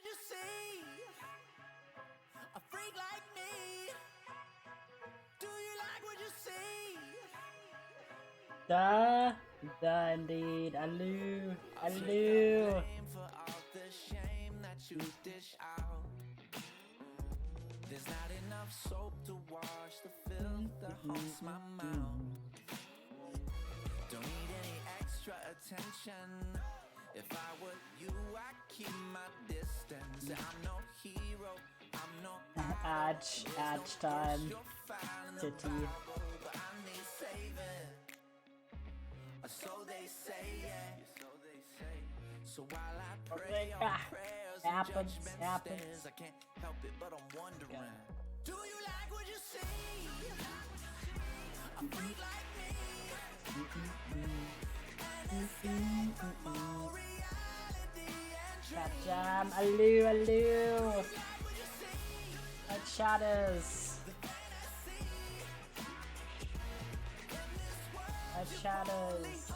you see? A freak like me. Do you like what you see? Duh, indeed. Aloo. For all the shame that you dish out. There's not enough soap to wash the filth that haunts my mouth. Don't need any extra attention. If I were you, I'd keep my distance. I'm no hero, I'm no Adge time. City. but I need saving. So they say, yeah. So while I pray all prayers and judgment stands, I can't help it, but I'm wondering, do you like what you see? A freak like me. And escape from all reality and Cat jam. Aloo. Like shadows. Like shadows.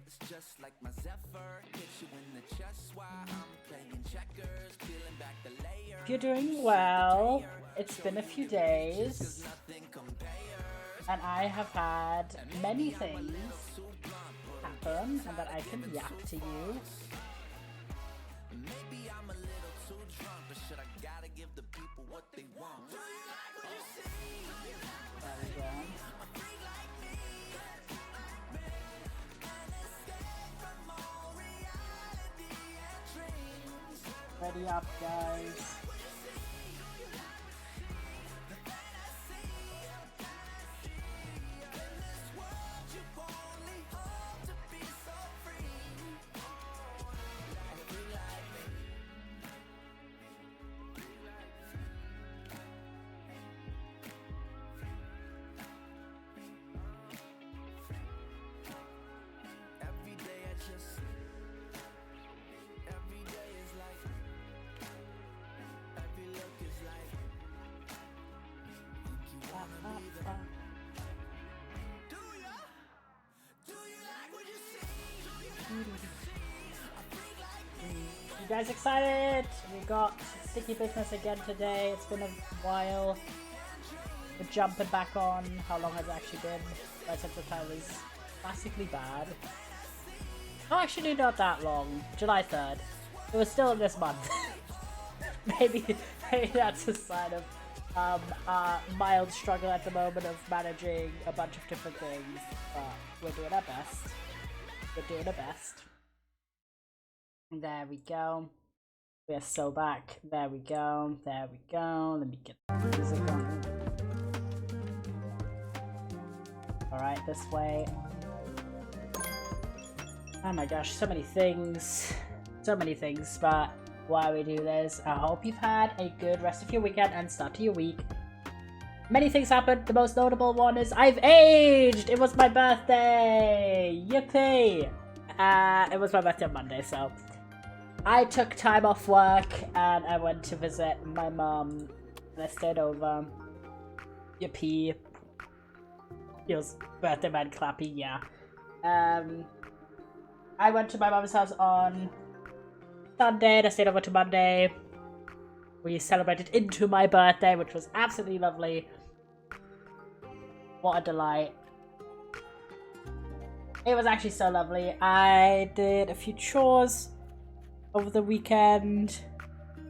It's just like my Zephyr hits you in the chest while I'm playing checkers, peeling back the layer. If you're doing well, it's been a few days, and I have had many things happen, and that I can yap to you. Maybe I'm a little too drunk, but shit, I gotta give the people what they want. Do you like what you see? There we go. Ready up, guys. You guys excited? We got sticky business again today. It's been a while. We're jumping back on. How long has it actually been? My sense of time was classically bad. Oh, actually not that long. July 3rd. It was still in this month. maybe that's a sign of mild struggle at the moment of managing a bunch of different things. But we're doing our best. We're doing our best. There we go. We are so back. There we go. There we go. Let me get the music on. Alright, this way. Oh my gosh, so many things. So many things, but while we do this, I hope you've had a good rest of your weekend and start to your week. Many things happened. The most notable one is I've aged! It was my birthday! Yippee! It was my birthday on Monday, so I took time off work and I went to visit my mum and I stayed over. Yippee. Feels birthday man clappy, yeah. I went to my mum's house on Sunday and I stayed over to Monday. We celebrated into my birthday, which was absolutely lovely. What a delight. It was actually so lovely. I did a few chores over the weekend.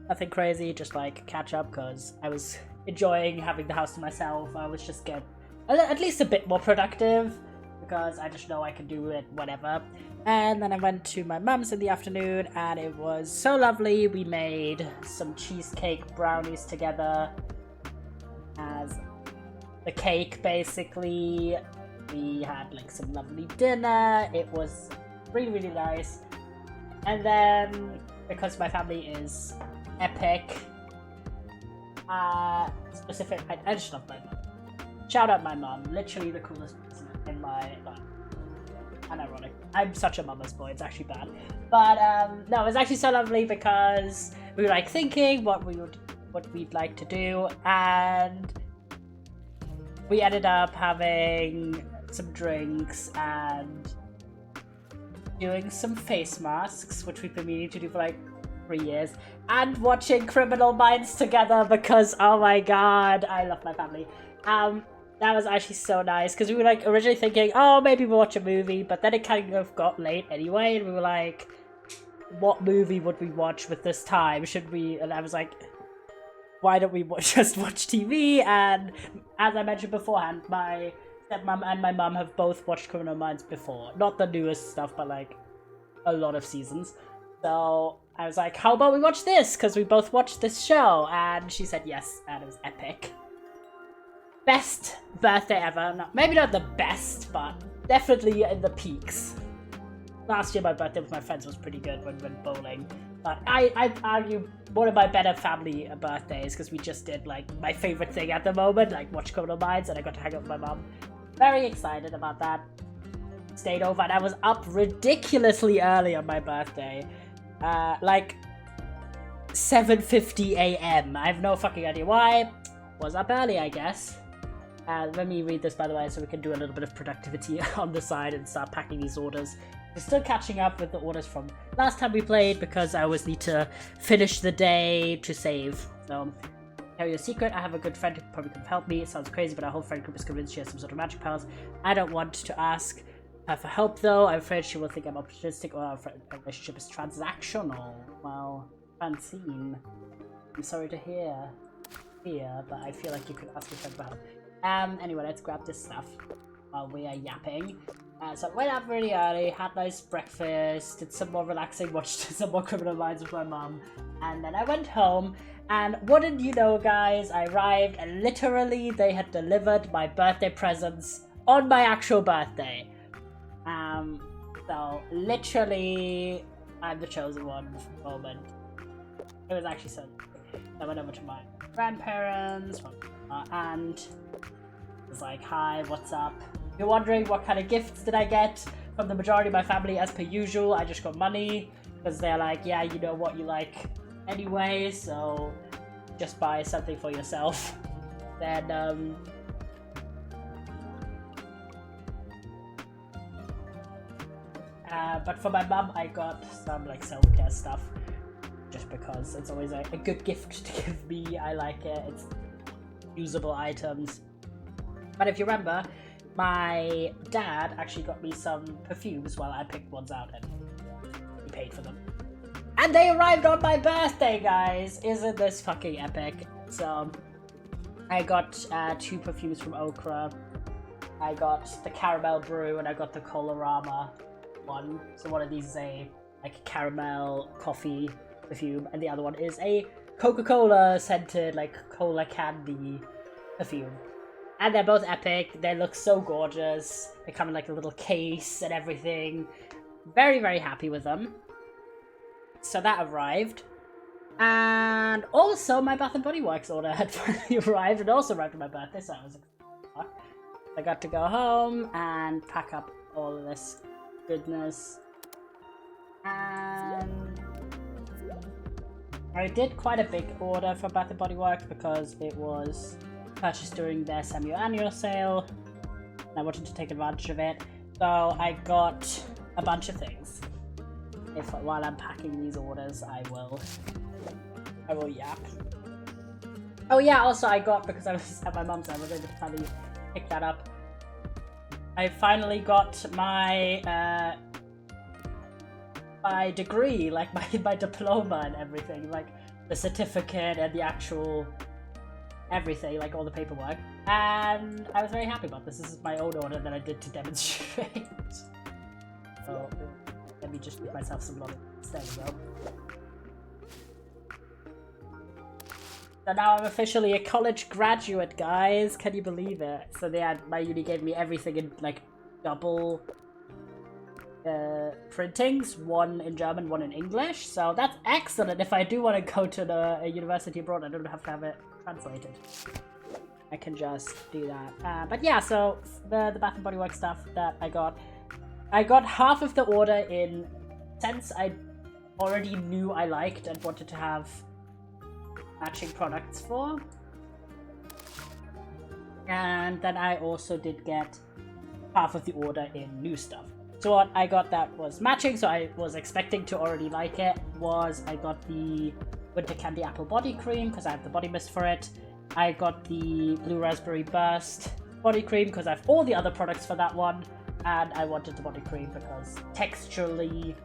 Nothing crazy, just like catch up because I was enjoying having the house to myself. I was just getting at least a bit more productive because I just know I can do it whatever. And then I went to my mum's in the afternoon and it was so lovely. We made some cheesecake brownies together as the cake basically. We had like some lovely dinner. It was really, really nice. And then, because my family is epic, I just love my mom. Shout out my mom, literally the coolest person in my life. Unironic. I'm such a mama's boy, it's actually bad. But no, it was actually so lovely because we were like thinking what we'd like to do, and we ended up having some drinks and doing some face masks, which we've been meaning to do for like 3 years, and watching Criminal Minds together because, oh my god, I love my family. That was actually so nice, because we were like originally thinking, oh, maybe we'll watch a movie, but then it kind of got late anyway, and we were like, what movie would we watch with this time? Should we? And I was like, why don't we just watch TV? And as I mentioned beforehand, my stepmom and my mum have both watched Criminal Minds before. Not the newest stuff, but like a lot of seasons. So I was like, how about we watch this? Because we both watched this show. And she said yes, and it was epic. Best birthday ever. No, maybe not the best, but definitely in the peaks. Last year my birthday with my friends was pretty good when we went bowling. But I'd argue one of my better family birthdays, because we just did like my favorite thing at the moment, like watch Criminal Minds, and I got to hang out with my mum. Very excited about that. Stayed over, and I was up ridiculously early on my birthday. Like 7:50 a.m. I have no fucking idea why. Was up early, I guess. Let me read this, by the way, so we can do a little bit of productivity on the side and start packing these orders. We're still catching up with the orders from last time we played, because I always need to finish the day to save. So, tell you a secret, I have a good friend who probably could help me. It sounds crazy, but our whole friend group is convinced she has some sort of magic powers. I don't want to ask her for help, though. I'm afraid she will think I'm opportunistic, or our relationship is transactional. Well, Francine, I'm sorry to hear, but I feel like you could ask your friend for help. Anyway, let's grab this stuff while we are yapping. So I went up really early, had nice breakfast, did some more relaxing, watched some more Criminal Minds with my mum, and then I went home, and wouldn't you know, guys, I arrived, and literally they had delivered my birthday presents on my actual birthday. So literally, I'm the chosen one for the moment. It was actually so nice. I went over to my grandparents, and was like, hi, what's up? If you're wondering what kind of gifts did I get from the majority of my family, as per usual, I just got money, because they're like, yeah, you know what you like anyway, so just buy something for yourself. Then, but for my mum, I got some like self-care stuff, just because it's always like a good gift to give me. I like it. It's usable items. But if you remember, my dad actually got me some perfumes while I picked ones out, and he paid for them. And they arrived on my birthday, guys! Isn't this fucking epic? So, I got 2 perfumes from Okra. I got the Caramel Brew, and I got the Colorama one. So one of these is a like caramel coffee perfume, and the other one is a Coca-Cola scented like cola candy perfume. And they're both epic. They look so gorgeous. They come in like a little case and everything. Very, very happy with them. So that arrived. And also my Bath & Body Works order had finally arrived, and also arrived on my birthday, so I was excited. I got to go home and pack up all of this goodness. And I did quite a big order for Bath & Body Works, because it was purchased during their semi-annual sale, and I wanted to take advantage of it, so I got a bunch of things. While I'm packing these orders, I will yap. Oh yeah, also I got, because I was at my mum's, I was able to finally pick that up. I finally got my my degree, like my diploma and everything, like the certificate and the actual everything, like all the paperwork, and I was very happy about this. This is my own order that I did to demonstrate. So let me just give myself some love. There we go. So now I'm officially a college graduate, guys. Can you believe it? So my uni gave me everything in like double printings, one in German, one in English. So that's excellent. If I do want to go to a university abroad, I don't have to have it translated. I can just do that. But yeah, so the Bath & Body Works stuff that I got half of the order in scents I already knew I liked and wanted to have matching products for. And then I also did get half of the order in new stuff. So what I got that was matching, so I was expecting to already like it, was I got the Winter Candy Apple Body Cream because I have the body mist for it. I got the Blue Raspberry Burst Body Cream because I have all the other products for that one. And I wanted the body cream because texturally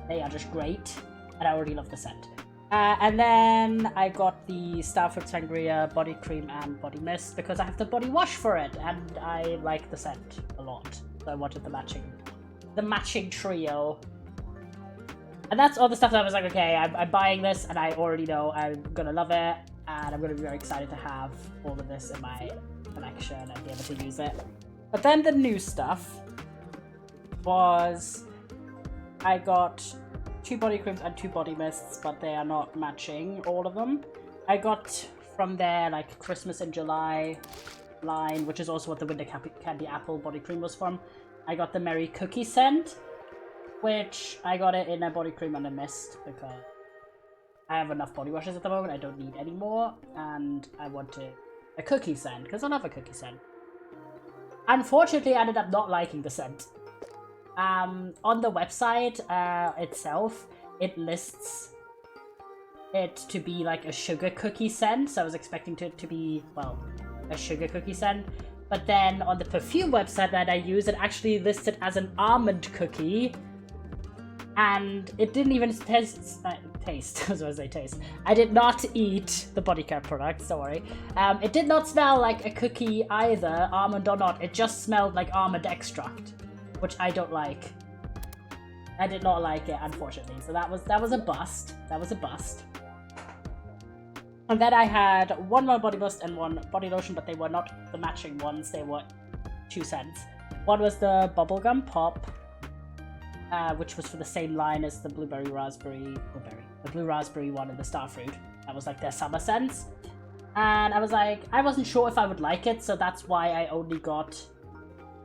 they are just great. And I already love the scent. And then I got the Starfruit Sangria Body Cream and Body Mist because I have the body wash for it. And I like the scent a lot. So I wanted the matching trio. And that's all the stuff that I was like, okay, I'm buying this and I already know I'm gonna love it. And I'm gonna be very excited to have all of this in my collection and be able to use it. But then the new stuff was I got 2 body creams and 2 body mists, but they are not matching, all of them. I got from their like Christmas in July line, which is also what the Winter Candy Apple Body Cream was from. I got the Merry Cookie scent, which I got it in a body cream and a mist because I have enough body washes at the moment. I don't need any more, and I wanted a cookie scent because I love a cookie scent. Unfortunately, I ended up not liking the scent. On the website itself, it lists it to be like a sugar cookie scent, so I was expecting it to be, well, a sugar cookie scent. But then on the perfume website that I use, it actually listed as an almond cookie. And it didn't even taste. I was going to say taste. I did not eat the body care products, don't worry. It did not smell like a cookie either, almond or not. It just smelled like almond extract, which I don't like. I did not like it, unfortunately. So that was a bust. That was a bust. And then I had 1 more body mist and 1 body lotion, but they were not the matching ones. They were 2 scents. One was the Bubblegum Pop, which was for the same line as the Blue Raspberry one and the Starfruit. That was like their summer scents. And I was like, I wasn't sure if I would like it, so that's why I only got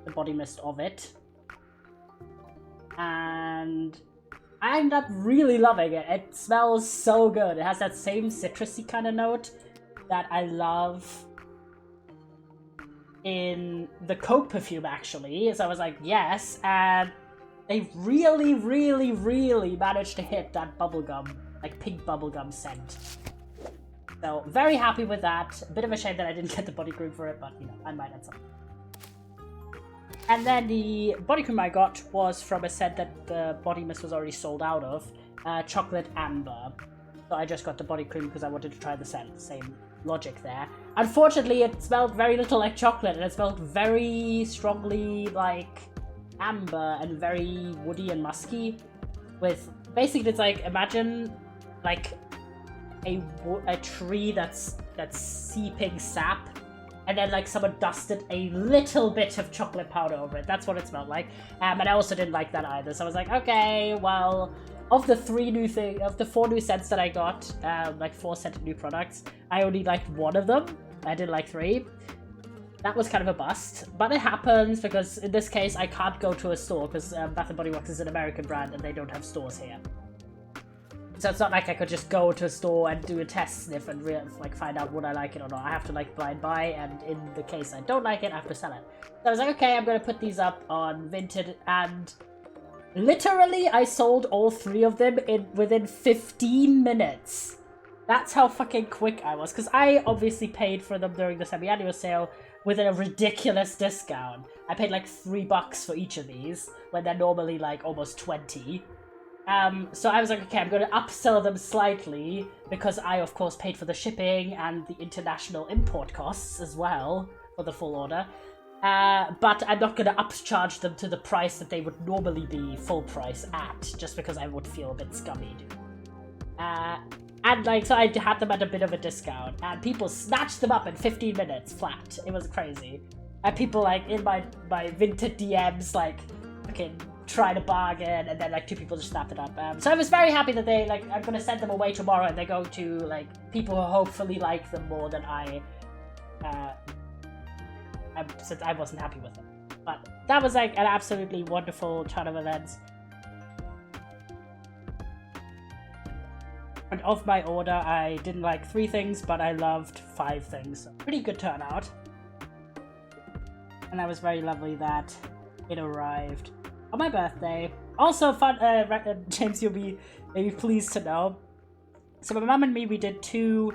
the body mist of it. And I ended up really loving it. It smells so good. It has that same citrusy kind of note that I love in the Coke perfume, actually. So I was like, yes, and they really, really, really managed to hit that bubblegum, like pink bubblegum scent. So very happy with that. A bit of a shame that I didn't get the body cream for it, but you know, I might at some. And then the body cream I got was from a scent that the body mist was already sold out of, Chocolate Amber. So I just got the body cream because I wanted to try the scent. Same logic there. Unfortunately, it smelled very little like chocolate, and it smelled very strongly like amber and very woody and musky. With basically, it's like, imagine like a tree that's seeping sap, and then like someone dusted a little bit of chocolate powder over it. That's what it smelled like. And I also didn't like that either. So I was like, okay, well, of the 4 new scents that I got, like 4 scented new products, I only liked 1 of them. I didn't like 3. That was kind of a bust, but it happens because in this case I can't go to a store because Bath & Body Works is an American brand and they don't have stores here. So it's not like I could just go to a store and do a test sniff and like find out would I like it or not. I have to like blind buy, and in the case I don't like it, I have to sell it. So I was like, okay, I'm gonna put these up on Vinted, and literally I sold all 3 of them within 15 minutes. That's how fucking quick I was, because I obviously paid for them during the semi-annual sale with a ridiculous discount. I paid like $3 for each of these, when they're normally like almost 20. So I was like, okay, I'm going to upsell them slightly, because I, of course, paid for the shipping and the international import costs as well for the full order. But I'm not going to upcharge them to the price that they would normally be full price at, just because I would feel a bit scummy. And like, so I had them at a bit of a discount, and people snatched them up in 15 minutes flat. It was crazy. And people like in my Vinted DMs, like, fucking try to bargain, and then like 2 people just snapped it up. So I was very happy that they, like, I'm gonna send them away tomorrow, and they're going to like people who hopefully like them more than since I wasn't happy with them. But that was like an absolutely wonderful turn of events. And of my order, I didn't like 3 things, but I loved 5 things. So pretty good turnout. And that was very lovely that it arrived. on my birthday. Also fun, James, you'll be maybe pleased to know. So my mum and me, we did two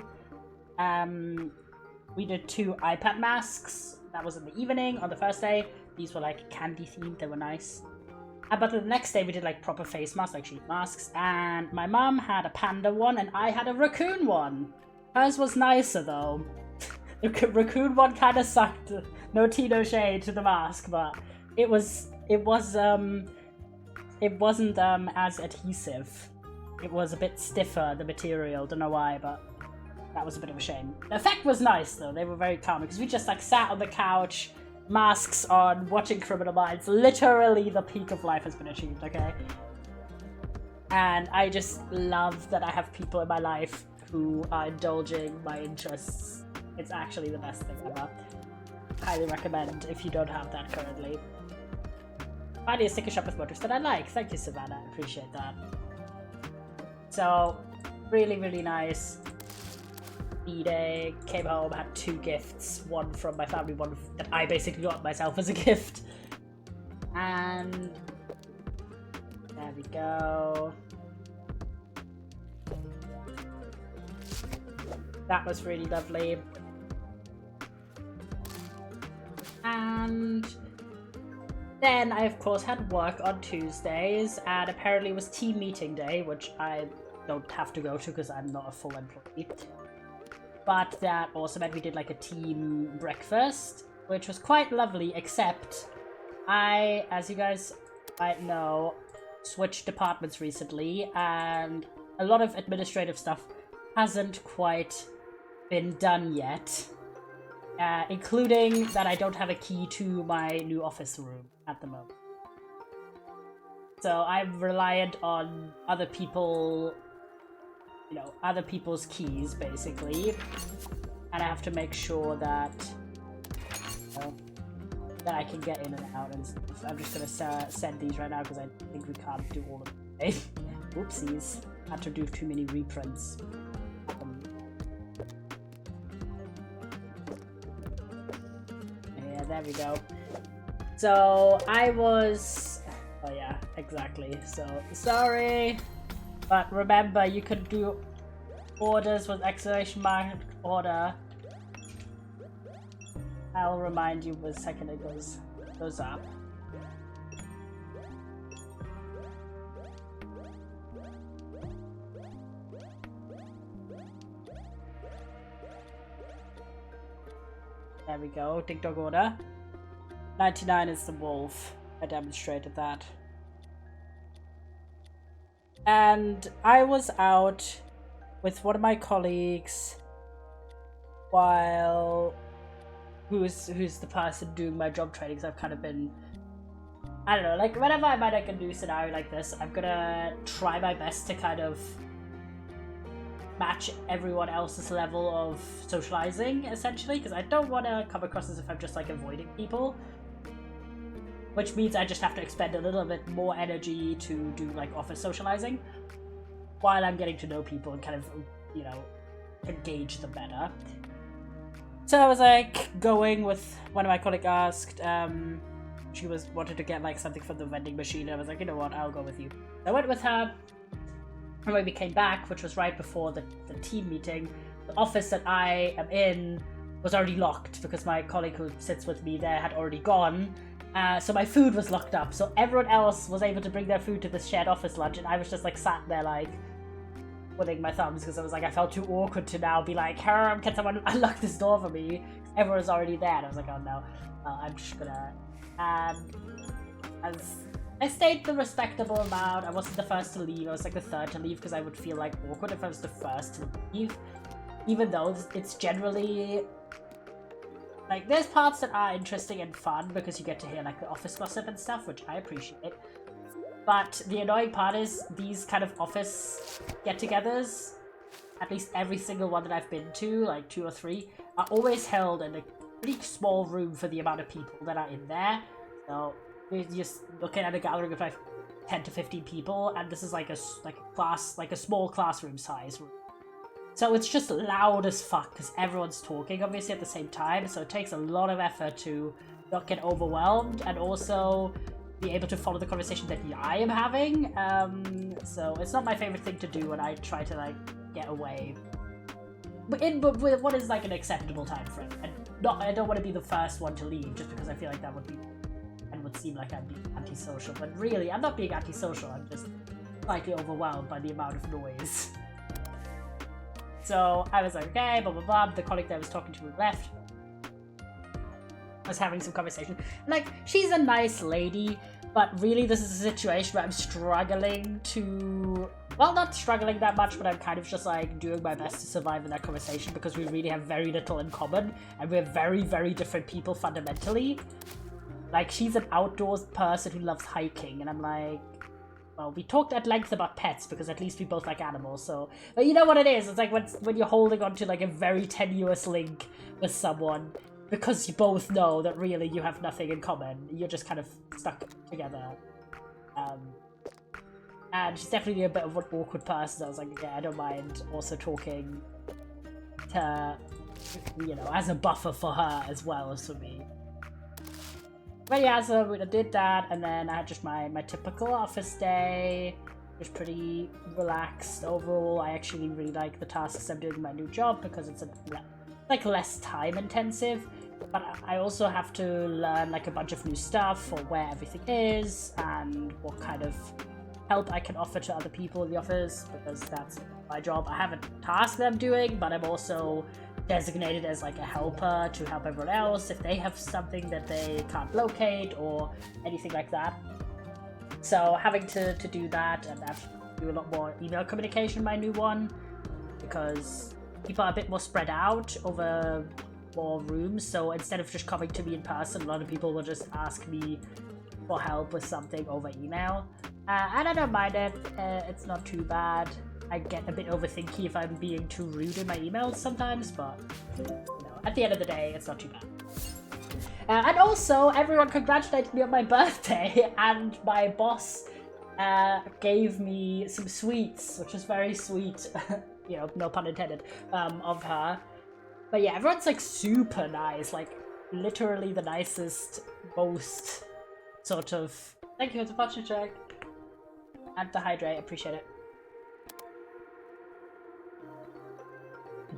iPad masks. That was in the evening on the first day. These were like candy themed, they were nice. But the next day we did like proper face masks, like sheet masks. And my mum had a panda one and I had a raccoon one. Hers was nicer though. The raccoon one kind of sucked. No tea, no shade to the mask, but it wasn't as adhesive. It was a bit stiffer, the material, don't know why, but that was a bit of a shame. The effect was nice though, they were very calming, because we just like sat on the couch, masks on, watching Criminal Minds. Literally the peak of life has been achieved, okay? And I just love that I have people in my life who are indulging my interests. It's actually the best thing ever. Highly recommend if you don't have that currently. Finally, a sticker shop with motifs that I like. Thank you, Savannah. I appreciate that. So, really, really nice. B-Day, came home, had 2 gifts. One from my family, one that I basically got myself as a gift. And there we go. That was really lovely. And then I of course had work on Tuesdays, and apparently it was team meeting day, which I don't have to go to because I'm not a full employee. But that also meant we did like a team breakfast, which was quite lovely, except I, as you guys might know, switched departments recently, and a lot of administrative stuff hasn't quite been done yet. Including that I don't have a key to my new office room at the moment. So I'm reliant on other people, you know, other people's keys, basically. And I have to make sure that, you know, that I can get in and out and stuff. I'm just gonna send these right now because I think we can't do all of them. Whoopsies. Had to do too many reprints. There we go. So I was, oh yeah, exactly. So sorry, but remember you could do orders with exclamation mark order. I'll remind you the second it goes up. There we go, Dig Dog order. 99 is the wolf. I demonstrated that. And I was out with one of my colleagues while who's the person doing my job training, because I've kind of been, I don't know, like whenever I can do a scenario like this, I'm gonna try my best to kind of match everyone else's level of socializing, essentially, because I don't want to come across as if I'm just like avoiding people, which means I just have to expend a little bit more energy to do like office socializing while I'm getting to know people and kind of, you know, engage them better. So I was like going with one of my colleagues asked, she wanted to get like something from the vending machine. I was like, you know what, I'll go with you. I went with her. And when we came back, which was right before the team meeting, the office that I am in was already locked because my colleague who sits with me there had already gone. So my food was locked up. So everyone else was able to bring their food to this shared office lunch, and I was just like sat there like twiddling my thumbs because I was like, I felt too awkward to now be like, can someone unlock this door for me? Everyone's already there. And I was like, oh no, I'm just gonna. I stayed the respectable amount. I wasn't the first to leave. I was like the third to leave because I would feel like awkward if I was the first to leave. Even though it's generally like there's parts that are interesting and fun because you get to hear like the office gossip and stuff, which I appreciate. But the annoying part is these kind of office get-togethers, at least every single one that I've been to, like 2 or 3, are always held in a pretty small room for the amount of people that are in there. So you're just looking at a gathering of like 10 to 15 people, and this is like a small classroom size room. So it's just loud as fuck because everyone's talking obviously at the same time, so it takes a lot of effort to not get overwhelmed, and also be able to follow the conversation that I am having. So it's not my favorite thing to do when I try to like get away. But with what is like an acceptable time frame. And I don't want to be the first one to leave just because I feel like that would be and would seem like I'm being antisocial. But really, I'm not being antisocial. I'm just slightly overwhelmed by the amount of noise. So I was like, okay, blah blah blah. The colleague that I was talking to left. I was having some conversation. Like, she's a nice lady, but really this is a situation where I'm struggling to... Well, not struggling that much, but I'm kind of just like doing my best to survive in that conversation because we really have very little in common and we're very, very different people fundamentally. Like, she's an outdoors person who loves hiking and I'm like... Well, we talked at length about pets because at least we both like animals, so... But you know what it is? It's like when you're holding on to like a very tenuous link with someone because you both know that really you have nothing in common. You're just kind of stuck together. And she's definitely a bit of an awkward person. So I was like, yeah, I don't mind also talking to, you know, as a buffer for her as well as for me. But yeah, so I did that, and then I had just my typical office day. It was pretty relaxed overall. I actually really like the tasks I'm doing in my new job because it's like less time intensive. But I also have to learn like a bunch of new stuff for where everything is and what kind of help I can offer to other people in the office because that's my job. I have a task that I'm doing, but I'm also designated as like a helper to help everyone else if they have something that they can't locate or anything like that. So having to do that and have to do a lot more email communication in my new one because people are a bit more spread out over more rooms, so instead of just coming to me in person, a lot of people will just ask me for help with something over email. And I don't mind it, it's not too bad. I get a bit overthinky if I'm being too rude in my emails sometimes, but you know, at the end of the day, it's not too bad. And also, everyone congratulated me on my birthday, and my boss gave me some sweets, which is very sweet, you know, no pun intended, of her. But yeah, everyone's like super nice, like literally the nicest, most sort of... Thank you, it's a fortune check. And to hydrate, appreciate it.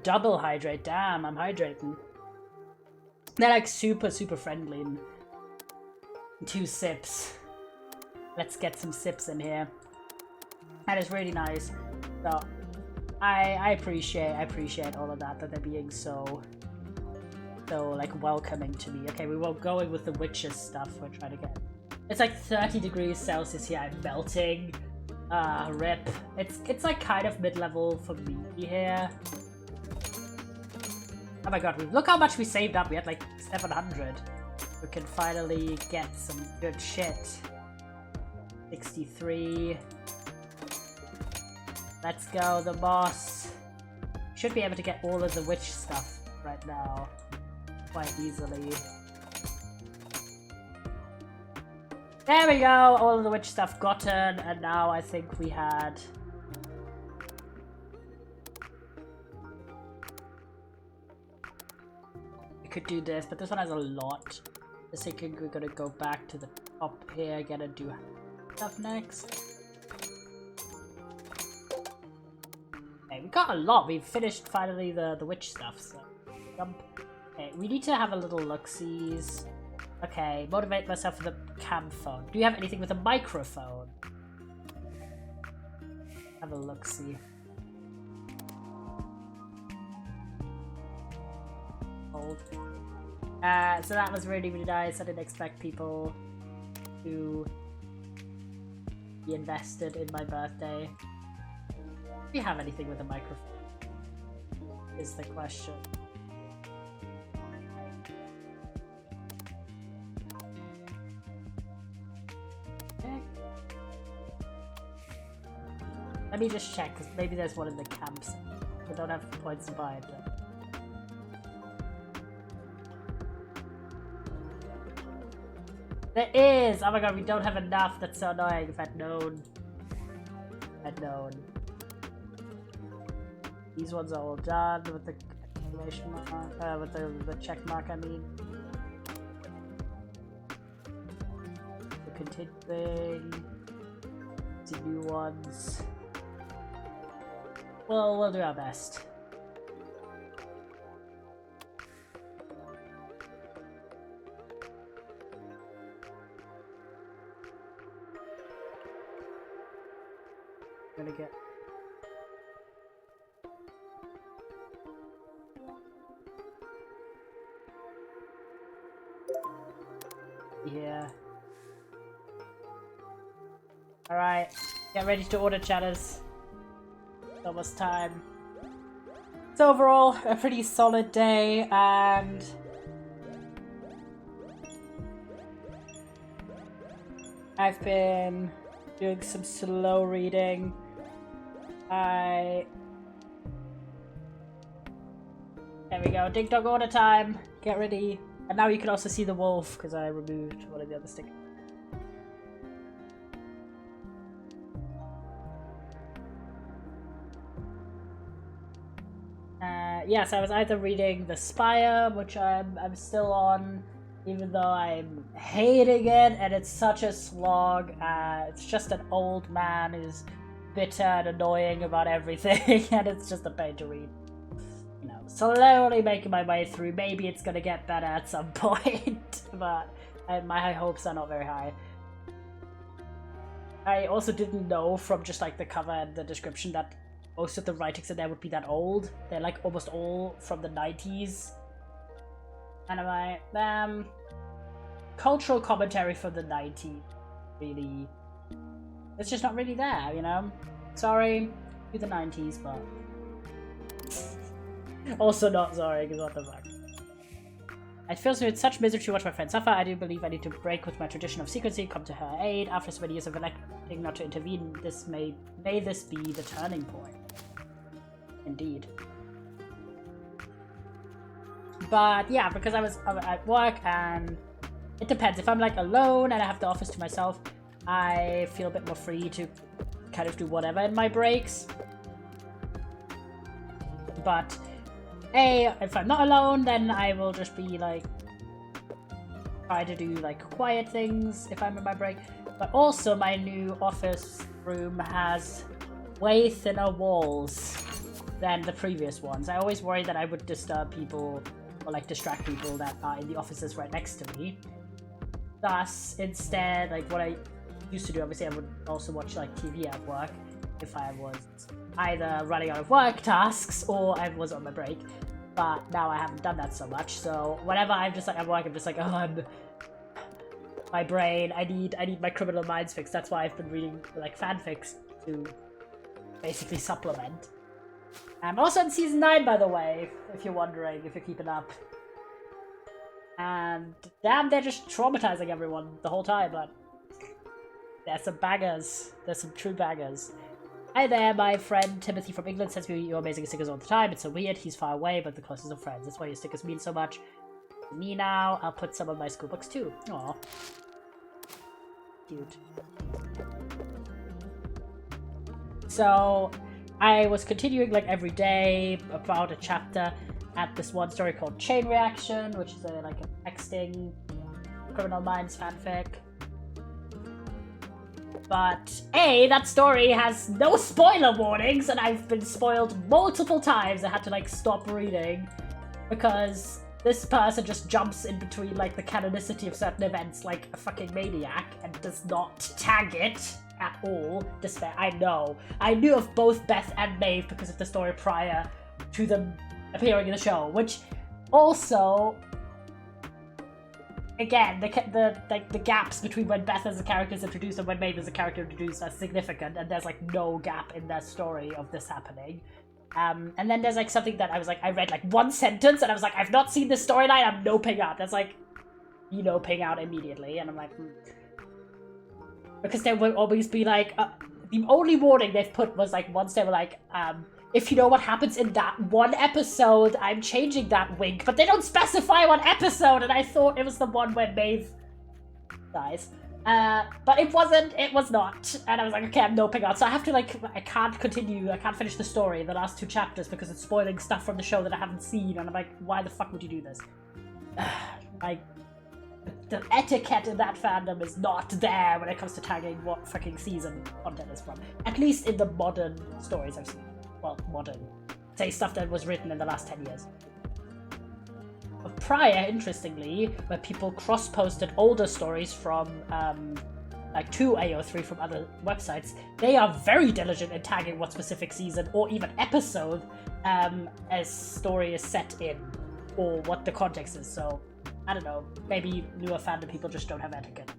Double hydrate, damn, I'm hydrating. They're like super, super friendly. And 2 sips. Let's get some sips in here. That is really nice. So, I appreciate all of that they're being so like welcoming to me. Okay, we were going with the witches stuff we're trying to get. It's like 30 degrees Celsius here, I'm melting. Rip. It's like kind of mid-level for me here. Oh my god, look how much we saved up. We had like 700. We can finally get some good shit. 63. Let's go, the boss. Should be able to get all of the witch stuff right now. Quite easily. There we go! All of the witch stuff gotten, and now I think we had... We could do this, but this one has a lot. I think we're gonna go back to the top here, gotta do stuff next. Okay, we got a lot. We've finished finally the witch stuff, so jump. Okay, we need to have a little look-sees. Okay, motivate myself with a cam phone. Do you have anything with a microphone? Have a look-see. Hold. So that was really, really nice. I didn't expect people to be invested in my birthday. Do you have anything with a microphone? Is the question. Okay. Let me just check, because maybe there's one in the camps. I don't have points to buy it though. There is! Oh my god, we don't have enough. That's so annoying. If I'd known. I'd known. These ones are all done with the exclamation mark, with the check mark, I mean. The continuing. The new ones. Well, we'll do our best. I'm gonna get... Yeah. Alright, get ready to order, chatters. It's almost time. It's overall a pretty solid day, and I've been doing some slow reading. There we go, Ding Dong order time. Get ready. And now you can also see the wolf, because I removed one of the other stickers. Yes, I was either reading The Spire, which I'm still on, even though I'm hating it, and it's such a slog. It's just an old man who's bitter and annoying about everything, and it's just a pain to read. You know, slowly making my way through. Maybe it's gonna get better at some point, but my hopes are not very high. I also didn't know from just like the cover and the description that most of the writings in there would be that old. They're like almost all from the 90s. And I'm like, cultural commentary from the 90s, really, it's just not really there, you know? Sorry to the 90s, but also not sorry, because what the fuck. I feel so with such misery to watch my friend suffer. I do believe I need to break with my tradition of secrecy, come to her aid. After so many years of electing not to intervene, may this be the turning point. Indeed. But yeah, because I was at work, and it depends. If I'm like alone and I have the office to myself, I feel a bit more free to kind of do whatever in my breaks. But if I'm not alone, then I will just be like try to do like quiet things if I'm in my break. But also my new office room has way thinner walls than the previous ones. I always worry that I would disturb people or like distract people that are in the offices right next to me. Thus, instead, like what I used to do, obviously I would also watch like TV at work if I was either running out of work tasks or I was on my break. But now I haven't done that so much, so whenever I'm just like at work, I'm just like, oh, my brain, I need my Criminal Minds fixed. That's why I've been reading like fanfics to basically supplement. I'm also in season 9, by the way, if you're wondering, if you're keeping up. And damn, they're just traumatizing everyone the whole time, but there's some bangers. There's some true bangers. Hi there, my friend Timothy from England sends me your amazing stickers all the time. It's so weird, he's far away, but the closest of friends. That's why your stickers mean so much to me now. I'll put some of my school books too. Aw. Cute. So, I was continuing like every day about a chapter at this one story called Chain Reaction, which is like an texting Criminal Minds fanfic. But that story has no spoiler warnings, and I've been spoiled multiple times. I had to like stop reading because this person just jumps in between like the canonicity of certain events like a fucking maniac and does not tag it at all. Despair. I know. I knew of both Beth and Maeve because of the story prior to them appearing in the show, which also, again, the gaps between when Beth as a character is introduced and when Maeve as a character is introduced are significant, and there's like no gap in their story of this happening. And then there's like something that I was like, I read like one sentence and I was like, I've not seen this storyline, I'm noping out. That's like, you noping out immediately, and I'm like, because there will always be like, the only warning they've put was like once they were like, if you know what happens in that one episode, I'm changing that wink. But they don't specify what episode, and I thought it was the one where Maeve dies. But it wasn't, it was not. And I was like, okay, I'm noping out. So I have to like, I can't continue, I can't finish the story, the last 2 chapters, because it's spoiling stuff from the show that I haven't seen. And I'm like, why the fuck would you do this? Like, the etiquette in that fandom is not there when it comes to tagging what fucking season content is from. At least in the modern stories I've seen. Well, modern. Say stuff that was written in the last 10 years. But prior, interestingly, where people cross-posted older stories from, like to AO3 from other websites, they are very diligent in tagging what specific season or even episode a story is set in, or what the context is. So, I don't know, maybe newer fandom people just don't have etiquette.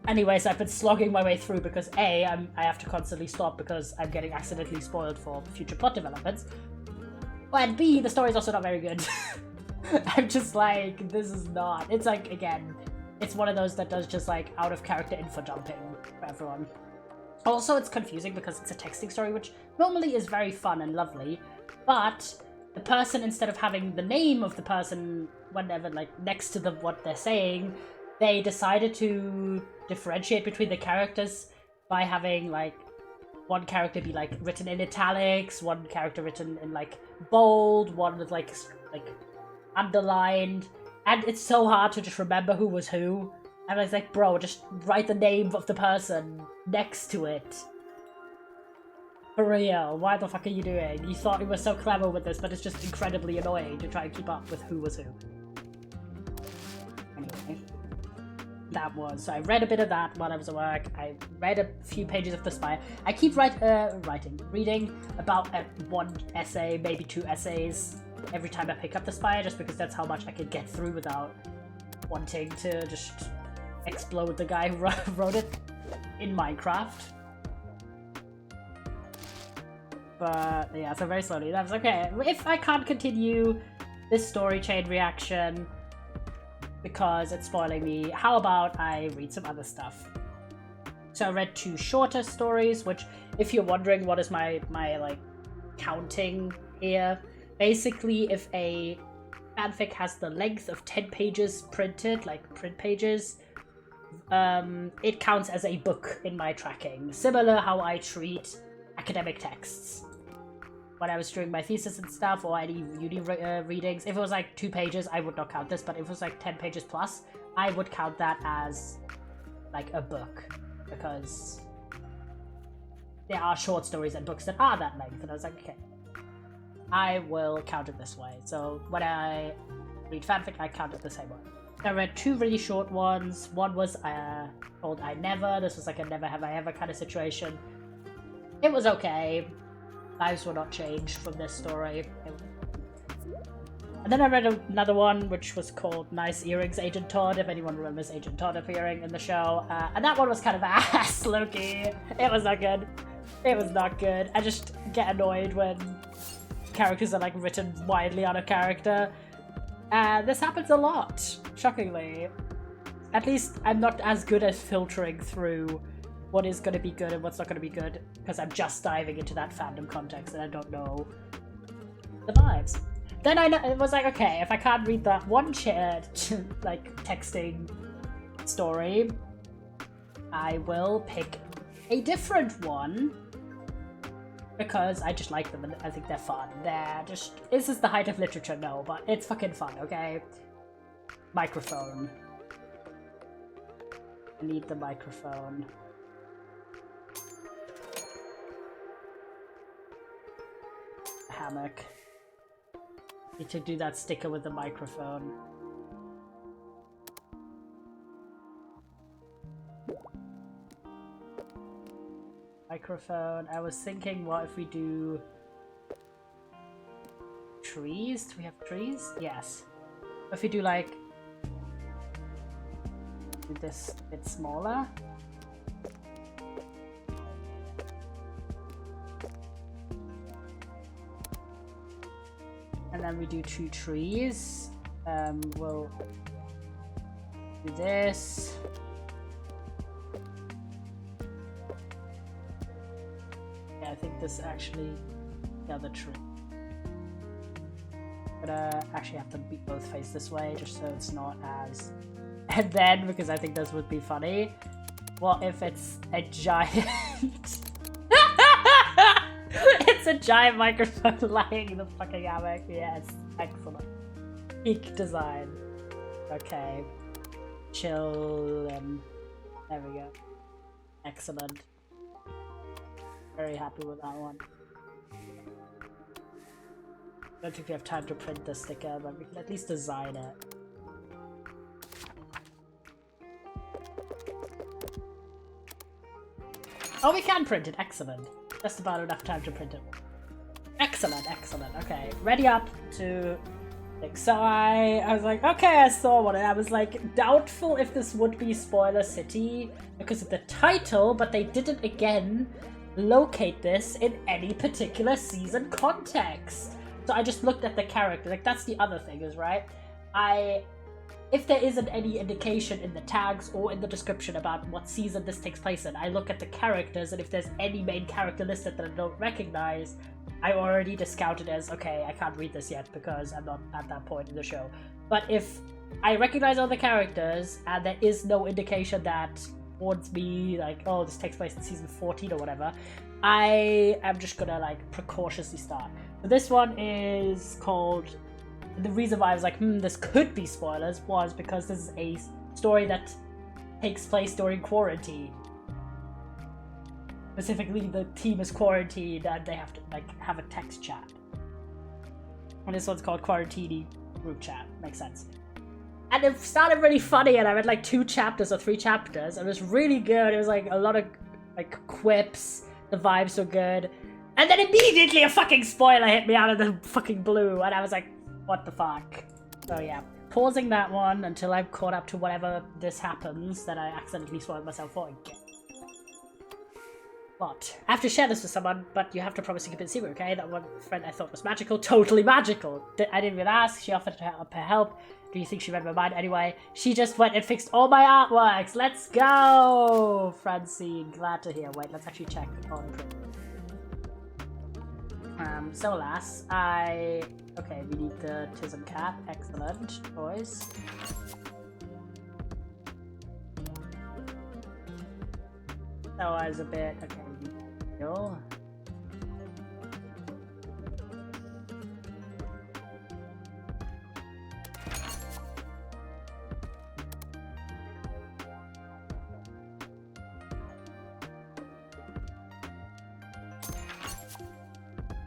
Anyways, I've been slogging my way through because A, I have to constantly stop because I'm getting accidentally spoiled for future plot developments. And B, the story's also not very good. I'm just like, this is not... It's like, again, it's one of those that does just like out of character info dumping for everyone. Also, it's confusing because it's a texting story, which normally is very fun and lovely, but the person, instead of having the name of the person whenever, like, next to what they're saying, they decided to differentiate between the characters by having, like, one character be, like, written in italics, one character written in, like, bold, one with, like underlined, and it's so hard to just remember who was who. And I was like, bro, just write the name of the person next to it. For real, why the fuck are you doing? You thought you were so clever with this, but it's just incredibly annoying to try and keep up with who was who. Anyway, that was... So I read a bit of that while I was at work. I read a few pages of The Spy. I keep reading about one essay, maybe 2 essays, every time I pick up The Spy, just because that's how much I could get through without wanting to just explode the guy who wrote it in Minecraft. But yeah, so very slowly. That's okay. If I can't continue this story chain reaction because it's spoiling me, how about I read some other stuff? So I read 2 shorter stories, which, if you're wondering what is my like counting here, basically if a fanfic has the length of 10 pages printed, like print pages, it counts as a book in my tracking. Similar how I treat academic texts. When I was doing my thesis and stuff, or any uni readings, if it was like 2 pages, I would not count this, but if it was like 10 pages plus, I would count that as like a book, because there are short stories and books that are that length, and I was like, okay, I will count it this way. So when I read fanfic, I count it the same way. I read 2 really short ones. One was called I Never. This was like a never have I ever kind of situation. It was okay. Lives were not changed from this story. And then I read another one, which was called Nice Earrings, Agent Todd, if anyone remembers Agent Todd appearing in the show. And that one was kind of ass, low-key. It was not good. It was not good. I just get annoyed when characters are like written widely out of character. And this happens a lot, shockingly. At least I'm not as good at filtering through what is going to be good and what's not going to be good, because I'm just diving into that fandom context and I don't know the vibes. Then it was like, okay, if I can't read that one like texting story, I will pick a different one, because I just like them and I think they're fun. They're just... This is the height of literature, no, but it's fucking fun, okay? Microphone. I need the microphone. Hammock. Need to do that sticker with the microphone. Microphone. I was thinking, what if we do trees? Do we have trees? Yes. If we do like this bit smaller. And then we do 2 trees. We'll do this. Yeah, I think this actually the other tree. But actually have them both face this way, just so it's not as... And then, because I think this would be funny, what if it's a giant... It's a giant microphone lying in the fucking hammock. Yes, excellent. Peak design. Okay. Chill and there we go. Excellent. Very happy with that one. I don't think we have time to print the sticker, but we can at least design it. Oh, we can print it. Excellent. Just about enough time to print it. Excellent, excellent. Okay, ready up to... So I was like, okay, I saw one, and I was like, doubtful if this would be Spoiler City because of the title, but they didn't again locate this in any particular season context. So I just looked at the character. Like, that's the other thing, is right? If there isn't any indication in the tags or in the description about what season this takes place in, I look at the characters, and if there's any main character listed that I don't recognize, I already discounted as, okay, I can't read this yet because I'm not at that point in the show. But if I recognize all the characters and there is no indication that warns me, like, oh, this takes place in season 14 or whatever, I am just gonna, like, precautiously start. So this one is called... The reason why I was like, this could be spoilers was because this is a story that takes place during quarantine. Specifically, the team is quarantined and they have to like have a text chat. And this one's called Quarantini Group Chat. Makes sense. And it started really funny, and I read like 2 chapters or 3 chapters, and it was really good. It was like a lot of like quips. The vibes were good. And then immediately a fucking spoiler hit me out of the fucking blue, and I was like, what the fuck? So yeah, pausing that one until I've caught up to whatever this happens that I accidentally spoiled myself for again. But I have to share this with someone, but you have to promise to keep it secret, okay? That one friend I thought was magical, totally magical. I didn't even ask, she offered her help. Do you think she read my mind? Anyway, she just went and fixed all my artworks. Let's go! Francine, glad to hear. Wait, let's actually check on print. So alas, okay, we need the Tism Cat. Excellent choice. So I was a bit, okay, no.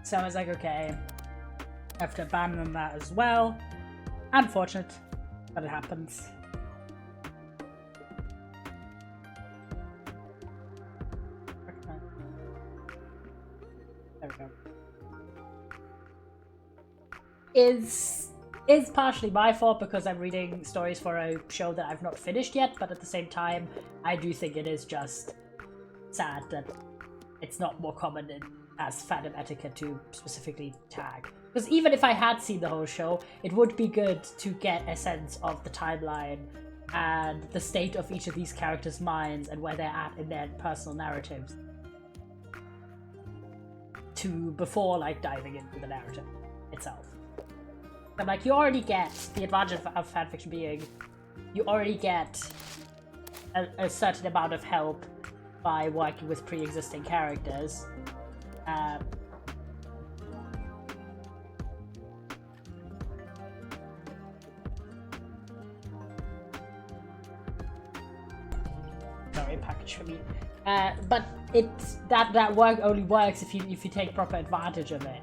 So I was like, okay, I have to abandon that as well. Unfortunate, but it happens. There we go. Is partially my fault because I'm reading stories for a show that I've not finished yet, but at the same time, I do think it is just sad that it's not more common as fandom etiquette to specifically tag. Because even if I had seen the whole show, it would be good to get a sense of the timeline and the state of each of these characters' minds and where they're at in their personal narratives before like diving into the narrative itself. And like, you already get the advantage of fanfiction being you already get a certain amount of help by working with pre-existing characters. Sorry, package for me. But that work only works if you take proper advantage of it.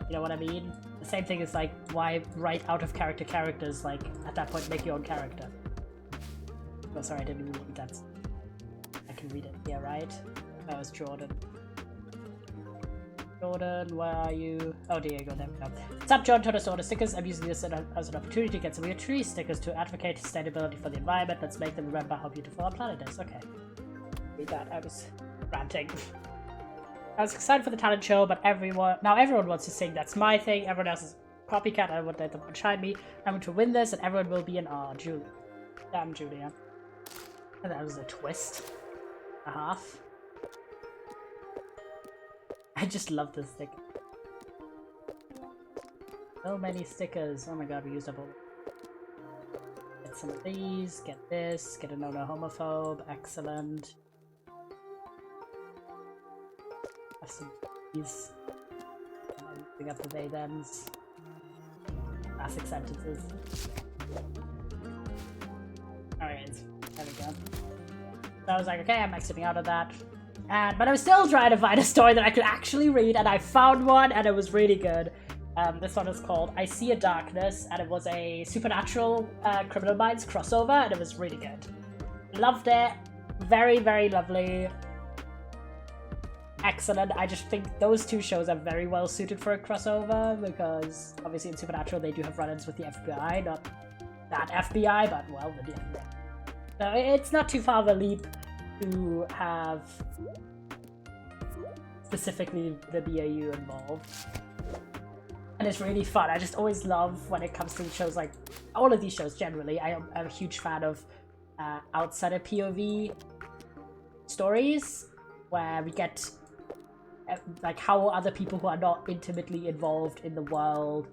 You know what I mean? The same thing is like, why write out of character characters? Like, at that point, make your own character. Oh, sorry, I didn't read that. I can read it here, right? That was Jordan. Jordan, where are you? Oh, Diego, there we go. What's up, John? Total order stickers. I'm using this as an opportunity to get some weird tree stickers to advocate sustainability for the environment. Let's make them remember how beautiful our planet is. Okay. Read that. I was ranting. I was excited for the talent show, but everyone wants to sing. That's my thing. Everyone else is copycat. I would let them outshine me. I'm going to win this, and everyone will be an Julia. Damn, Julia. And that was a twist. A half. I just love this sticker. So many stickers. Oh my god, we used up all. Get some of these, get this, get a no homophobe. Excellent. Have some of these. Bring up the they thems. Classic sentences. Alright, there we go. So I was like, okay, I'm exiting out of that. But I was still trying to find a story that I could actually read, and I found one, and it was really good. This one is called I See a Darkness, and it was a Supernatural Criminal Minds crossover, and it was really good. Loved it. Very, very lovely. Excellent. I just think those two shows are very well suited for a crossover, because obviously in Supernatural they do have run-ins with the FBI, not that FBI, but well, the FBI. So it's not too far of a leap to have specifically the BAU involved. And it's really fun. I just always love when it comes to shows like all of these shows generally. I'm a huge fan of outsider POV stories where we get like how other people who are not intimately involved in the world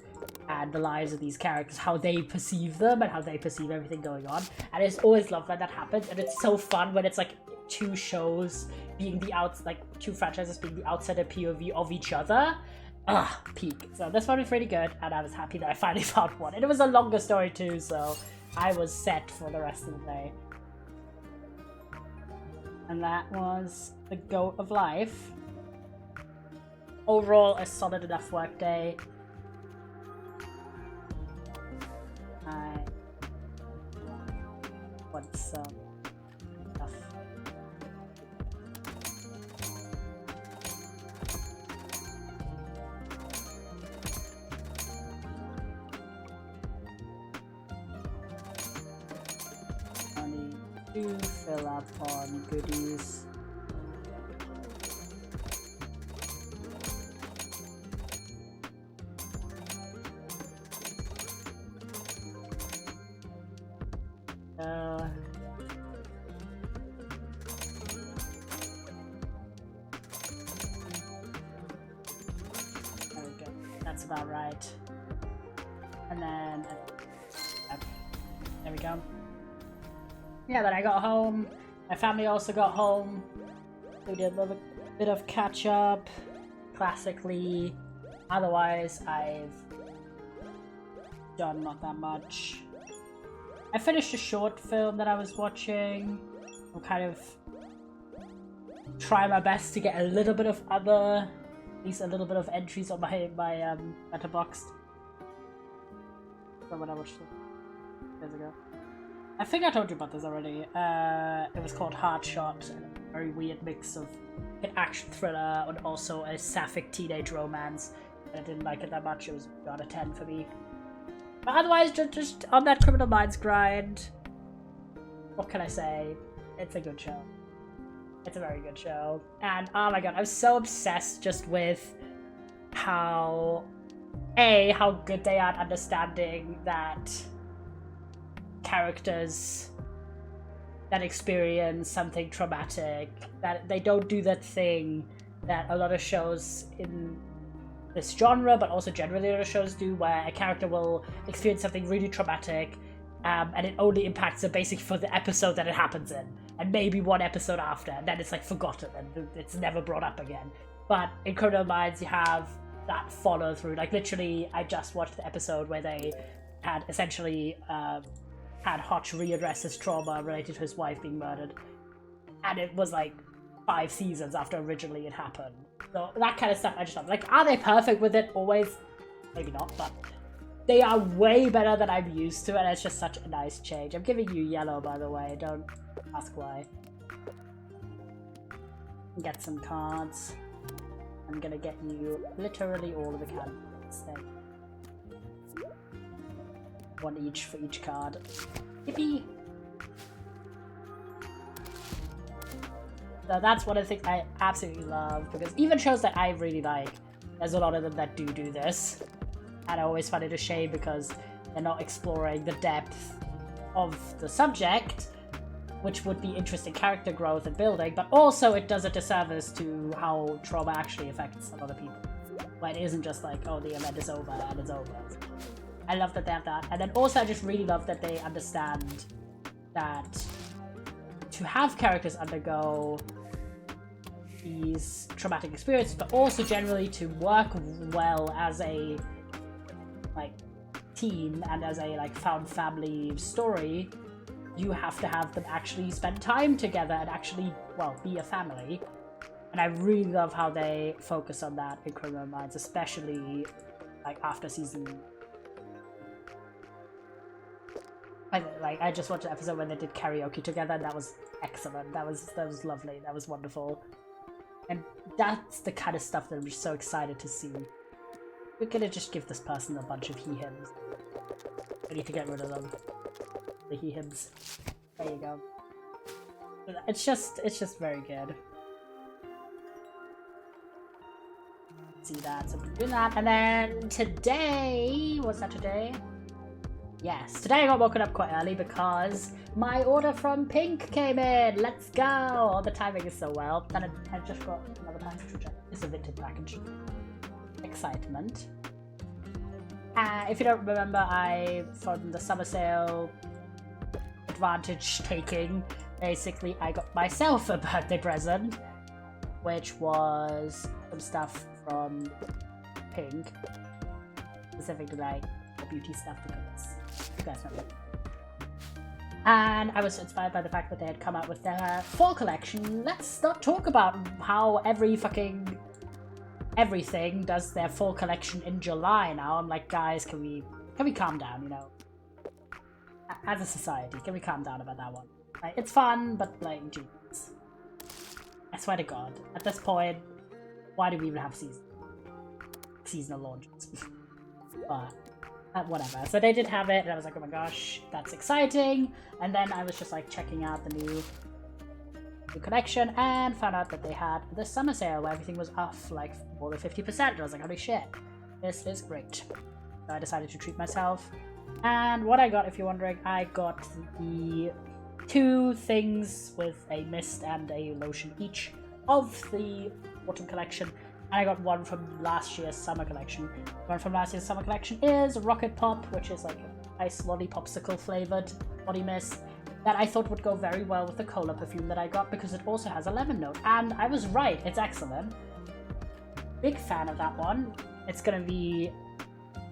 and the lives of these characters, how they perceive them and how they perceive everything going on. And I just always love when that happens, and it's so fun when it's like two shows being two franchises being the outsider POV of each other. Peak. So this one was really good, and I was happy that I finally found one. And it was a longer story too, so I was set for the rest of the day. And that was The Goat of Life. Overall, a solid enough work day. I want some stuff. I need to fill up on goodies. There we go. That's about right. And then there we go. Yeah, then I got home. My family also got home. We did a little bit of catch up, classically. Otherwise, I've done not that much. I finished a short film that I was watching. I'm kind of trying my best to get a little bit of at least a little bit of entries on my Letterboxd. From when I watched it years ago. I think I told you about this already. It was called Hard Shot, a very weird mix of an action thriller and also a sapphic teenage romance. And I didn't like it that much. It was about a 10 for me. But otherwise, just on that Criminal Minds grind. What can I say? It's a good show. It's a very good show. And oh my god, I'm so obsessed just with how good they are at understanding that characters that experience something traumatic, that they don't do that thing that a lot of shows in this genre, but also generally other shows do, where a character will experience something really traumatic, and it only impacts them basically for the episode that it happens in, and maybe one episode after, and then it's like forgotten and it's never brought up again. But in Criminal Minds, you have that follow through. Like literally, I just watched the episode where they had essentially had Hotch readdress his trauma related to his wife being murdered, and it was like 5 seasons after originally it happened. So that kind of stuff I just love. Like, are they perfect with it? Always? Maybe not, but they are way better than I'm used to, and it's just such a nice change. I'm giving you yellow, by the way. Don't ask why. Get some cards. I'm gonna get you literally all of the candidates then. One each for each card. Yippee! So that's one of the things I absolutely love, because even shows that I really like, there's a lot of them that do this. And I always find it a shame because they're not exploring the depth of the subject, which would be interesting character growth and building, but also it does a disservice to how trauma actually affects a lot of people. Where it isn't just like, oh, the event is over and it's over. I love that they have that. And then also I just really love that they understand that to have characters undergo these traumatic experiences, but also generally to work well as a team and as a found family story, you have to have them actually spend time together and actually, well, be a family. And I really love how they focus on that in Criminal Minds, especially like after season. Like I just watched an episode when they did karaoke together, and that was excellent. That was lovely. That was wonderful. And that's the kind of stuff that I'm just so excited to see. We're gonna just give this person a bunch of he-hims. I need to get rid of them. The he-hims. There you go. It's just very good. See that, so I'm doing that. And then today, what's that today? Yes, today I got woken up quite early because my order from Pink came in. Let's go! The timing is so well. And I just got another package, which is a vintage package. Excitement. If you don't remember, from the summer sale advantage taking, basically I got myself a birthday present, which was some stuff from Pink, specifically like the beauty stuff, because you guys know. And I was inspired by the fact that they had come out with their fall collection. Let's not talk about how everything does their fall collection in July now. I'm like, guys, can we calm down, you know? As a society, can we calm down about that one? Like, it's fun, but like, geez. I swear to God, at this point, why do we even have seasonal launches? Whatever. So they did have it, and I was like, oh my gosh, that's exciting. And then I was just like checking out the new collection and found out that they had the summer sale where everything was off like more than 50%. And I was like, holy shit, this is great. So I decided to treat myself. And what I got, if you're wondering, I got the 2 things with a mist and a lotion each of the autumn collection. And I got one from last year's summer collection. One from last year's summer collection is Rocket Pop, which is like a nice lollipopsicle flavored body mist that I thought would go very well with the cola perfume that I got because it also has a lemon note. And I was right, it's excellent. Big fan of that one. It's gonna be,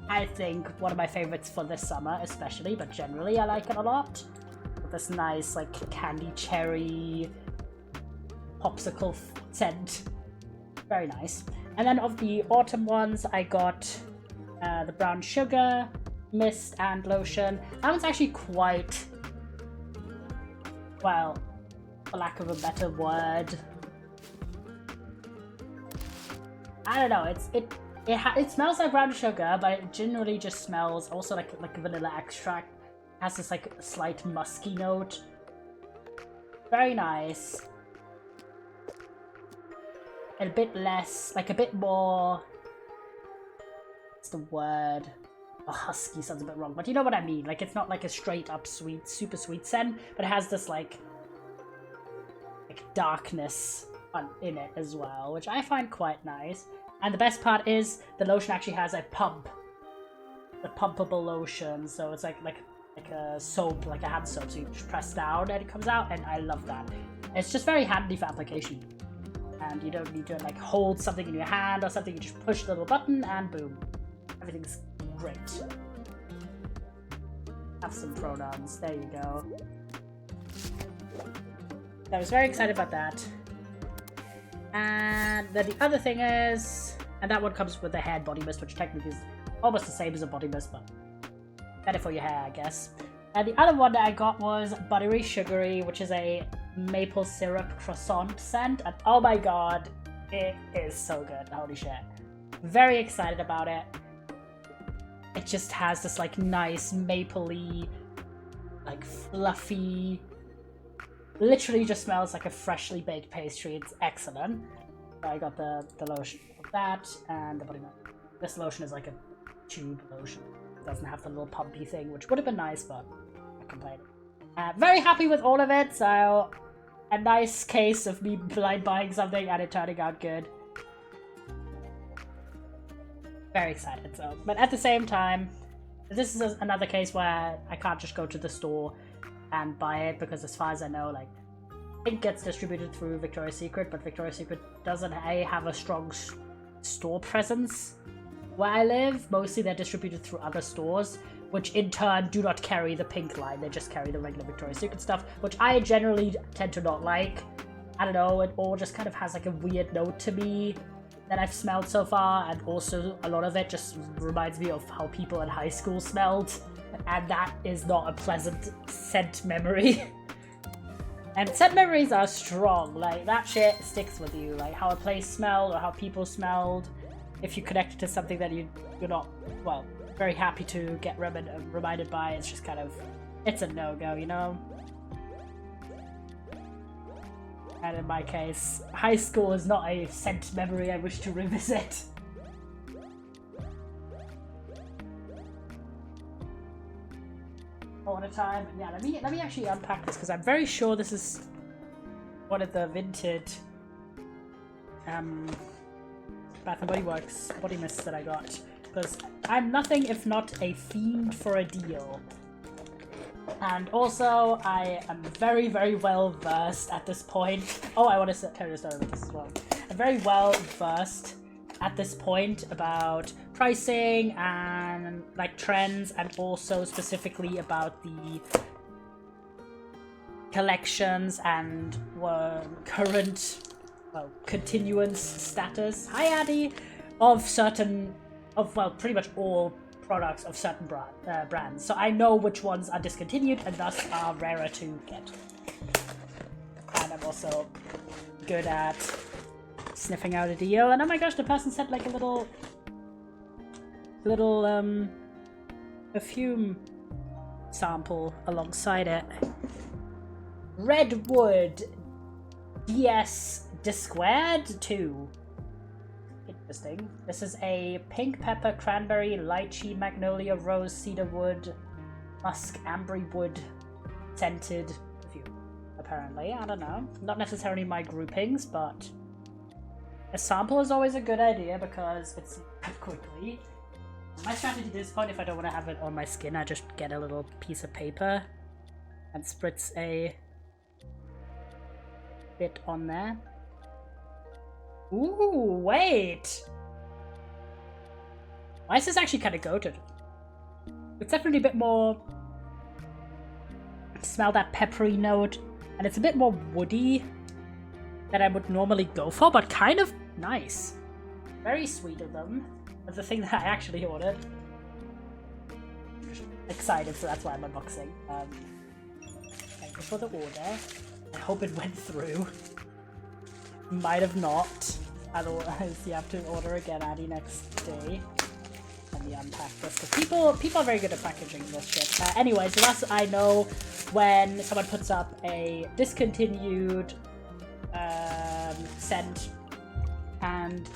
I think, one of my favorites for this summer especially, but generally I like it a lot. With this nice like candy cherry popsicle scent. Very nice. And then of the autumn ones, I got the brown sugar, mist, and lotion. That one's actually quite, well, for lack of a better word, I don't know. It smells like brown sugar, but it generally just smells also like vanilla extract. It has this like slight musky note. Very nice. A bit less, like a bit more, what's the word? Oh, husky sounds a bit wrong, but you know what I mean. Like, it's not like a straight up sweet, super sweet scent, but it has this like darkness in it as well, which I find quite nice. And the best part is the lotion actually has a pump, the pumpable lotion. So it's like a soap, like a hand soap. So you just press down and it comes out, and I love that. It's just very handy for application. And you don't need to like hold something in your hand or something, you just push the little button and boom. Everything's great. Have some pronouns, there you go. I was very excited about that. And then the other thing is, and that one comes with a hair body mist, which technically is almost the same as a body mist, but better for your hair, I guess. And the other one that I got was Buttery Sugary, which is a maple syrup croissant scent, and oh my god, it is so good. Holy shit. Very excited about it. It just has this like nice mapley, like fluffy, literally just smells like a freshly baked pastry. It's excellent. So I got the lotion of that and the body mist. This lotion is like a tube lotion. It doesn't have the little pumpy thing, which would have been nice, but I complained. Very happy with all of it, so a nice case of me blind buying something and it turning out good. Very excited, so. But at the same time, this is another case where I can't just go to the store and buy it, because as far as I know, like, it gets distributed through Victoria's Secret, but Victoria's Secret doesn't have a strong store presence where I live. Mostly they're distributed through other stores, which in turn do not carry the pink line, they just carry the regular Victoria's Secret stuff, which I generally tend to not like. I don't know, it all just kind of has like a weird note to me that I've smelled so far, and also a lot of it just reminds me of how people in high school smelled, and that is not a pleasant scent memory. And scent memories are strong, like that shit sticks with you, like how a place smelled or how people smelled. If you connect it to something that you're not, well, very happy to get reminded by, it's just kind of, it's a no-go, you know? And in my case, high school is not a scent memory I wish to revisit. All the time. Yeah, let me actually unpack this, because I'm very sure this is one of the vintage Bath & Body Works body mists that I got, because I'm nothing if not a fiend for a deal. And also, I am very, very well versed at this point. Oh, I want to tell you a story about this as well. I'm very well versed at this point about pricing and like trends, and also specifically about the collections and current, well, continuance status. Hi, Addy, of pretty much all products of certain brands, so I know which ones are discontinued and thus are rarer to get. And I'm also good at sniffing out a deal. And oh my gosh, the person sent like a little perfume sample alongside it. Redwood DS Squared 2. Interesting. This is a pink pepper, cranberry, lychee, magnolia, rose, cedarwood, musk, ambery wood scented perfume. Apparently, I don't know. Not necessarily my groupings, but a sample is always a good idea because it's quickly. My strategy at this point, if I don't want to have it on my skin, I just get a little piece of paper and spritz a bit on there. Ooh, wait! Why is this actually kind of goated? It's definitely a bit more... Smell that peppery note, and it's a bit more woody than I would normally go for, but kind of nice. Very sweet of them. That's the thing that I actually ordered. Just excited, so that's why I'm unboxing. Thank you for the order. I hope it went through. Might have not. Otherwise, you have to order again, Addy, next day. Let me unpack this, because people are very good at packaging this shit. Anyways, so that's I know when someone puts up a discontinued scent, and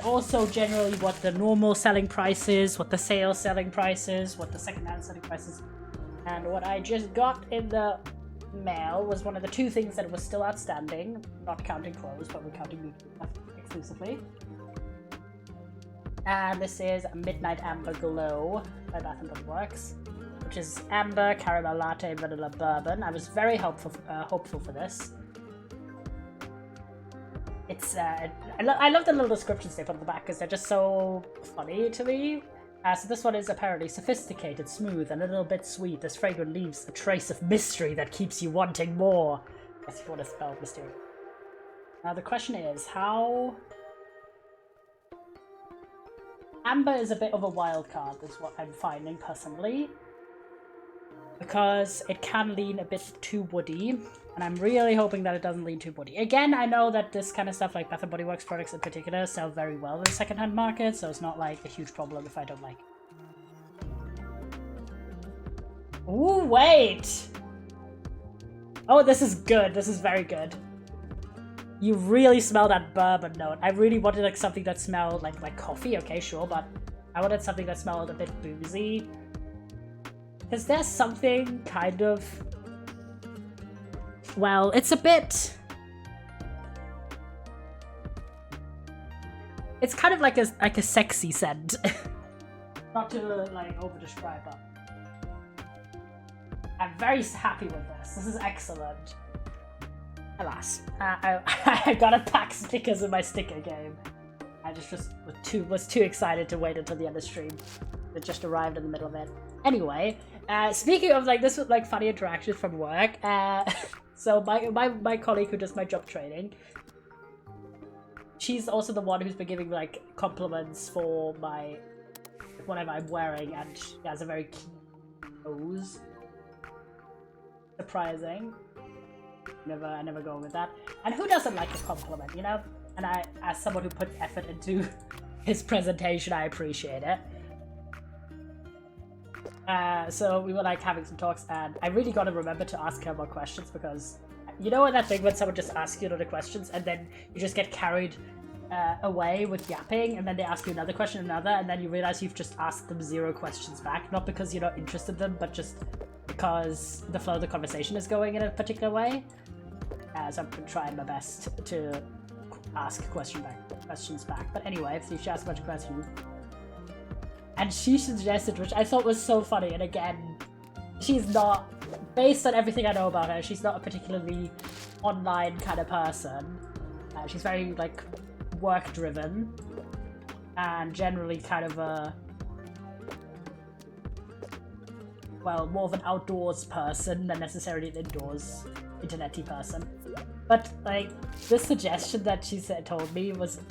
also generally what the normal selling price is, what the sales selling price is, what the secondhand selling price is. And what I just got in the mail was one of the two things that was still outstanding, not counting clothes, but we're counting me exclusively. And this is Midnight Amber Glow by Bath & Body Works, which is amber, caramel latte, vanilla bourbon. I was very hopeful for this. It's I love the little descriptions they put on the back because they're just so funny to me. So this one is apparently sophisticated, smooth, and a little bit sweet. This fragrance leaves a trace of mystery that keeps you wanting more. Guess if you want to spell mystery. Now the question is, how... Amber is a bit of a wild card, is what I'm finding personally. Because it can lean a bit too woody, and I'm really hoping that it doesn't lean too woody. Again, I know that this kind of stuff, like Bath & Body Works products in particular, sell very well in the secondhand market, so it's not like a huge problem if I don't like it. Ooh, wait! Oh, this is good. This is very good. You really smell that bourbon note. I really wanted like something that smelled like coffee, okay, sure, but I wanted something that smelled a bit boozy. Because there's something kind of... Well, it's a bit... It's kind of like a sexy scent. Not to like over-describe, but... I'm very happy with this. This is excellent. Alas, I gotta pack stickers in my sticker game. I just was too excited to wait until the end of the stream. It just arrived in the middle of it. Anyway, speaking of like this was like funny interactions from work. So my colleague who does my job training, she's also the one who's been giving like compliments for my whatever I'm wearing, and she has a very keen nose. Surprising. I never go with that. And who doesn't like a compliment, you know? And I, as someone who puts effort into his presentation, I appreciate it. So we were like having some talks, and I really gotta remember to ask her more questions, because you know that thing when someone just asks you another questions and then you just get carried away with yapping, and then they ask you another question, and then you realize you've just asked them 0 questions back, not because you're not interested in them, but just because the flow of the conversation is going in a particular way. So I'm trying my best to ask questions back. But anyway, so she asked a bunch of questions. And she suggested, which I thought was so funny, and again, she's not, based on everything I know about her, she's not a particularly online kind of person. She's very, like, work-driven, and generally kind of a, well, more of an outdoors person than necessarily an indoors internet-y person. But, like, this suggestion that she told me was,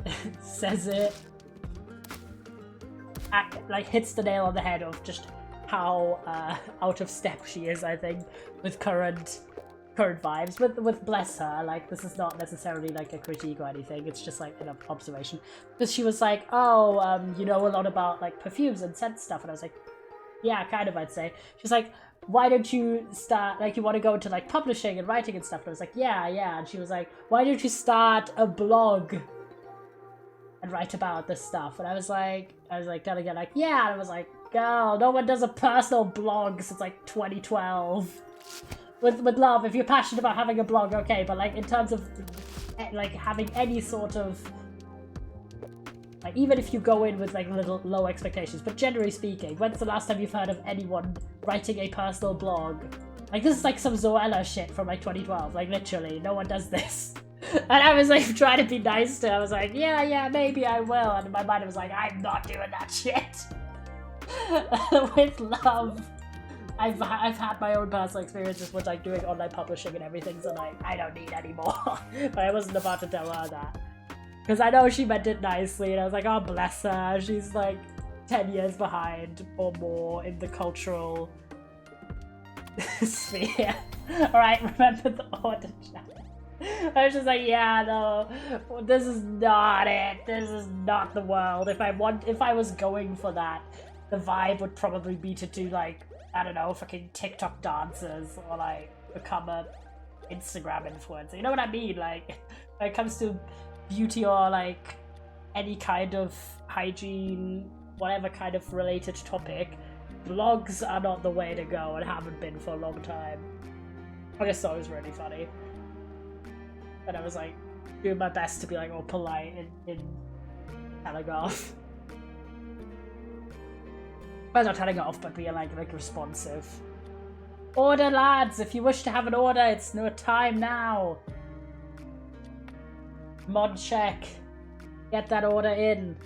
says it, like, hits the nail on the head of just how out of step she is, I think, with current vibes. With bless her, like, this is not necessarily like a critique or anything, it's just like an observation. Because she was like, oh, you know a lot about like perfumes and scent stuff, and I was like, yeah, kind of, I'd say. She's like, why don't you start, like, you want to go into like publishing and writing and stuff? And I was like, yeah. And she was like, why don't you start a blog and write about this stuff? And I was like telling her like, yeah. And I was like, girl, no one does a personal blog since like 2012. With love, if you're passionate about having a blog, okay, but like in terms of like having any sort of, like, even if you go in with like little low expectations, but generally speaking, when's the last time you've heard of anyone writing a personal blog? Like, this is like some Zoella shit from like 2012, like literally, no one does this. And I was like trying to be nice to her. I was like, yeah, maybe I will. And in my mind I was like, I'm not doing that shit. With love. I've had my own personal experiences with like doing online publishing and everything, so like I don't need any more. But I wasn't about to tell her that, because I know she meant it nicely, and I was like, oh bless her, she's like 10 years behind or more in the cultural sphere. Alright, remember the order chat. I was just like, yeah, no, this is not it. This is not the world. If I was going for that, the vibe would probably be to do like, I don't know, fucking TikTok dances, or like become a Instagram influencer. You know what I mean? Like, when it comes to beauty or like any kind of hygiene, whatever kind of related topic, vlogs are not the way to go and haven't been for a long time. I just thought it was really funny. And I was like doing my best to be like all polite in telling off. Well, not telling off, but being like responsive. Order, lads! If you wish to have an order, it's no time now. Mod check. Get that order in.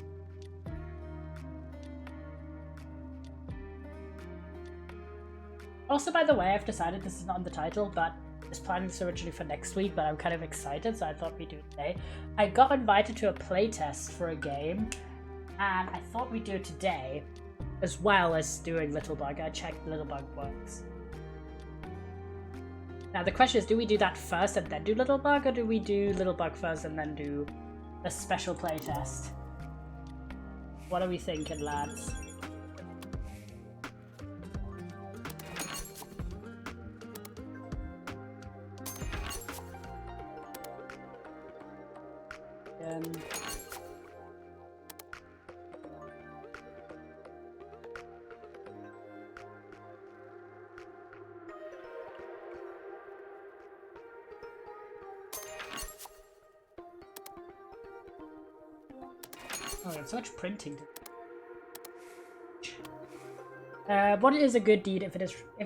Also, by the way, I've decided this is not in the title, but I was planning this originally for next week, but I'm kind of excited, so I thought we'd do it today. I got invited to a playtest for a game, and I thought we'd do it today, as well as doing Littlebug. I checked Littlebug works. Now the question is, do we do that first and then do Littlebug, or do we do Littlebug first and then do a special playtest? What are we thinking, lads? Oh, there's so much printing. What is a good deed if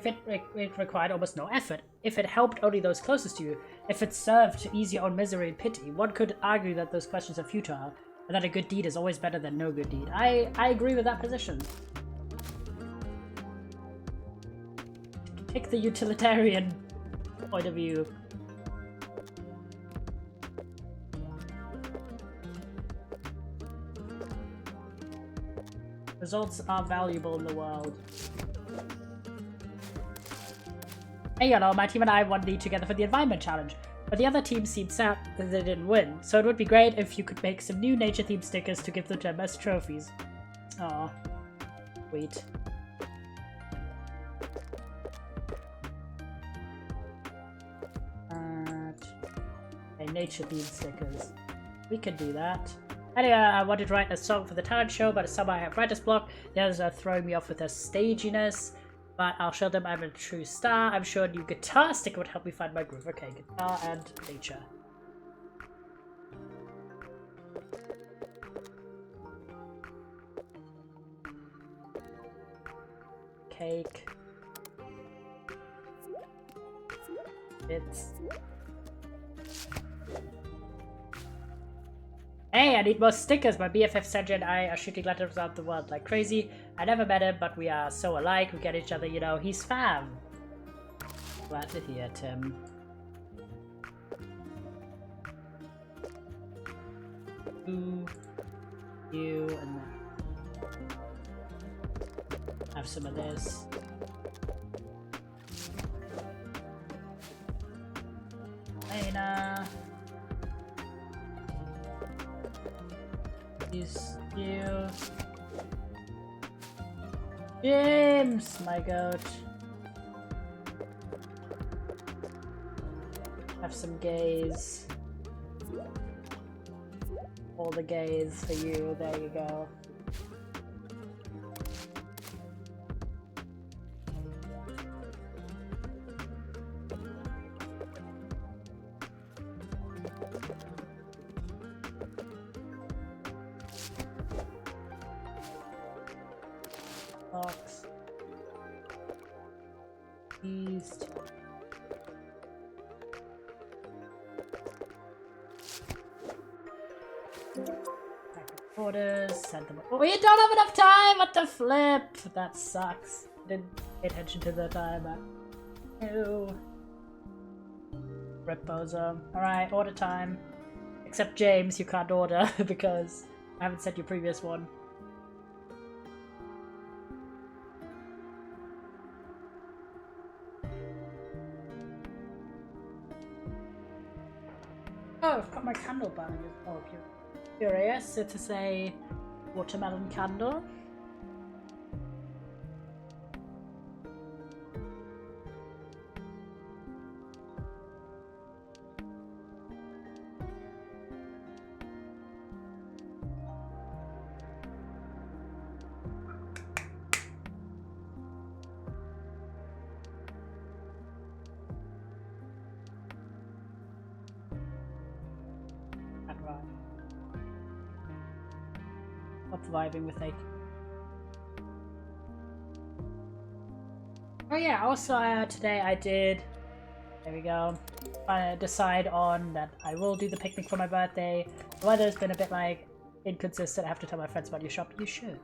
it required almost no effort? If it helped only those closest to you? If it served to ease your own misery and pity? One could argue that those questions are futile, and that a good deed is always better than no good deed. I agree with that position. take the utilitarian point of view. Results are valuable in the world. Hey, you know, my team and I won the Together for the Environment challenge, but the other team seemed sad that they didn't win, so it would be great if you could make some new nature-themed stickers to give them to them as trophies. Aw. Sweet. Okay, nature-themed stickers. We could do that. Anyway, I wanted to write a song for the talent show, but somehow I have writer's block. The others are throwing me off with their staginess. But I'll show them I'm a true star. I'm sure a new guitar sticker would help me find my groove. Okay, guitar and nature. Cake. It's... Hey, I need more stickers. My BFF Sanjay and I are shooting letters around the world like crazy. I never met him, but we are so alike. We get each other, you know. He's fam. Glad to hear, Tim. You, and then have some of this. Lena. You. James, my goat. Have some gays. All the gays for you. There you go. Box. East. Orders, send them. Oh, we don't have enough time! What the flip? That sucks. Didn't pay attention to the timer. Ew. Rip bozo. Alright, order time. Except James, you can't order because I haven't sent your previous one. Oh, I've got my candle burning. Oh, curious. It is a watermelon candle. Vibing with it. Oh yeah, also today I did, there we go, decide on that I will do the picnic for my birthday. The weather's been a bit like inconsistent. I have to tell my friends about your shop. You should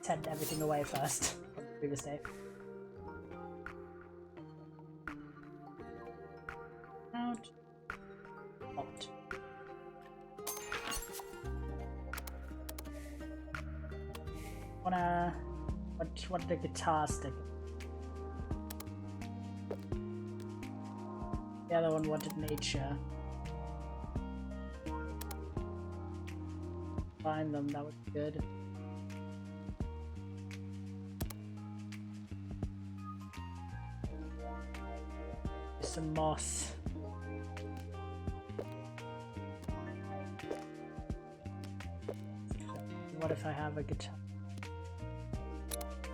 send everything away first from the previous day. Out. Out. Want the guitar stick. The other one wanted nature. Find them, that would be good. Some moss. What if I have a guitar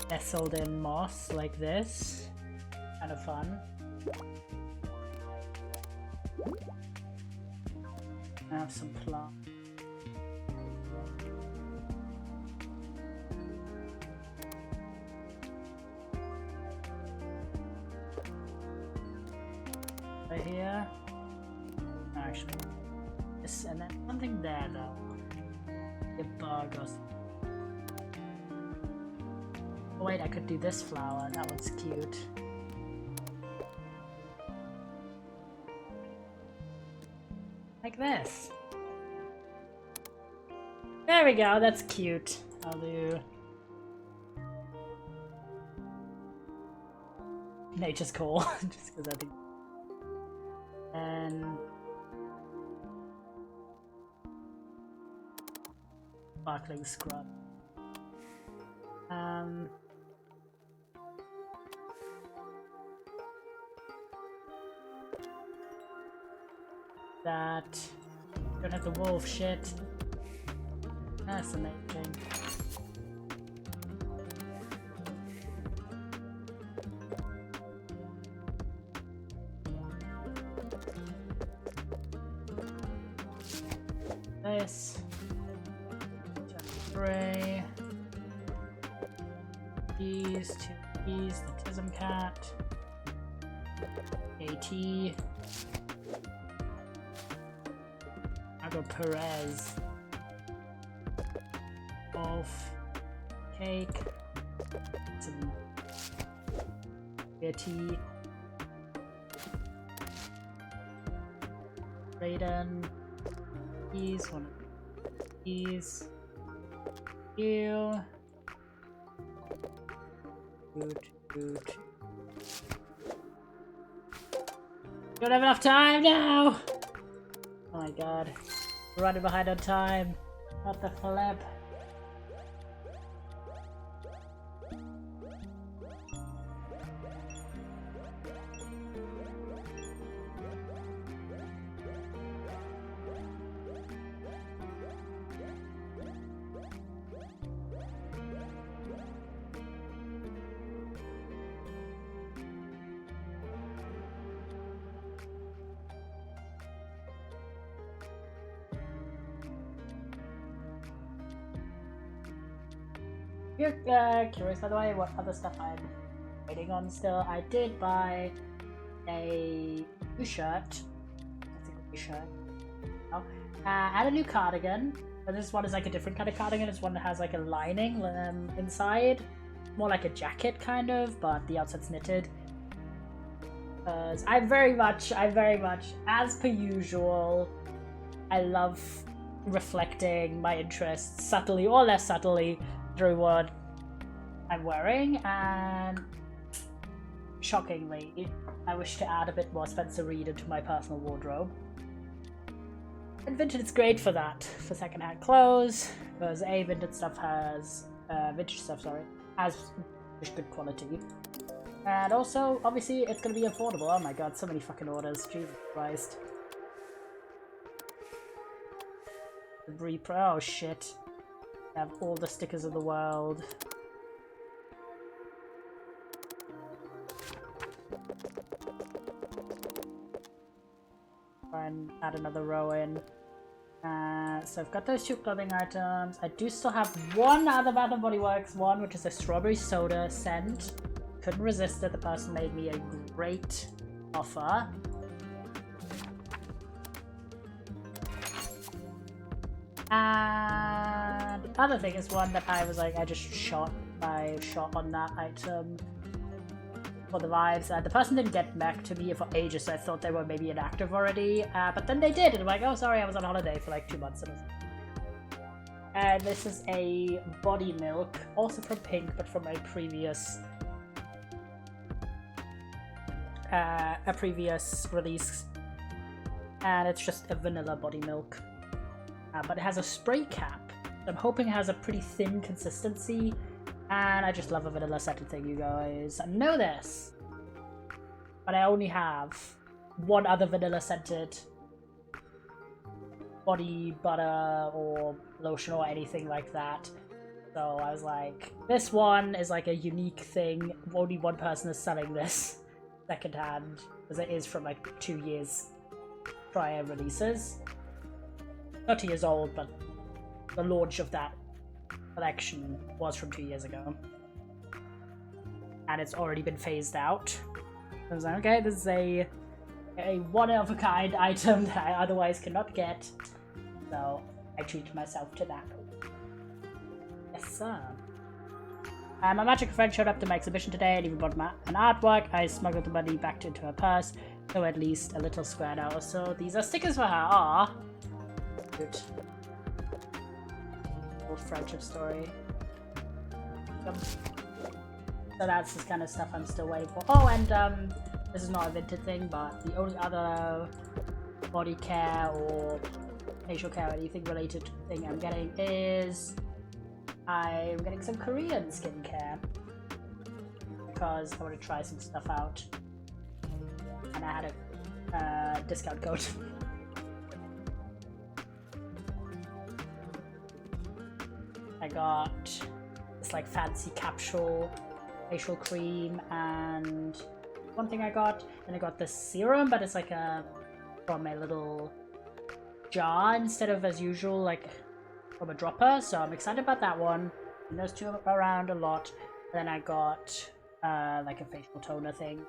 nestled in moss like this? Kind of fun. I have some plants. Right here. Actually, this and then something there though. The bug or Oh wait, I could do this flower. That one's cute. Like this. There we go, that's cute. I'll do... Nature's Call, just because I think... And... Sparkling Scrub. That... Don't have the wolf shit. That's amazing. This. Spray. These, two keys, the Tism Cat. AT. Margot Perez. Wolf. Cake. Some Betty. Raiden. These, one of these. You. Good. Don't have enough time now! Oh my god. We're running behind on time. What the flip? If you're curious, by the way, what other stuff I'm waiting on still, I did buy a new shirt. I think a new shirt. Oh. And a new cardigan. But this one is like a different kind of cardigan. It's one that has like a lining inside. More like a jacket kind of, but the outside's knitted. Because I very much, as per usual, I love reflecting my interests subtly or less subtly through what I'm wearing, and shockingly, I wish to add a bit more Spencer Reid into my personal wardrobe. And Vinted is great for that, for secondhand clothes, because vintage stuff has good quality. And also, obviously, it's going to be affordable. Oh my god, so many fucking orders, Jesus Christ. Oh shit. I have all the stickers of the world. Try and add another row in. So I've got those two clothing items. I do still have one other Bath & Body Works one, which is a strawberry soda scent. Couldn't resist it. The person made me a great offer. And the other thing is one that I was like, I shot on that item for the vibes. The person didn't get back to me for ages, so I thought they were maybe inactive already. But then they did, and I'm like, oh, sorry, I was on holiday for like 2 months. And this is a body milk, also from Pink, but from a previous release. And it's just a vanilla body milk. But it has a spray cap. I'm hoping it has a pretty thin consistency. And I just love a vanilla scented thing, you guys. I know this. But I only have one other vanilla scented body butter or lotion or anything like that. So I was like, this one is like a unique thing. Only one person is selling this secondhand. Because it is from like 2 years prior releases. 30 years old, but the launch of that collection was from 2 years ago. And it's already been phased out. I was like, okay, this is a one-of-a-kind item that I otherwise cannot get. So I treated myself to that. Yes, sir. My magical friend showed up to my exhibition today and even bought an artwork. I smuggled the money back into her purse, so at least a little square now. So these are stickers for her. Aww. Cute. Old friendship story. So that's this kind of stuff I'm still waiting for. Oh, and this is not a vintage thing, but the only other body care or facial care or anything related thing I'm getting is I'm getting some Korean skincare because I want to try some stuff out, and I had a discount code. I got this like fancy capsule facial cream, and one thing I got, and I got this serum, but it's like from a little jar instead of as usual like from a dropper, so I'm excited about that one. And those two are around a lot. And then I got like a facial toner thing.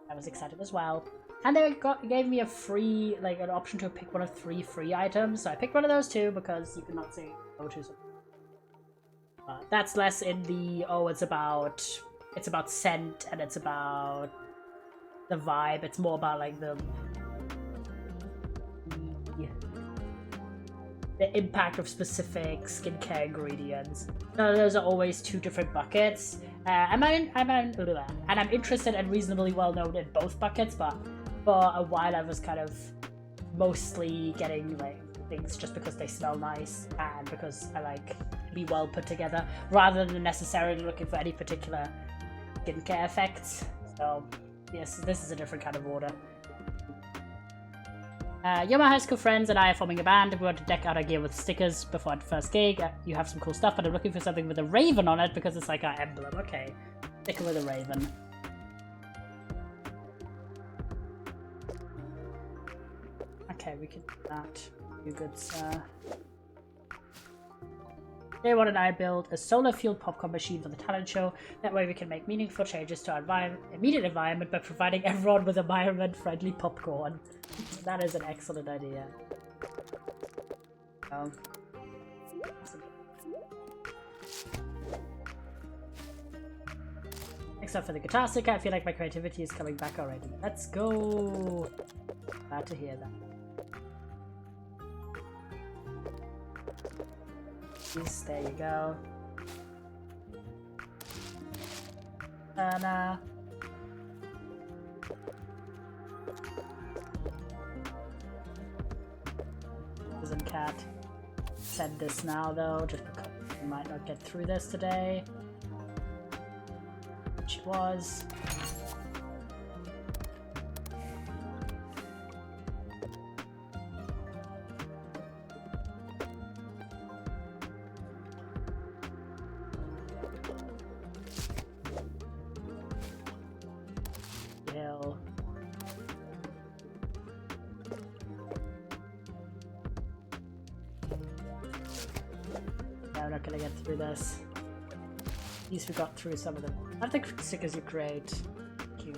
I was excited as well. And they gave me a free, like an option to pick one of 3 free items, so I picked one of those too because you cannot say no to something. That's less in the it's about scent and it's about the vibe. It's more about like the impact of specific skincare ingredients. So those are always 2 different buckets. And I'm interested and reasonably well known in both buckets, but for a while I was kind of mostly getting like things just because they smell nice and because I like to be well put together, rather than necessarily looking for any particular skincare effects. So yes, this is a different kind of order. You're my high school friends and I are forming a band. We want to deck out our gear with stickers before our first gig. You have some cool stuff, but I'm looking for something with a raven on it because it's like our emblem. Okay, sticker with a raven. Okay, we can do that. You good, sir. J1 and I build a solar-fueled popcorn machine for the talent show. That way we can make meaningful changes to our immediate environment by providing everyone with environment-friendly popcorn. That is an excellent idea. Except for the guitar sticker, I feel like my creativity is coming back already. Let's go! Glad to hear that. There you go. Doesn't cat send this now though, just because we might not get through this today. Which was. I'm not gonna get through this. At least we got through some of them. I think stickers are great. Cute.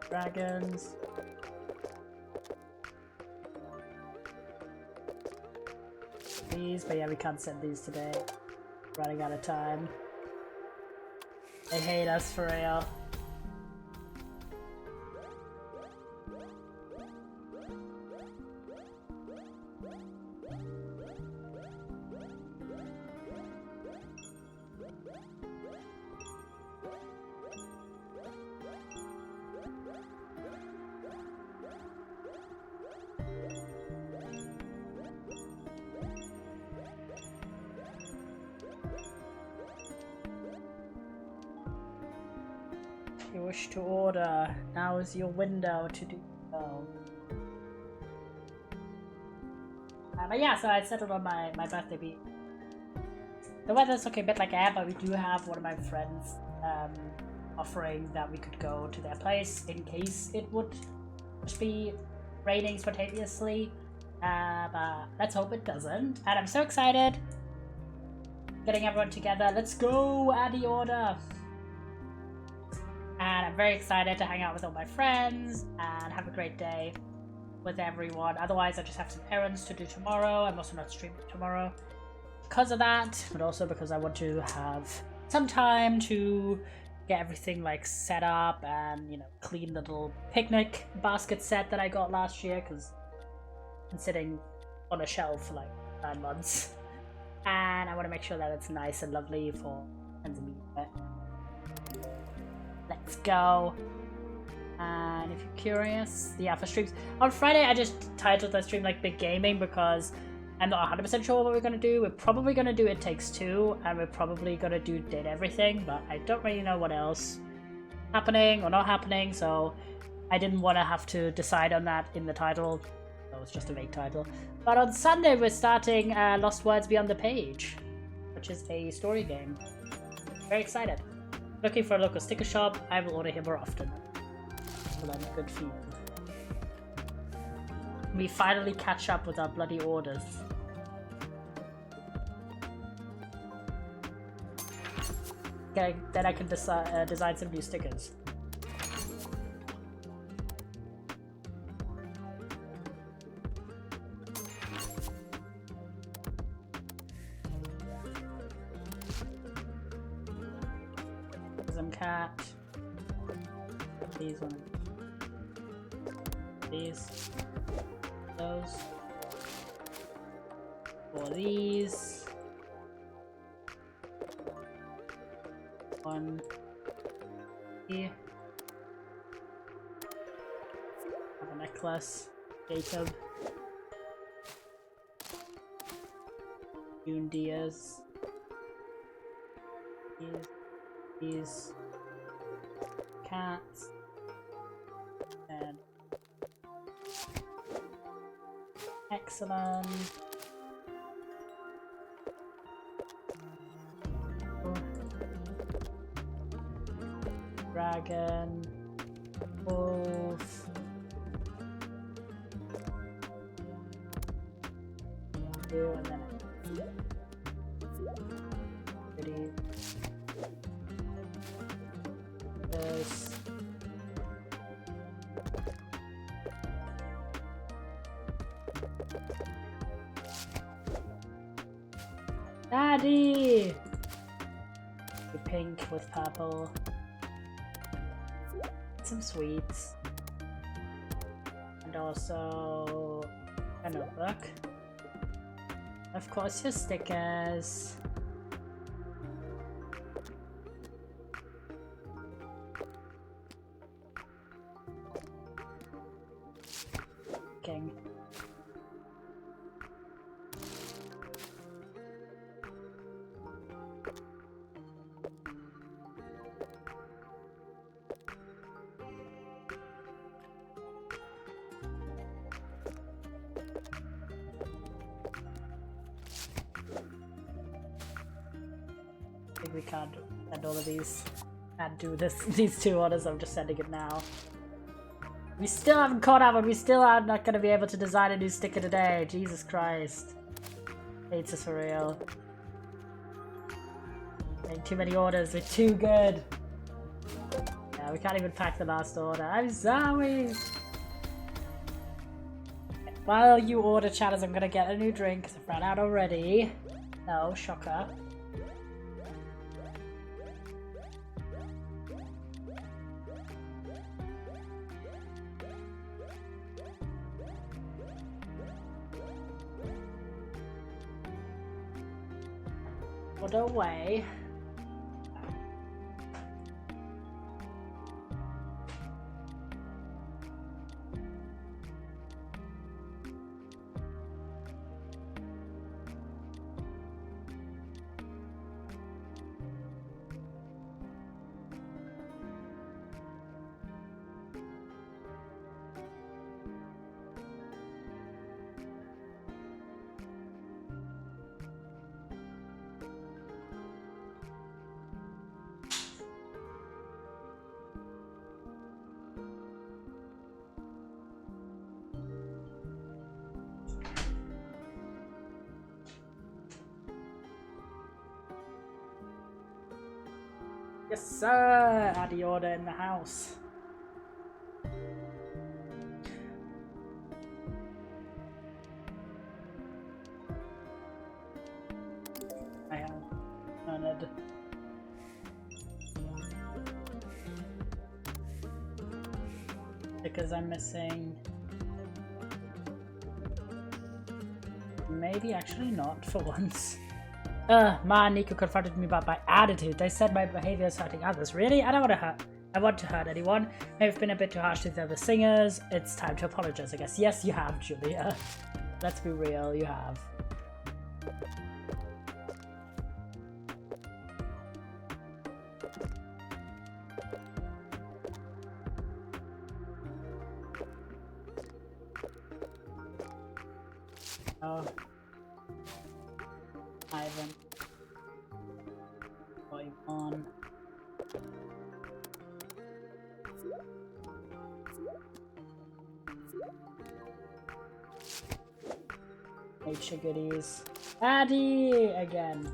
Dragons. These, but yeah, we can't send these today. Running out of time. They hate us for real. You wish to order. Now is your window to do so. But yeah, so I settled on my birthday beat. The weather's looking a bit like air, but we do have one of my friends offering that we could go to their place in case it would just be raining spontaneously. But let's hope it doesn't. And I'm so excited. Getting everyone together. Let's go, add the order. And I'm very excited to hang out with all my friends and have a great day. with everyone. Otherwise, I just have some errands to do tomorrow. I'm also not streaming tomorrow because of that, but also because I want to have some time to get everything like set up and, you know, clean the little picnic basket set that I got last year, because it's been sitting on a shelf for like 9 months. And I want to make sure that it's nice and lovely for friends and me. Let's go. And if you're curious, yeah, for streams on Friday, I just titled that stream like Big Gaming because I'm not 100% sure what we're gonna do. We're probably gonna do It Takes Two, and we're probably gonna do Did Everything, but I don't really know what else happening or not happening, so I didn't want to have to decide on that in the title. So it's just a vague title. But on Sunday, we're starting Lost Words Beyond the Page, which is a story game. Very excited. Looking for a local sticker shop. I will order here more often. Well, I'm good feed. We finally catch up with our bloody orders. Okay, then I can design some new stickers. Some cat. These ones. These. Those. For these. One. Here. Have a necklace. Jacob. June Diaz. These. Cats. And excellent. Dragon. Wolf. And then pretty. This. Daddy! The pink with purple. Some sweets. And also a notebook. Of course, your stickers. King. I think we can't send all of these and do these 2 orders. I'm just sending it now. We still haven't caught up, and we still are not going to be able to design a new sticker today. Jesus Christ. Hates us for real. Making too many orders. We're too good. Yeah, we can't even pack the last order. I'm sorry. While you order, chatters, I'm going to get a new drink because I've run out already. No, shocker. Order away. Yes, sir! Had the order in the house. Because I'm missing. Maybe actually not for once. Man, Nico confronted me about my attitude. They said my behavior is hurting others. Really? I don't want to hurt. I want to hurt anyone. Maybe I've been a bit too harsh to the other singers. It's time to apologize, I guess. Yes, you have, Julia. Let's be real, you have. Oh. Ivan. Going on. Nature goodies. Addy again.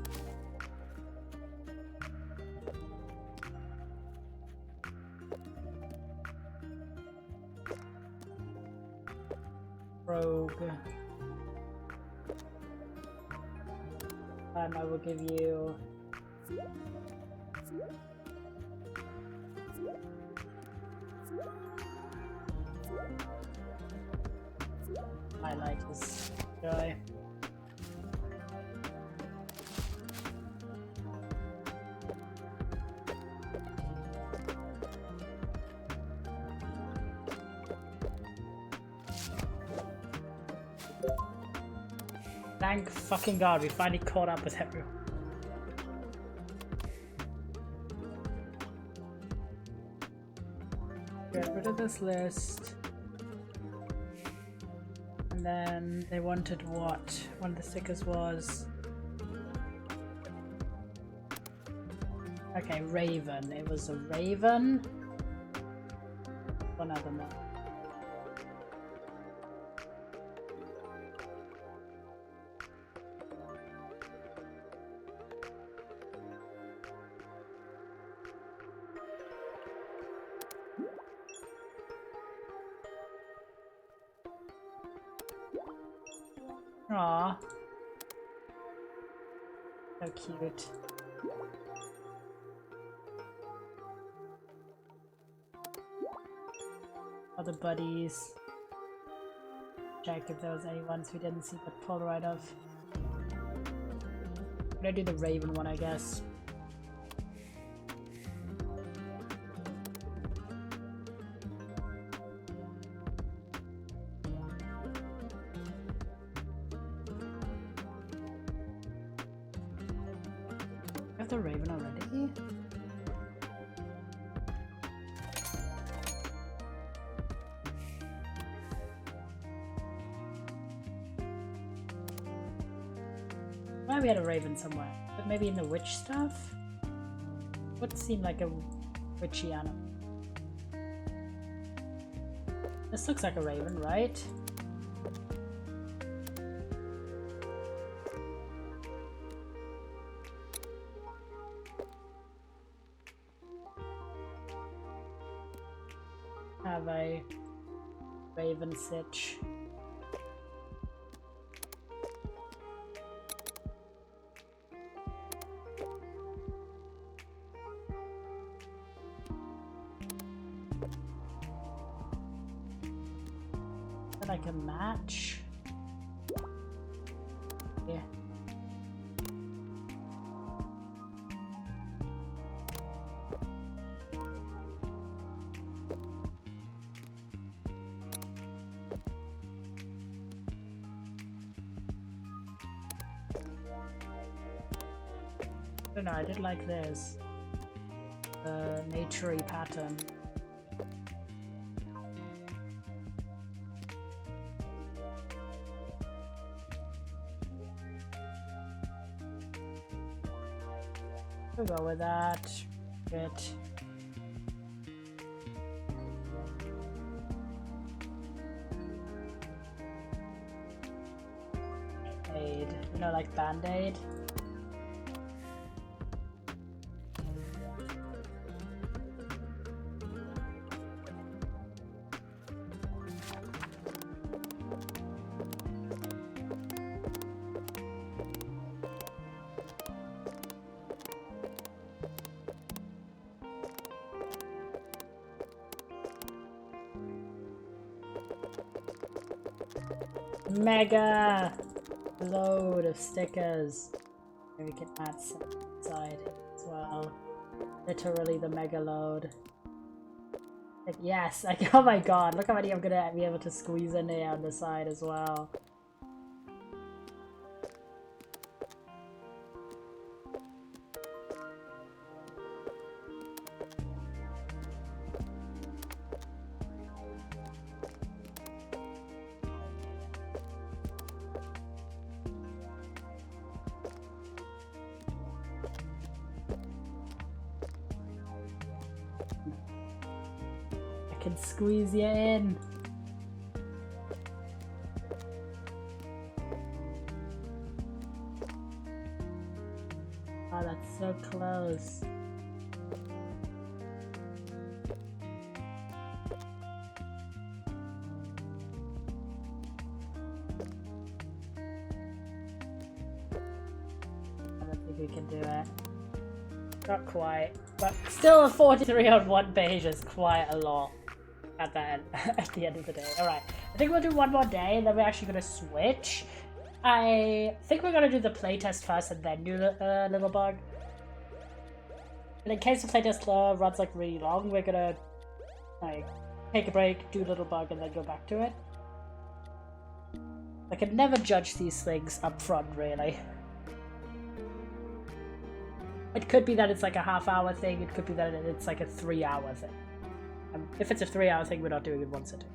Rogue. And I will give you highlight this guy. Thank fucking god, we finally caught up with everyone. Get rid of this list. And then they wanted what? One of the stickers was... Okay, Raven. It was a Raven. One other one. Aww. So cute. Other buddies. Check if there was any ones we didn't see but pull right of. I'm gonna do the Raven one, I guess. The Raven already? Well, we had a Raven somewhere, but maybe in the witch stuff? Would seem like a witchy animal. This looks like a Raven, right? Have a Raven Sitch. That I can match. Yeah. I don't know, I did like this. The naturey pattern. We'll go with that. Good. Aid. You know, like Band-Aid? Mega load of stickers. Maybe we can add some inside as well. Literally the mega load. Like, yes, like, oh my god, look how many I'm gonna be able to squeeze in here on the side as well. Can squeeze you in. Oh, that's so close. I don't think we can do it. Not quite. But still a 43 on one page is quite a lot. At the end of the day. Alright, I think we'll do one more day and then we're actually going to switch. I think we're going to do the playtest first and then do the little bug. And in case the playtest runs like really long, we're going to like take a break, do little bug and then go back to it. I can never judge these things up front, really. It could be that it's like a half-hour thing, it could be that it's like a 3-hour thing. If it's a 3-hour thing, we're not doing it one sitting.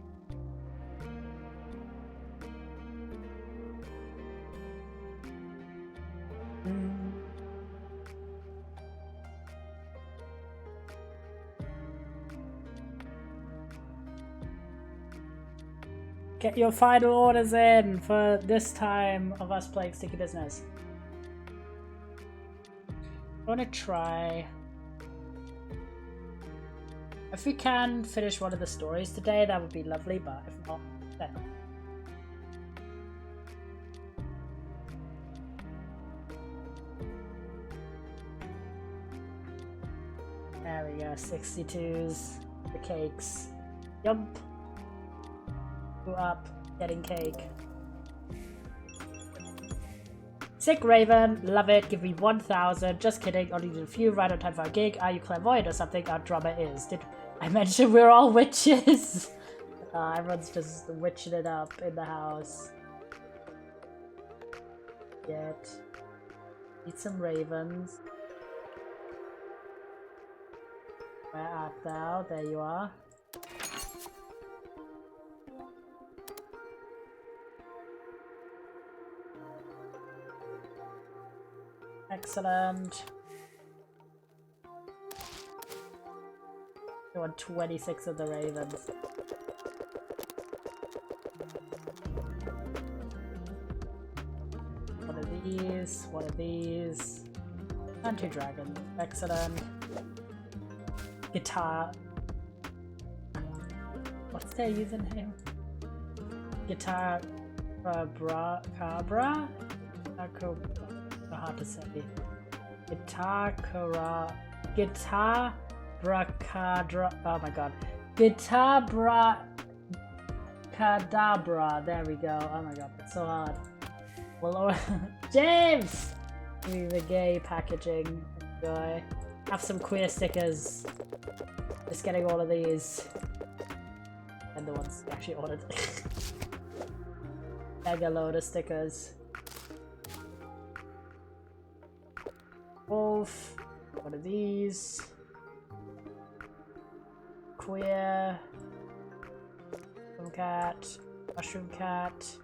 Get your final orders in for this time of us playing Sticky Business. I want to try... If we can finish one of the stories today, that would be lovely, but if not, then... There we go, 62s, the cakes. Yump! Go up, getting cake. Sick Raven, love it, give me 1,000, just kidding, only need a few, right on time for a gig. Are you clairvoyant or something? Our drummer is. Did I mention we're all witches? Everyone's just witching it up in the house. Need some ravens. Where art thou? There you are. Excellent. I want 26 of the ravens. One of these, and 2 dragons. Excellent. Guitar. What's their username? Guitar Cabra? Hard to say. Guitar Bracadra. Oh my god. Guitar Bracadabra. There we go. Oh my god, that's so hard. Well, James! Give me the gay packaging. Enjoy. Have some queer stickers. Just getting all of these. And the ones actually ordered. Mega load of stickers. Wolf. One of these. Queer. Cat. Mushroom cat.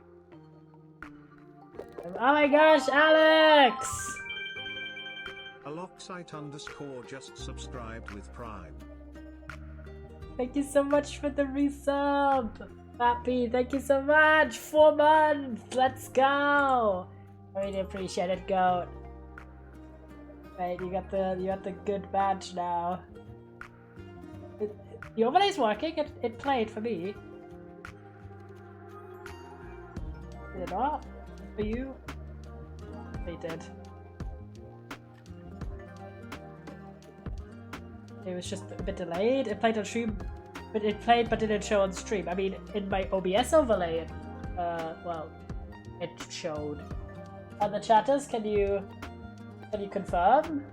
Oh my gosh, Alex! Aloxite_ just subscribed with Prime. Thank you so much for the resub! Happy, thank you so much! 4 months! Let's go! I really appreciate it, goat. Right, you got the good badge now. The overlay's working, it played for me. Did it not? For you? They did. It was just a bit delayed. It played on stream, but it played but didn't show on stream. I mean, in my OBS overlay, well, it showed. Other chatters, can you confirm?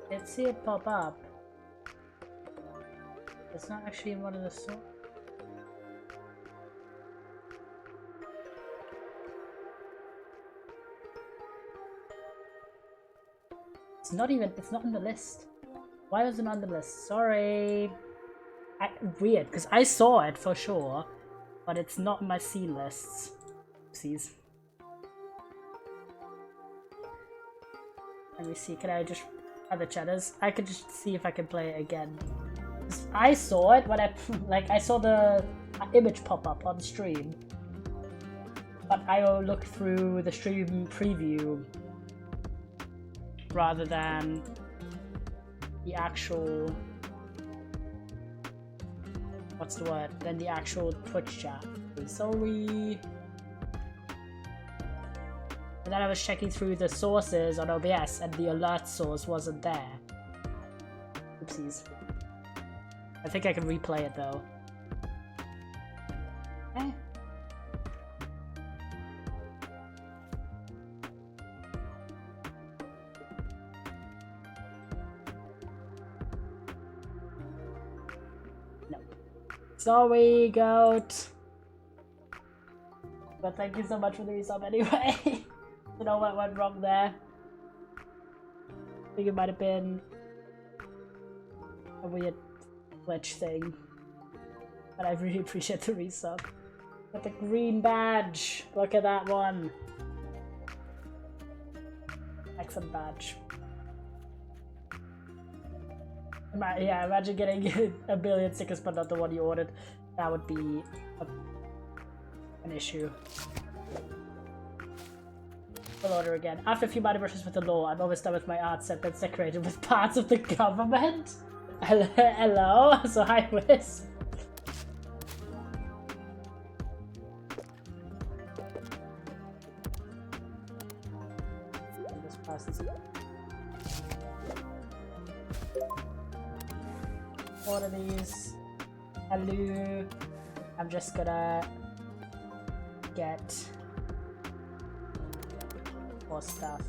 Let's see it pop up. It's not actually in one of the stores. It's not on the list. Why was it on the list? Sorry. Weird, because I saw it for sure, but it's not in my scene lists. Oopsies. Let me see, can I just... Other chatters? I could just see if I can play it again. I saw it when I saw the image pop up on stream. But I looked through the stream preview rather than the actual... What's the word? Than the actual Twitch chat. Sorry. And then I was checking through the sources on OBS and the alert source wasn't there. Oopsies. I think I can replay it though. Eh. Nope. Sorry, goat. But thank you so much for the resub anyway. Don't know what went wrong there. I think it might have been a weird glitch thing. But I really appreciate the resub. Got the green badge. Look at that one. Excellent badge. Yeah, imagine getting a billion stickers but not the one you ordered. That would be an issue. We'll order again. After a few minor brushes with the law, I'm almost done with my art set that's decorated with parts of the government. Hello? So hi, Wiz. Order these. Hello. I'm just gonna get more stuff.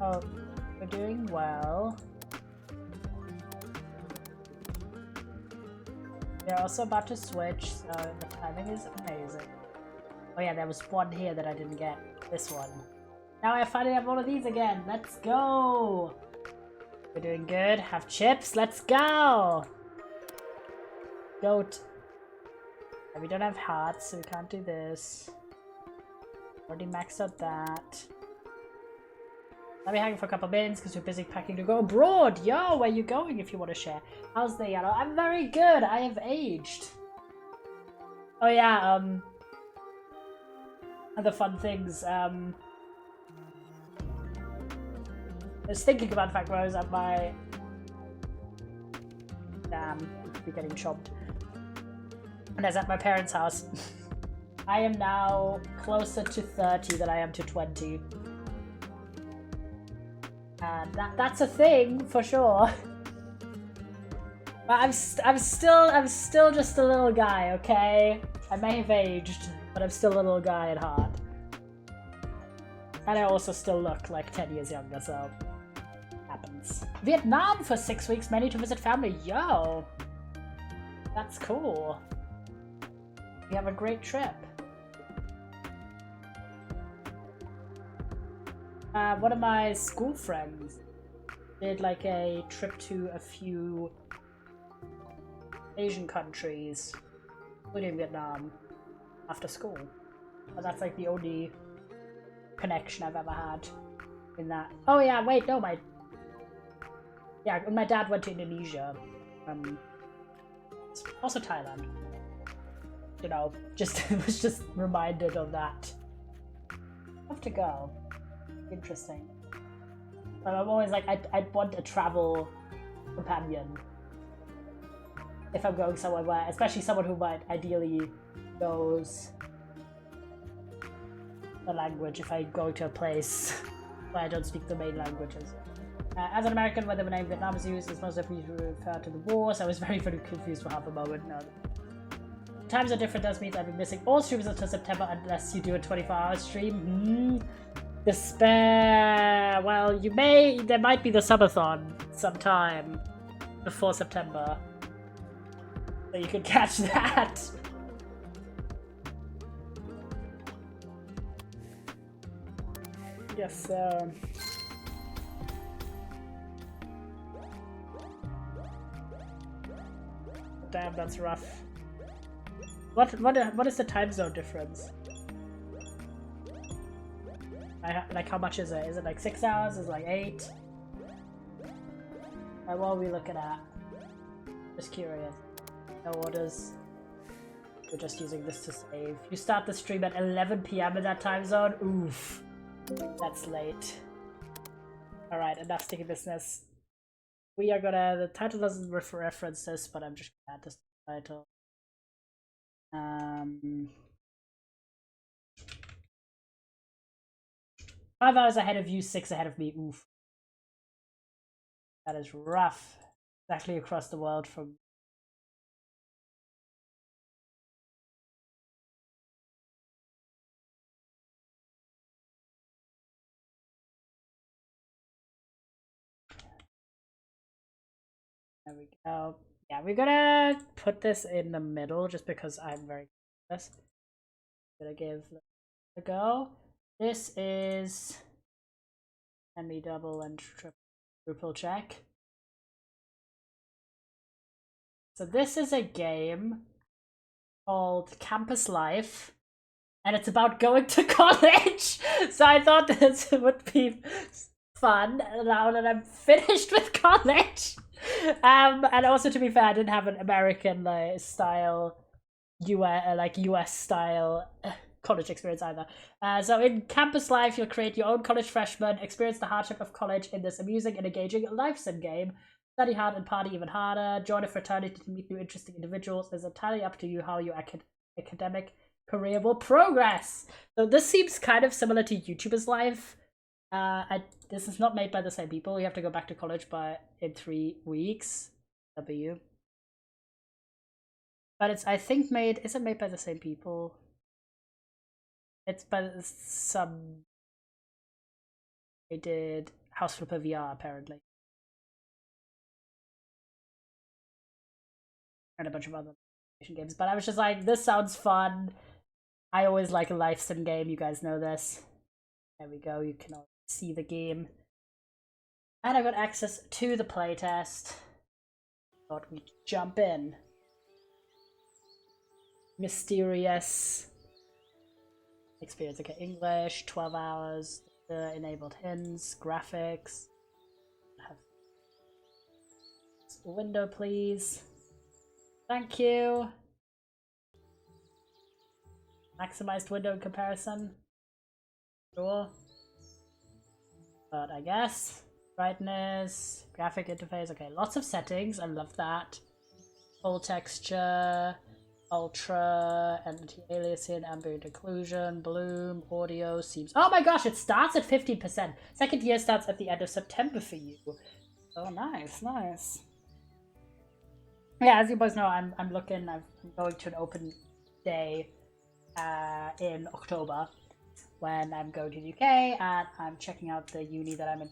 Oh, we're doing well. We're also about to switch, so the timing is amazing. Oh yeah, there was one here that I didn't get. This one. Now I finally have all of these again. Let's go! We're doing good. Have chips. Let's go! Goat. We don't have hearts, so we can't do this. Already maxed out that. I'll be hanging for a couple of minutes because we're busy packing to go abroad. Yo, where you going if you want to share? How's the yellow? I'm very good. I have aged. Oh yeah, other fun things. I was thinking about the fact where I was at my... Damn, we're getting chopped. And I was at my parents' house. I am now closer to 30 than I am to 20. And that's a thing for sure. But I'm still just a little guy, okay? I may have aged, but I'm still a little guy at heart. And I also still look like 10 years younger, so happens. Vietnam for 6 weeks, many to visit family. Yo, that's cool. We have a great trip. One of my school friends did like a trip to a few Asian countries, including Vietnam, after school. But that's like the only connection I've ever had in that. Oh yeah, wait, no, Yeah, when my dad went to Indonesia, also Thailand. You know, just was just reminded of that. Have to go. Interesting. But I'm always like, I'd want a travel companion if I'm going somewhere where, especially someone who might ideally knows the language if I go to a place where I don't speak the main languages. As an American, when the name Vietnam is used, it's most definitely refer to the war, so I was very, very confused for half a moment. No. Times are different, does mean I'll be missing all streams until September unless you do a 24-hour stream. Despair. Well, there might be the subathon sometime before September. So you could catch that. Yes, damn, that's rough. What is the time zone difference? Like, how much is it? Is it like 6 hours? Is it like 8? Like, what are we looking at? Just curious. No orders. We're just using this to save. You start the stream at 11 PM in that time zone? Oof. That's late. Alright, enough sticky business. We are gonna... The title doesn't reference this, but I'm just gonna add this title. 5 hours ahead of you, 6 ahead of me. Oof. That is rough. Exactly across the world from... There we go. Yeah, we're gonna put this in the middle just because I'm very curious. I'm gonna give it a go. This is... Let me double and triple check. So this is a game called Campus Life, and it's about going to college. So I thought this would be fun now that I'm finished with college. And also, to be fair, I didn't have an American style, US style college experience either. So in Campus Life, you'll create your own college freshman, experience the hardship of college in this amusing and engaging life sim game. Study hard and party even harder. Join a fraternity to meet new interesting individuals. It's entirely up to you how your academic career will progress. So this seems kind of similar to YouTuber's Life. This is not made by the same people. You have to go back to college in 3 weeks. W. But it's, I think, is it made by the same people? It's by some... They did House Flipper VR, apparently. And a bunch of other games. But I was just like, this sounds fun. I always like a life sim game. You guys know this. There we go. You can see the game. And I got access to the playtest. Thought we'd jump in. Mysterious experience. Okay, English, 12 hours, enabled hints, graphics. Have window, please. Thank you. Maximized window in comparison. Sure. But I guess. Brightness, graphic interface. Okay, lots of settings. I love that. Full texture, ultra, anti-aliasing, ambient occlusion, bloom, audio, seems. Oh my gosh, it starts at 15%. Second year starts at the end of September for you. Oh, nice, nice. Yeah, as you boys know, I'm going to an open day in October when I'm going to the UK, and I'm checking out the uni that I'm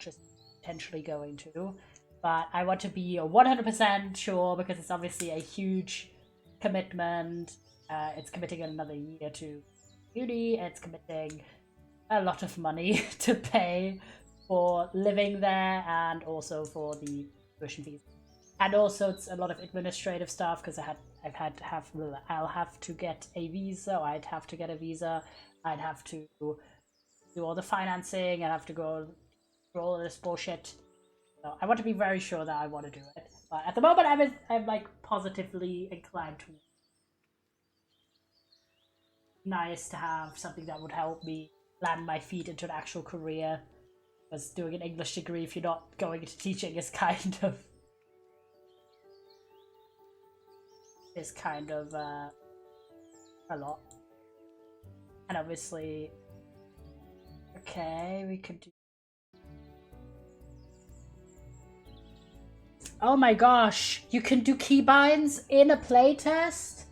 potentially going to. But I want to be 100% sure because it's obviously a huge commitment. It's committing another year to uni. It's committing a lot of money to pay for living there and also for the tuition fees. And also it's a lot of administrative stuff because I'll have to get a visa. I'd have to get a visa. I'd have to do all the financing. I'd have to go through all this bullshit. So I want to be very sure that I want to do it. But at the moment, I'm like positively inclined to. Nice to have something that would help me land my feet into an actual career. Because doing an English degree, if you're not going into teaching, is kind of a lot. And obviously, okay, we could do. Oh my gosh, you can do keybinds in a playtest?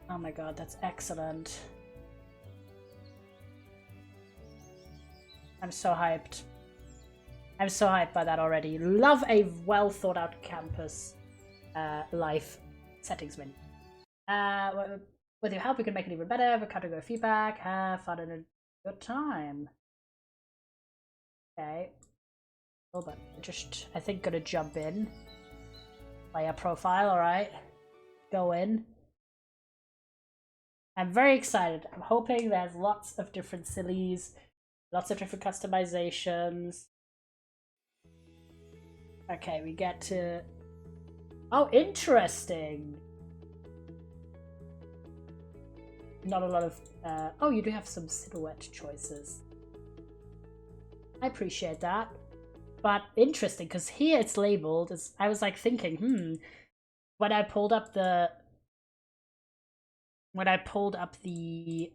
Oh my god, that's excellent. I'm so hyped. I'm so hyped by that already. Love a well thought out campus life settings menu. With your help, we can make it even better. Have a category feedback. Have fun and a good time. Okay. Oh, but just, I think, gonna jump in. Player profile, alright. Go in. I'm very excited. I'm hoping there's lots of different sillies, lots of different customizations. Okay, we get to... Oh, interesting! Not a lot of... Oh, you do have some silhouette choices. I appreciate that. But interesting, because here it's labeled as... I was like thinking, when I pulled up the... When I pulled up the...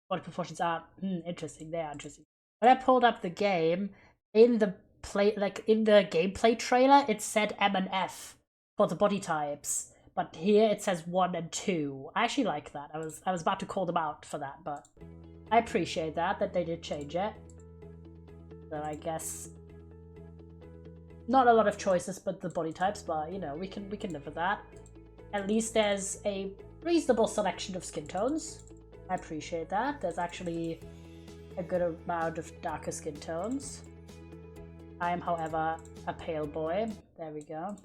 Body proportions are... interesting, they are interesting. When I pulled up the game, in the gameplay trailer, it said M and F for the body types. But here it says 1 and 2. I actually like that. I was about to call them out for that, but I appreciate that they did change it. So I guess not a lot of choices, but the body types. But you know, we can live with that. At least there's a reasonable selection of skin tones. I appreciate that. There's actually a good amount of darker skin tones. I am, however, a pale boy. There we go.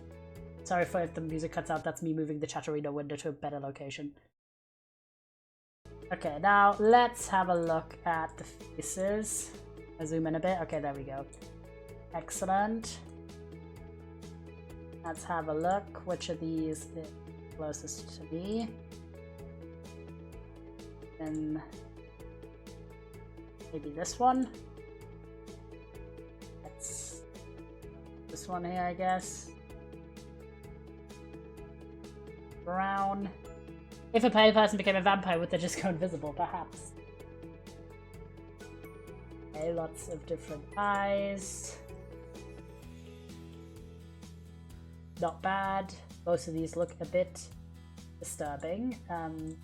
Sorry for if the music cuts out, that's me moving the Chatterino window to a better location. Okay, now let's have a look at the faces. I'll zoom in a bit. Okay, there we go. Excellent. Let's have a look. Which of these is closest to me? And maybe this one? That's this one here, I guess. Brown. If a pale person became a vampire, would they just go invisible? Perhaps. Okay, lots of different eyes. Not bad. Most of these look a bit disturbing. And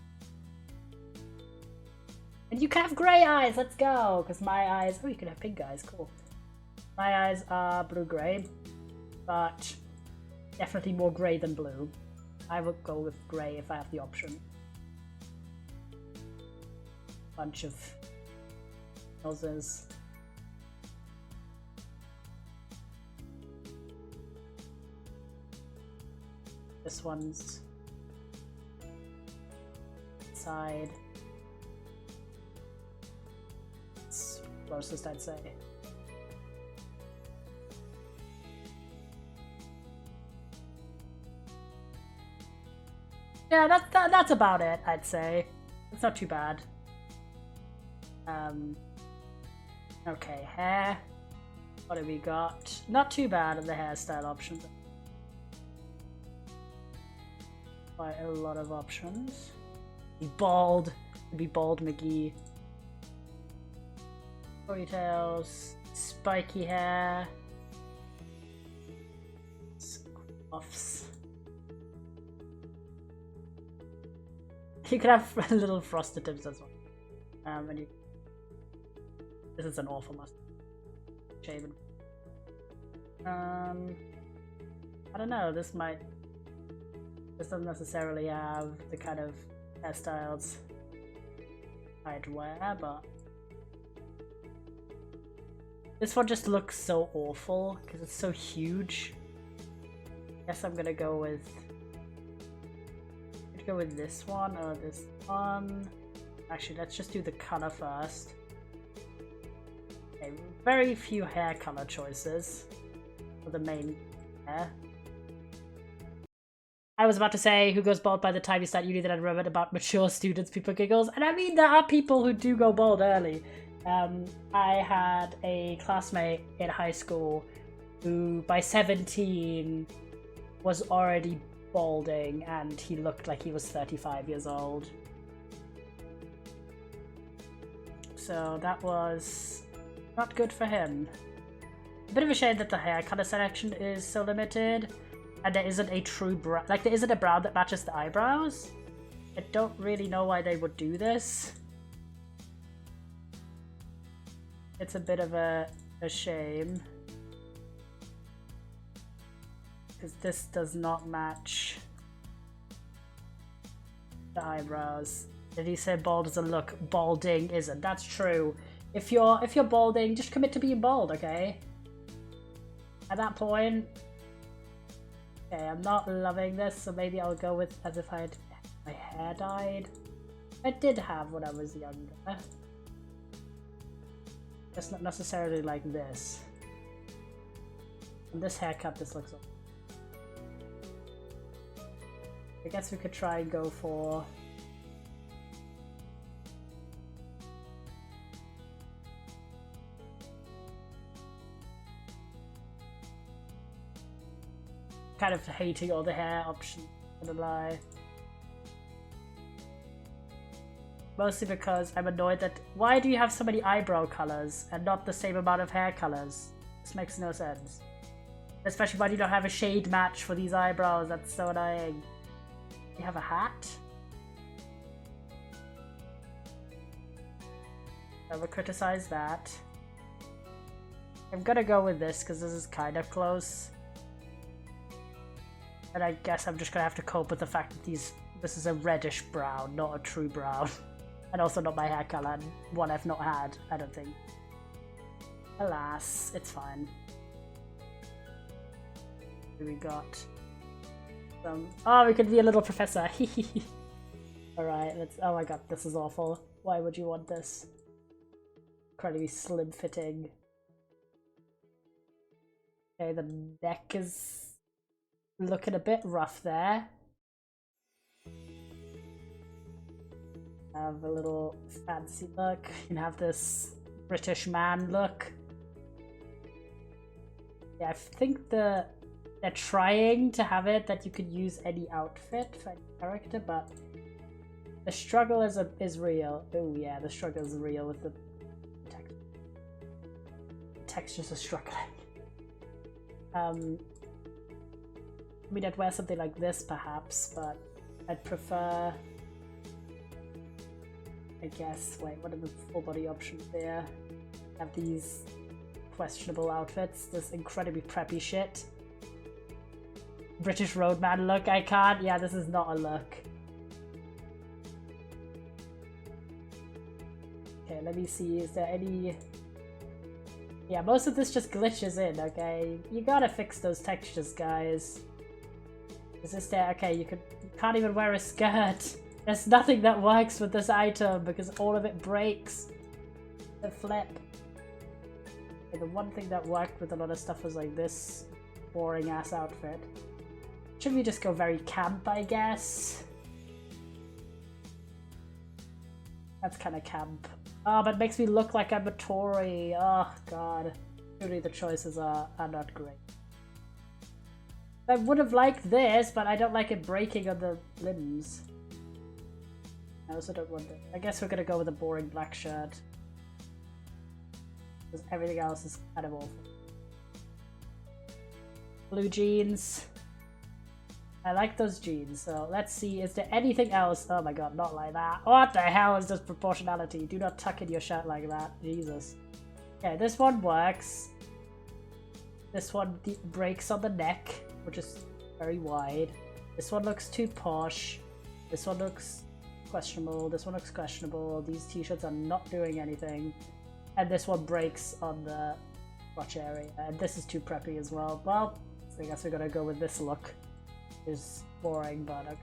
you can have grey eyes, let's go! Because my eyes... Oh, you can have pink eyes, cool. My eyes are blue-grey, but definitely more grey than blue. I would go with grey if I have the option. Bunch of noses. This one's side. It's closest, I'd say. Yeah, that's about it, I'd say. It's not too bad. Okay, hair. What have we got? Not too bad in the hairstyle options. Quite a lot of options. Be bald. Be bald McGee. Ponytails. Spiky hair. Puffs. You could have little frosted tips as well. And you... This is an awful mustache. Shaven. I don't know, this doesn't necessarily have the kind of hairstyles I'd wear, but this one just looks so awful because it's so huge. Guess I'm gonna go with this one or this one. Actually, let's just do the color first. Okay, very few hair color choices for the main hair. I was about to say, who goes bald by the time you start uni, then I remembered about mature students, people giggles. And I mean, there are people who do go bald early. I had a classmate in high school who, by 17, was already balding, and he looked like he was 35 years old. So that was not good for him. A bit of a shame that the hair color selection is so limited, and there isn't a true brown, like there isn't a brown that matches the eyebrows. I don't really know why they would do this. It's a bit of a shame. Because this does not match the eyebrows. Did he say bald doesn't look? Balding isn't. That's true. If you're balding, just commit to being bald, okay? At that point, okay, I'm not loving this, so maybe I'll go with as if I had my hair dyed. I did have when I was younger. It's not necessarily like this. And this haircut, this looks. I guess we could try and go for. Kind of hating all the hair options, I'm not gonna lie. Mostly because I'm annoyed that why do you have so many eyebrow colors and not the same amount of hair colors? This makes no sense. Especially when you don't have a shade match for these eyebrows, that's so annoying. You have a hat? I will criticize that. I'm gonna go with this because this is kind of close. And I guess I'm just gonna have to cope with the fact that this is a reddish brown, not a true brown. And also not my hair color, and one I've not had, I don't think. Alas, it's fine. Here we got some. Oh, we could be a little professor. Alright, let's. Oh my god, this is awful. Why would you want this? Incredibly slim fitting. Okay, the neck is looking a bit rough there. Have a little fancy look. You can have this British man look. Yeah, I think they're trying to have it that you could use any outfit for any character, but the struggle is real. Oh yeah, the struggle is real with the texture. The textures are struggling. I mean, I'd wear something like this perhaps, but I'd prefer. I guess. Wait, what are the full body options there? Have these questionable outfits, this incredibly preppy shit. British roadman look, I can't. Yeah, this is not a look. Okay, let me see. Is there any. Yeah, most of this just glitches in, okay? You gotta fix those textures, guys. Is this there? Okay, you can't even wear a skirt. There's nothing that works with this item because all of it breaks. The flip. Okay, the one thing that worked with a lot of stuff was like this boring ass outfit. Should we just go very camp, I guess? That's kind of camp. Oh, but it makes me look like I'm a Tory. Oh, God. Really, the choices are not great. I would have liked this, but I don't like it breaking on the limbs. I also don't want it. I guess we're gonna go with a boring black shirt. Because everything else is kind of awful. Blue jeans. I like those jeans, so let's see. Is there anything else? Oh my god, not like that. What the hell is this proportionality? Do not tuck in your shirt like that. Jesus. Okay, this one works. This one breaks on the neck, which is very wide. This one looks too posh. This one looks questionable. This one looks questionable. These t-shirts are not doing anything. And this one breaks on the crotch area. And this is too preppy as well. Well, I guess we're gonna go with this look. Is boring, but okay.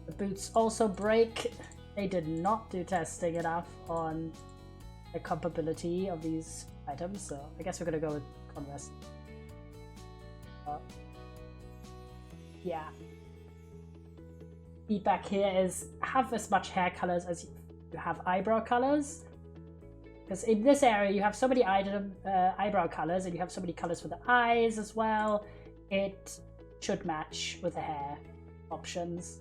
The boots also break. they did not do testing enough on the compatibility of these items, so I guess we're gonna go with Converse. Yeah. Feedback here is have as much hair colors as you have eyebrow colors. Because in this area you have so many eyebrow colors and you have so many colors for the eyes as well. It should match with the hair options.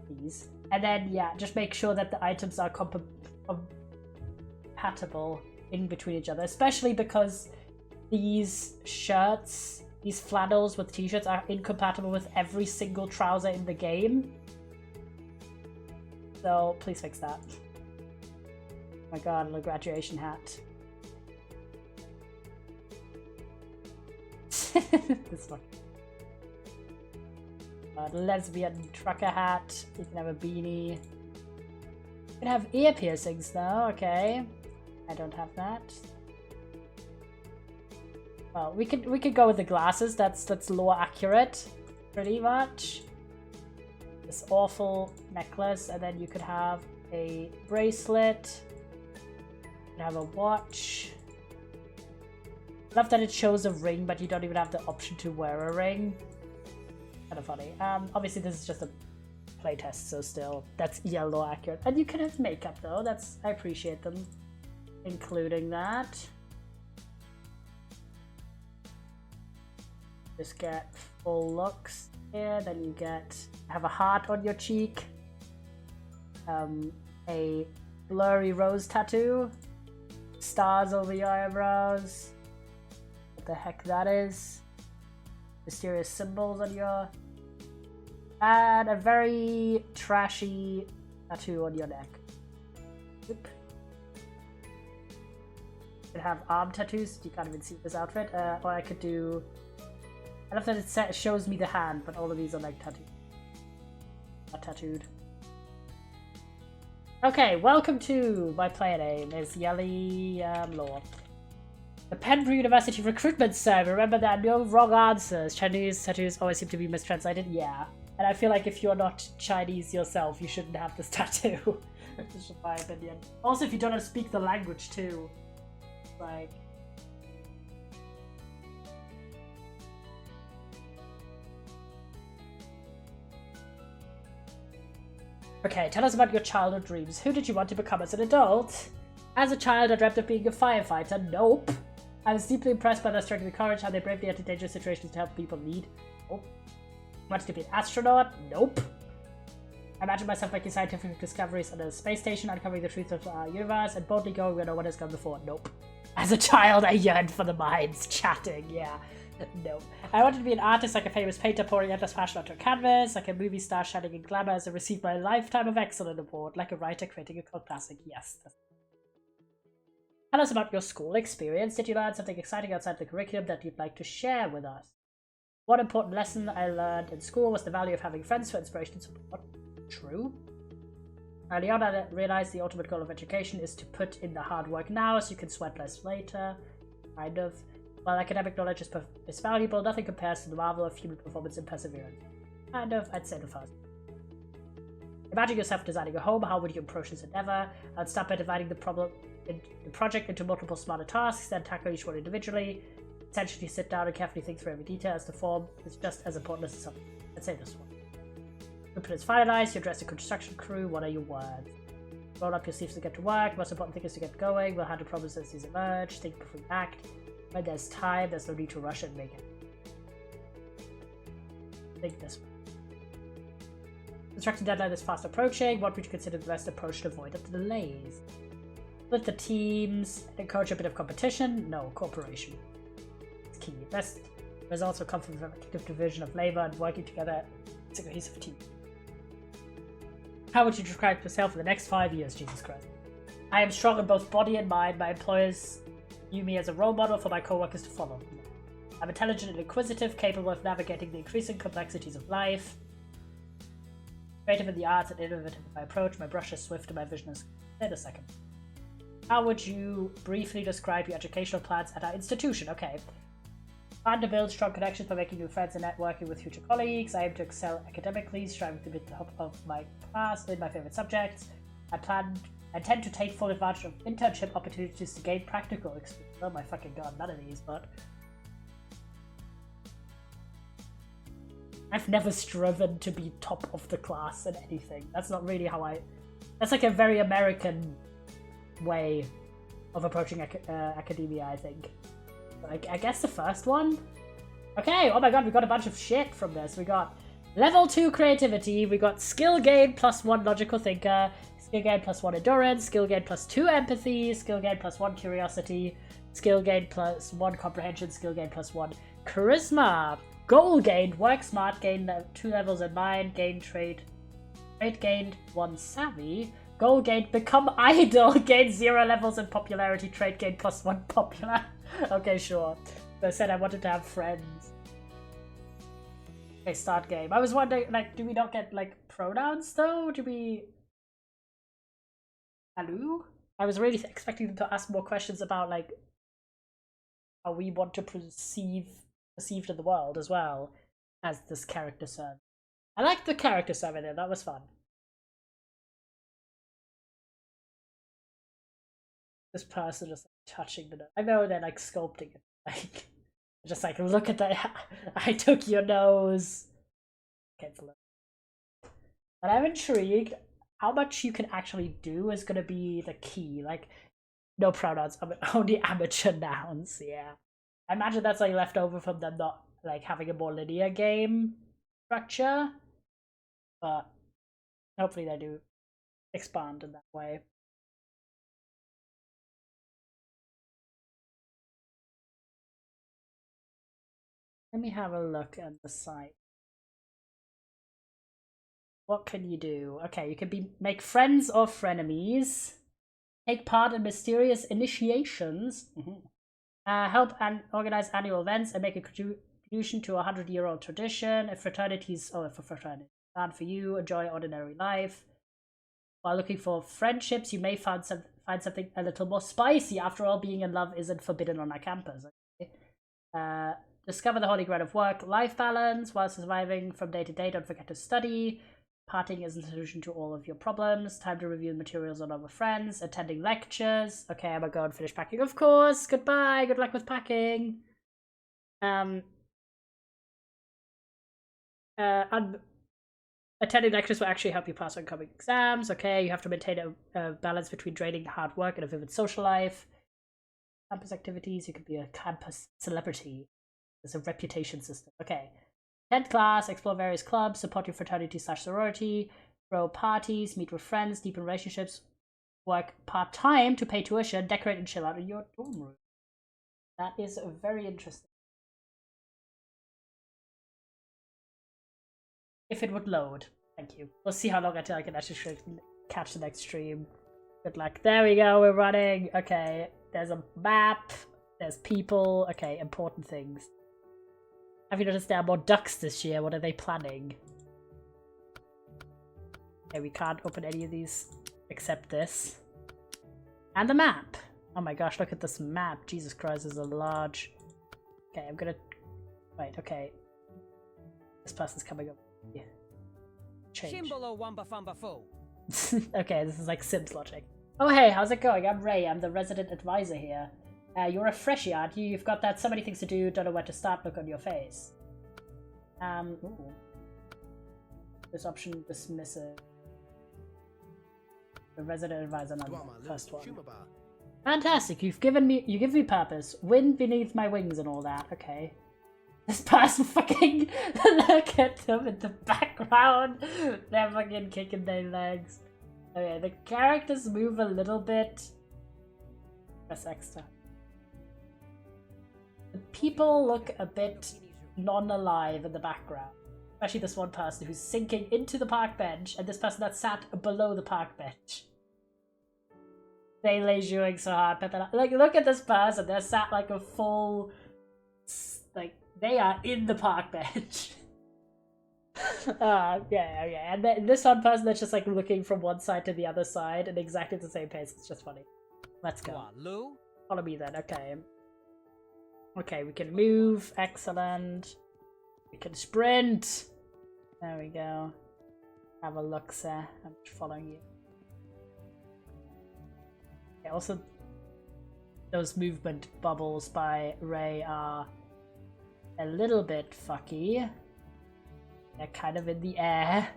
These. And then, yeah, just make sure that the items are compatible in between each other. Especially because these shirts, these flannels with t-shirts are incompatible with every single trouser in the game. So, please fix that. Oh my god, a graduation hat. This one. Lesbian trucker hat. You can have a beanie. You can have ear piercings though, okay. I don't have that. Well, we could go with the glasses. That's lore accurate, pretty much. This awful necklace, and then you could have a bracelet. You could have a watch. Love that it shows a ring, but you don't even have the option to wear a ring. Kind of funny. Obviously this is just a playtest, so still that's lore accurate. And you can have makeup though. I appreciate them including that. Just get full looks here. Then you have a heart on your cheek. A blurry rose tattoo. Stars over your eyebrows. What the heck that is. Mysterious symbols on your... And a very trashy tattoo on your neck. Oop. You could have arm tattoos. You can't even see this outfit. Or I could do... I love that it shows me the hand, but all of these are like tattooed. Not tattooed. Okay, welcome to my player name is Yelly Lore. The Penbrew University recruitment server. Remember, there are no wrong answers. Chinese tattoos always seem to be mistranslated. Yeah. And I feel like if you're not Chinese yourself, you shouldn't have this tattoo. That's just my opinion. Also, if you don't speak the language too. Like... Okay, tell us about your childhood dreams. Who did you want to become as an adult? As a child, I dreamt of being a firefighter. Nope. I was deeply impressed by their strength and courage, how they bravely entered dangerous situations to help people in need. Nope. Wanted to be an astronaut? Nope. I imagine myself making scientific discoveries on a space station, uncovering the truth of our universe, and boldly going where no one has gone before. Nope. As a child, I yearned for the mines. Chatting, yeah. Nope. I wanted to be an artist, like a famous painter pouring endless passion onto a canvas, like a movie star shining in glamour as I received my Lifetime of Excellence award, like a writer creating a cult classic. Yes. Tell us about your school experience. Did you learn something exciting outside the curriculum that you'd like to share with us? One important lesson I learned in school was the value of having friends for inspiration and support. True. Early on, I realized the ultimate goal of education is to put in the hard work now so you can sweat less later. Kind of. While academic knowledge is valuable, nothing compares to the marvel of human performance and perseverance. Kind of, I'd say the first. Imagine yourself designing a home. How would you approach this endeavor? I'd start by dividing the project into multiple smaller tasks, then tackle each one individually. Essentially sit down and carefully think through every detail as the form is just as important as the subject. I'd say this one. Blueprint is finalized, you address the construction crew. What are your words? Roll up your sleeves to get to work. Most important thing is to get going. We'll handle problems as these emerge. Think before you act. When there's time, there's no need to rush and make it. Think this one. Construction deadline is fast approaching. What would you consider the best approach to avoid the delays? Split the teams. Encourage a bit of competition. No, cooperation. It's key. Best results will come from effective division of labor and working together as a cohesive team. How would you describe yourself in the next 5 years, Jesus Christ? I am strong in both body and mind. My employers view me as a role model for my co-workers to follow. I'm intelligent and inquisitive, capable of navigating the increasing complexities of life. Creative in the arts and innovative in my approach. My brush is swift and my vision is... Wait a second. How would you briefly describe your educational plans at our institution? Okay. Plan to build strong connections by making new friends and networking with future colleagues. I aim to excel academically, striving to be at the top of my class in my favorite subjects. I tend to take full advantage of internship opportunities to gain practical experience. Oh my fucking god, none of these, but I've never striven to be top of the class in anything. That's not really how that's like a very American way of approaching academia, I think. Like, I guess the first one? Okay, oh my god, we got a bunch of shit from this. We got level 2 creativity, we got skill gain +1 logical thinker, skill gain +1 endurance, skill gain +2 empathy, skill gain +1 curiosity, skill gain +1 comprehension, skill gain +1 charisma. Goal gained, work smart, gain 2 levels in mind, gain trait gained 1 savvy. Goal gained, become idle, gain 0 levels in popularity, trait gained +1 popular. Okay, sure. So I said I wanted to have friends. Okay, start game. I was wondering, like, do we not get, like, pronouns, though? Do we... Hello? I was really expecting them to ask more questions about, like, how we want to perceived in the world, as well as this character survey. I liked the character survey there, that was fun. This person just like, touching the nose. I know they're like sculpting it. Like, just like, look at that. I took your nose. Okay, but I'm intrigued. How much you can actually do is gonna be the key. Like, no pronouns, only amateur nouns. Yeah, I imagine that's like left over from them not like having a more linear game structure. But hopefully they do expand in that way. Let me have a look at the site. What can you do? Okay, you can make friends or frenemies, take part in mysterious initiations, help and organize annual events, and make a contribution to a 100-year-old tradition. If fraternities, for fraternity, plan for you, enjoy ordinary life. While looking for friendships, you may find something a little more spicy. After all, being in love isn't forbidden on our campus. Okay? Discover the holy grail of work-life balance while surviving from day to day. Don't forget to study. Partying isn't the solution to all of your problems. Time to review the materials on other friends. Attending lectures. Okay, I'm gonna go and finish packing. Of course. Goodbye. Good luck with packing. Attending lectures will actually help you pass upcoming exams. Okay, you have to maintain a balance between draining hard work and a vivid social life. Campus activities. You could be a campus celebrity. There's a reputation system. Okay. Attend class, explore various clubs, support your fraternity/sorority, throw parties, meet with friends, deepen relationships, work part-time to pay tuition, decorate and chill out in your dorm room. That is very interesting. If it would load. Thank you. We'll see how long until I can actually catch the next stream. Good luck. There we go, we're running. Okay, there's a map, there's people. Okay, important things. Have you noticed there are more ducks this year? What are they planning? Okay, we can't open any of these except this. And the map! Oh my gosh, look at this map. Jesus Christ, is a large... Okay, I'm gonna... Right, okay. This person's coming up. Yeah. Change. Okay, this is like Sims logic. Oh hey, how's it going? I'm Ray, I'm the resident advisor here. You're a freshie, aren't you? You've got that so many things to do, don't know where to start look on your face. Ooh. This option dismissive. The resident advisor on the first one. Fantastic, you give me purpose. Wind beneath my wings and all that, okay. This person fucking look at them in the background. They're fucking kicking their legs. Okay, the characters move a little bit. Press X time. The people look a bit non-alive in the background. Especially this one person who's sinking into the park bench, and this person that sat below the park bench. They lazying so hard. Like, look at this person. They're sat like a full... Like, they are in the park bench. Yeah. And then this one person that's just like looking from one side to the other side at exactly the same pace. It's just funny. Let's go. Follow me then, okay. Okay, we can move. Excellent. We can sprint. There we go. Have a look, sir. I'm following you. Yeah, also, those movement bubbles by Ray are a little bit fucky. They're kind of in the air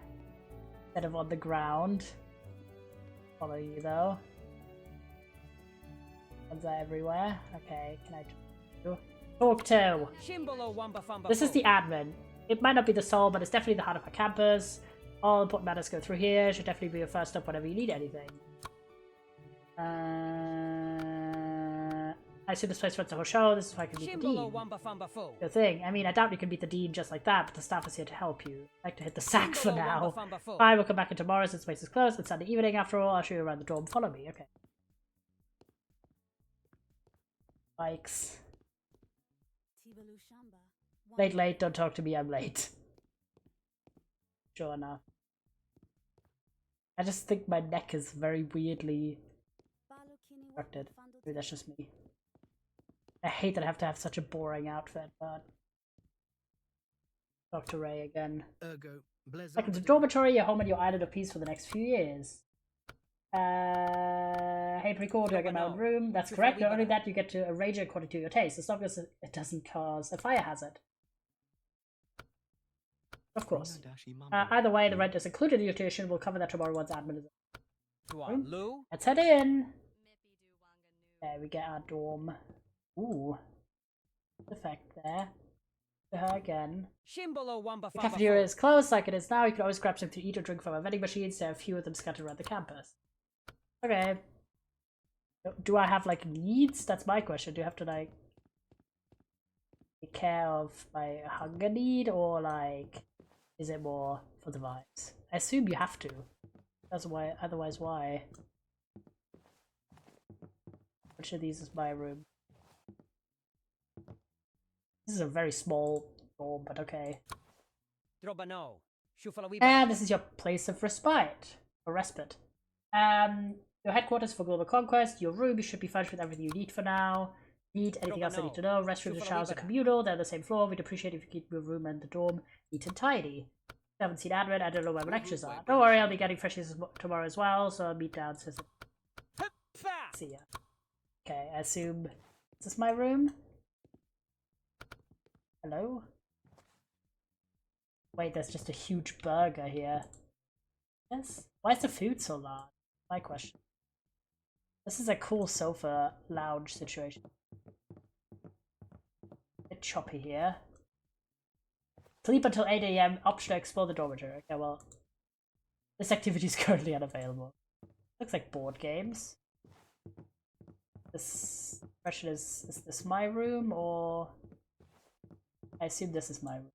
instead of on the ground. Follow you though. Ones are everywhere. Okay, can I talk to? This is the admin. It might not be the soul, but it's definitely the heart of our campus. All important matters go through here. Should definitely be your first stop whenever you need anything. I assume this place runs the whole show. This is why I can beat the dean. Good thing. I mean, I doubt you can beat the dean just like that, but the staff is here to help you. I'd like to hit the sack for now. Fine, we'll come back in tomorrow since the place is closed. It's Sunday evening after all. I'll show you around the dorm. Follow me. Okay. Bikes. Late, don't talk to me, I'm late. Sure enough. I just think my neck is very weirdly constructed. Maybe that's just me. I hate that I have to have such a boring outfit, but... Dr. Ray again. Back into dormitory, your home and your island of peace for the next few years. Hey, pretty cool, do I get my own room? That's correct, not only that, you get to arrange it according to your taste, as long as it doesn't cause a fire hazard. Of course. Either way, the rent is included in your tuition. We'll cover that tomorrow once admin is in. Let's head in. There we get our dorm. Ooh. Effect there. To her again. The cafeteria is closed like it is now. You can always grab something to eat or drink from our vending machines. There are a few of them scattered around the campus. Okay. Do I have, like, needs? That's my question. Do you have to, like, take care of my hunger need? Or, like, is it more for the vibes? I assume you have to. That's why. Otherwise, why? Which of these is my room? This is a very small dorm, but okay. And this is your place of respite. Or respite. Your headquarters for global conquest. Your room, you should be fine with everything you need for now. Need anything else I need to know? Restrooms and showers are communal. They're on the same floor. We'd appreciate if you keep your room and the dorm neat and tidy. I haven't seen admin. I don't know where my lectures are. Don't worry, I'll be getting freshies tomorrow as well, so I'll meet downstairs. See ya. Okay, I assume... Is this my room? Hello? Wait, there's just a huge burger here. Yes? Why is the food so large? My question. This is a cool sofa lounge situation. A bit choppy here. Sleep until 8 AM. Option to explore the dormitory. Okay, well. This activity is currently unavailable. Looks like board games. This question is this my room or... I assume this is my room.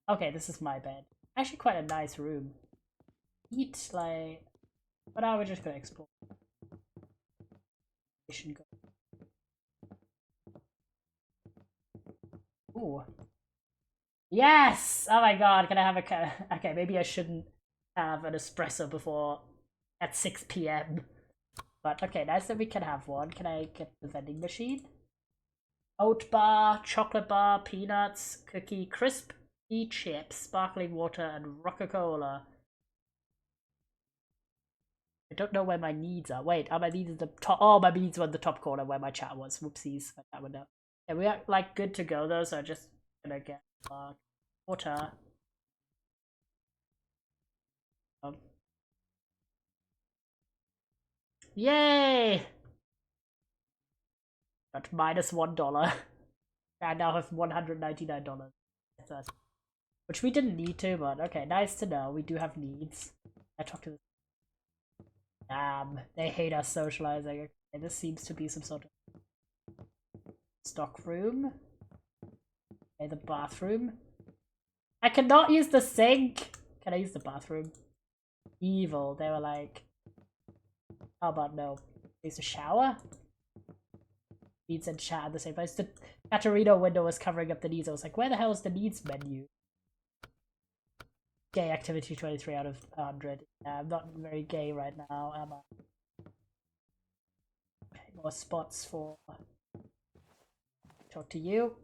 Okay, this is my bed. Actually quite a nice room. Eat, like... But now we're just gonna explore. Ooh. Yes! Oh my god, can I have a... Okay, maybe I shouldn't have an espresso before... At 6 PM. But okay, nice that we can have one. Can I get the vending machine? Oat bar, chocolate bar, peanuts, cookie, crisp, chips, sparkling water, and Coca-Cola. I don't know where my needs are. Wait, are my needs at the top? Oh, my needs were in the top corner where my chat was. Whoopsies. My chat went up. Yeah, we are like good to go though, so I'm just gonna get water. Yay! Got minus $1. I now have $199. Which we didn't need to, but okay, nice to know. We do have needs. I talked to this. Damn, they hate us socializing. Okay, this seems to be some sort of stock room. Okay, the bathroom. I cannot use the sink! Can I use the bathroom? Evil. They were like... How about no? Use a shower? Needs and chat at the same place. The Katarina window was covering up the needs. I was like, where the hell is the needs menu? Gay activity 23 out of 100. Yeah, I'm not very gay right now, am I? Okay, more spots for... Talk to you.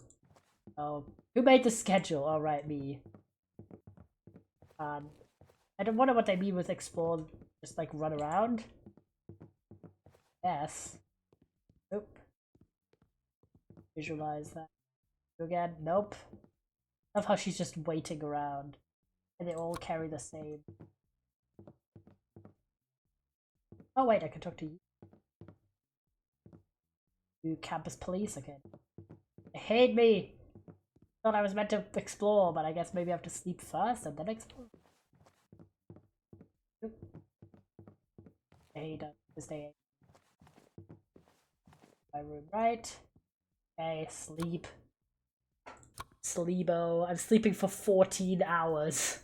Oh, who made the schedule? All right, me. I don't wonder what they mean with explore, just like run around. Yes. Nope. Visualize that. Again, nope. Love how she's just waiting around. And they all carry the same. Oh wait, I can talk to you. You campus police again. They hate me! Thought I was meant to explore, but I guess maybe I have to sleep first and then explore. I hate this day. My room, right? Okay, sleep. Sleebo. I'm sleeping for 14 hours.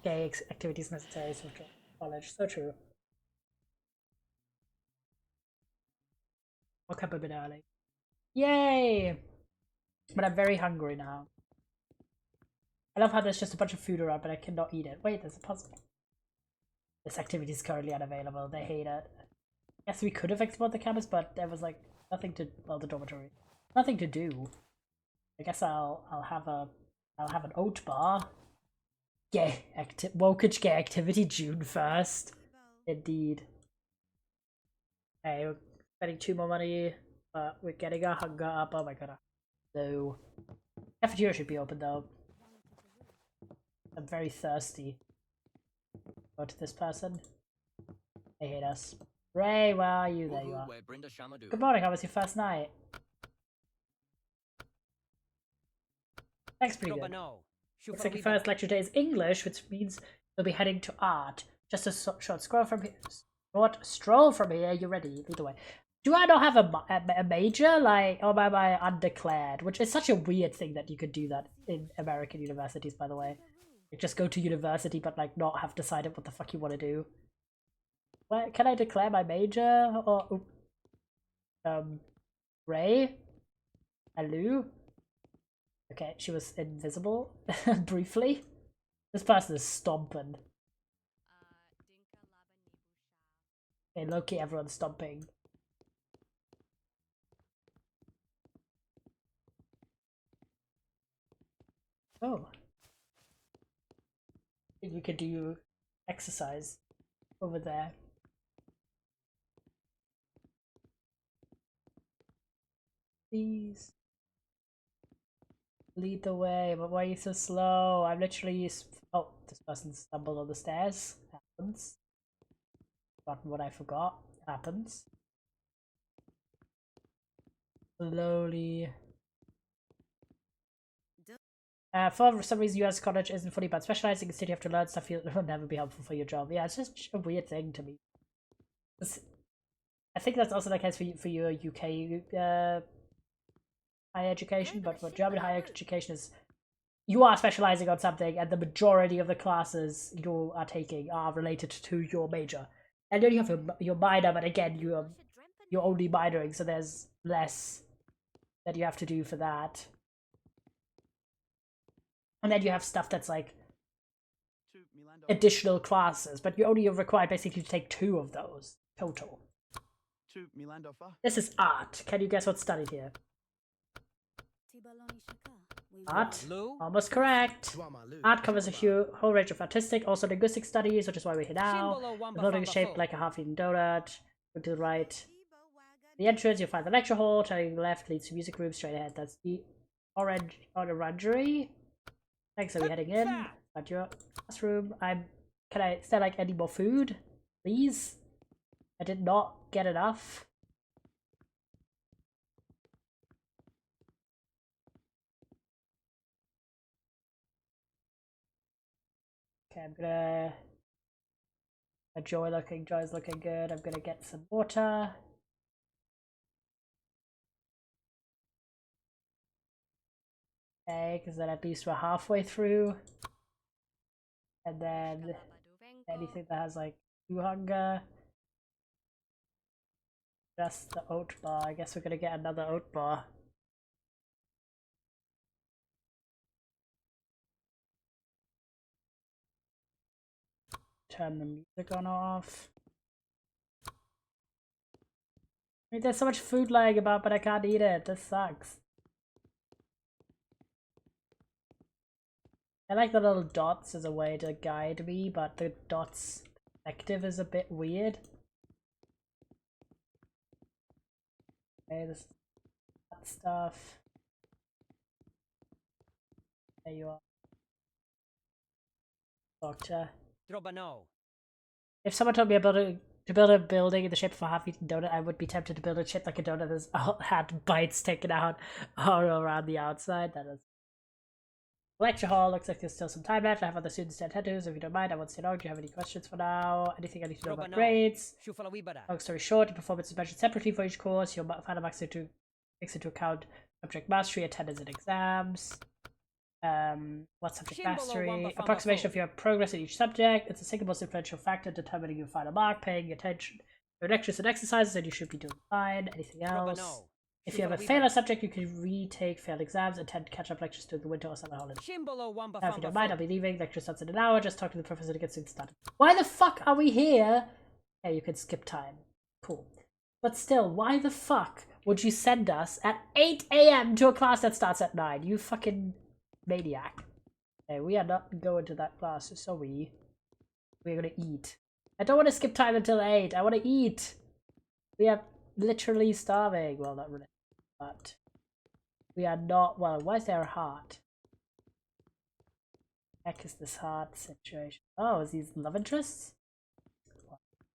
Okay, activities necessary for college. So true. Woke up a bit early. Yay! But I'm very hungry now. I love how there's just a bunch of food around, but I cannot eat it. Wait, there's a puzzle. This activity is currently unavailable. They hate it. Yes, we could have explored the campus, but there was like nothing to, well, the dormitory, nothing to do. I guess I'll have an oat bar. Yeah, Wokage gay activity June 1st. Indeed. Okay, we're spending 2 more money, but we're getting our hunger up. Oh my god. No. Cafeteria should be open though. I'm very thirsty. Go to this person. They hate us. Ray, where are you? There you are. Good morning, how was your first night? Thanks, pretty good. Looks like your first lecture day is English, which means you'll be heading to art. Just a short stroll from here. You ready? Lead the way. Do I not have a major? Like, or am I undeclared? Which is such a weird thing that you could do that in American universities, by the way. Like, just go to university, but like not have decided what the fuck you want to do. What, can I declare my major? Or Ray? Hello? Okay, she was invisible briefly. This person is stomping. Okay, low-key, everyone's stomping. Oh. You could do exercise over there. Please. Lead the way, but why are you so slow? I'm literally... Oh, this person stumbled on the stairs. Happens. Forgotten what I forgot. Happens. Slowly. For some reason, US college isn't fully about specializing. Instead, you have to learn stuff will never be helpful for your job. Yeah, it's just a weird thing to me. I think that's also the case for your UK higher education, but for German higher education is you are specializing on something, and the majority of the classes you are taking are related to your major. And then you have your minor, but again, you're only minoring, so there's less that you have to do for that. And then you have stuff that's like additional classes, but you only are required basically to take 2 of those total. This is art. Can you guess what's studied here? Art? Almost correct. Art covers a whole range of artistic, also linguistic studies, which is why we're here now. The building is shaped like a half-eaten donut. Look to the right. The entrance, you'll find the lecture hall. Turning left leads to music room. Straight ahead, that's the orangery. Thanks, are we heading in? At your classroom. Is there like any more food? Please? I did not get enough. Okay, I'm gonna... Joy's looking good. I'm gonna get some water. Okay, because then at least we're halfway through. And then anything that has like 2 hunger. Just the oat bar. I guess we're gonna get another oat bar. Turn the music on or off. I mean, there's so much food lying about, but I can't eat it. This sucks. I like the little dots as a way to guide me, but the dots perspective is a bit weird. Okay, this is that stuff. There you are. Doctor. If someone told me to build a building in the shape of a half-eaten donut, I would be tempted to build it shaped like a donut that's had bites taken out all around the outside. That is. Lecture hall, looks like there's still some time left. I have other students to attend to, so if you don't mind, I won't stay long. Do you have any questions for now? Anything I need to know about grades? Long story short, your performance is measured separately for each course. Your final marks takes into account subject mastery, attendance, and exams. What subject mastery? Approximation of your progress in each subject. It's the single most influential factor determining your final mark. Paying attention to your lectures and exercises, and you should be doing fine. Anything else? If you have a fail a subject, you can retake failed exams, attend catch-up lectures during the winter or summer holiday. Now, if you don't mind, I'll be leaving. Lecture starts in an hour. Just talk to the professor to get things started. Why the fuck are we here? Yeah, you can skip time. Cool. But still, why the fuck would you send us at 8 AM to a class that starts at 9? You fucking maniac. Okay, we are not going to that class, so we're gonna eat. I don't want to skip time until 8. I want to eat. We are literally starving. Well, not really. But we are not. Well, why is there a heart? Heck is this heart situation? Oh, is these love interests?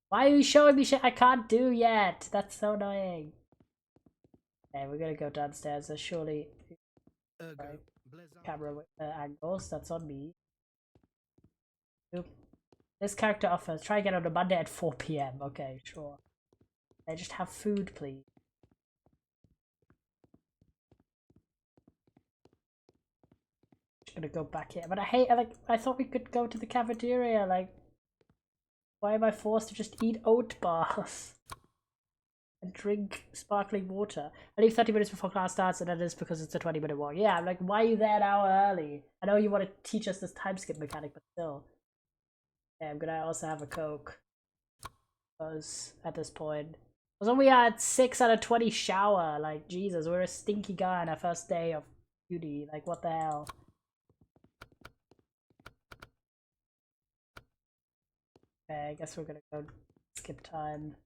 Why are you showing me shit I can't do yet? That's so annoying. Okay, we're gonna go downstairs. There's surely camera angles. That's on me. Oop. This character offers. Try again on a Monday at 4 PM. Okay, sure. I just have food, please. Gonna go back here, but I thought we could go to the cafeteria. Like, why am I forced to just eat oat bars and drink sparkling water? I leave 30 minutes before class starts, and that is because it's a 20-minute walk. Yeah, I'm like, why are you there an hour early? I know you want to teach us this time skip mechanic, but still. Yeah, I'm gonna also have a Coke, because at this point, because when we are at 6 out of 20 shower, like, Jesus, we're a stinky guy on our first day of uni. Like, what the hell? Okay, I guess we're gonna go skip time.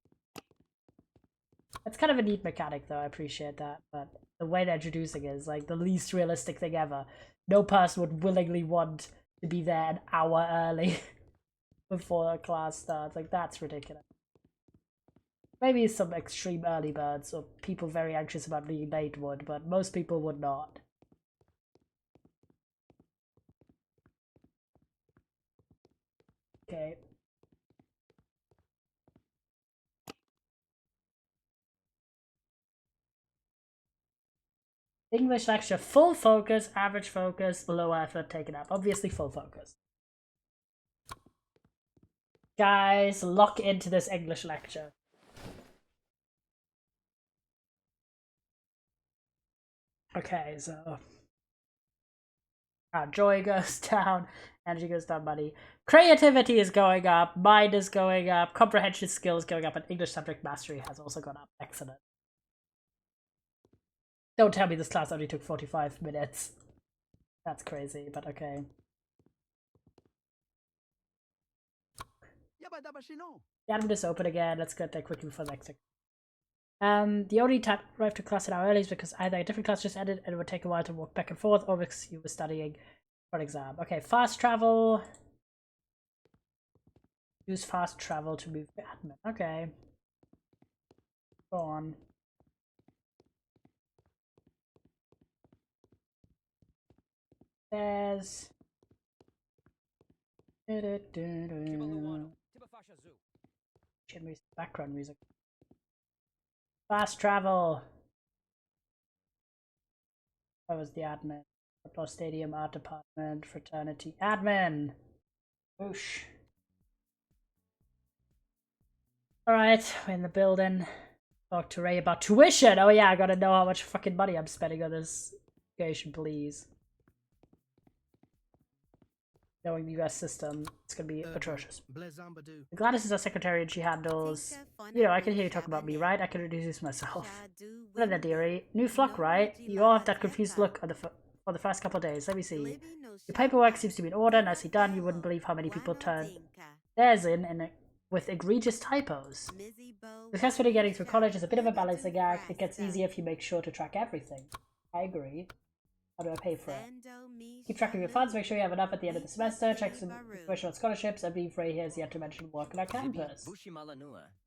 That's kind of a neat mechanic, though. I appreciate that, but the way they're introducing it is like the least realistic thing ever. No person would willingly want to be there an hour early before a class starts. Like, that's ridiculous. Maybe some extreme early birds or people very anxious about being late would, but most people would not. Okay. English lecture, full focus, average focus, low effort, taken up. Obviously full focus. Guys, lock into this English lecture. Okay, so joy goes down, energy goes down, money. Creativity is going up, mind is going up, comprehension skill is going up, and English subject mastery has also gone up. Excellent. Don't tell me this class only took 45 minutes. That's crazy, but okay. The admin is open again. Let's get there quickly before the next thing. The only time I arrived to class an hour early is because either a different class just ended and it would take a while to walk back and forth, or because you were studying for an exam. Okay, fast travel. Use fast travel to move the admin. Okay. Go on. There's... background music. Fast travel. That was the admin. Football stadium, art department, fraternity. Admin! Whoosh. Alright, we're in the building. Talk to Ray about tuition! Oh yeah, I gotta know how much fucking money I'm spending on this education, please. Knowing the US system, it's gonna be atrocious. Gladys is our secretary and she handles... You know, I can hear you talk about me, right? I can introduce myself. Hello there, dearie. New flock, right? You all have that confused look on the for the first couple of days. Let me see. Your paperwork seems to be in order, nicely done. You wouldn't believe how many people turned theirs in with egregious typos. Successfully getting through college is a bit of a balancing act. It gets easier if you make sure to track everything. I agree. How do I pay for it? Keep track of your funds, make sure you have enough at the end of the semester, check some information on scholarships, and be free here has yet to mention work on our campus.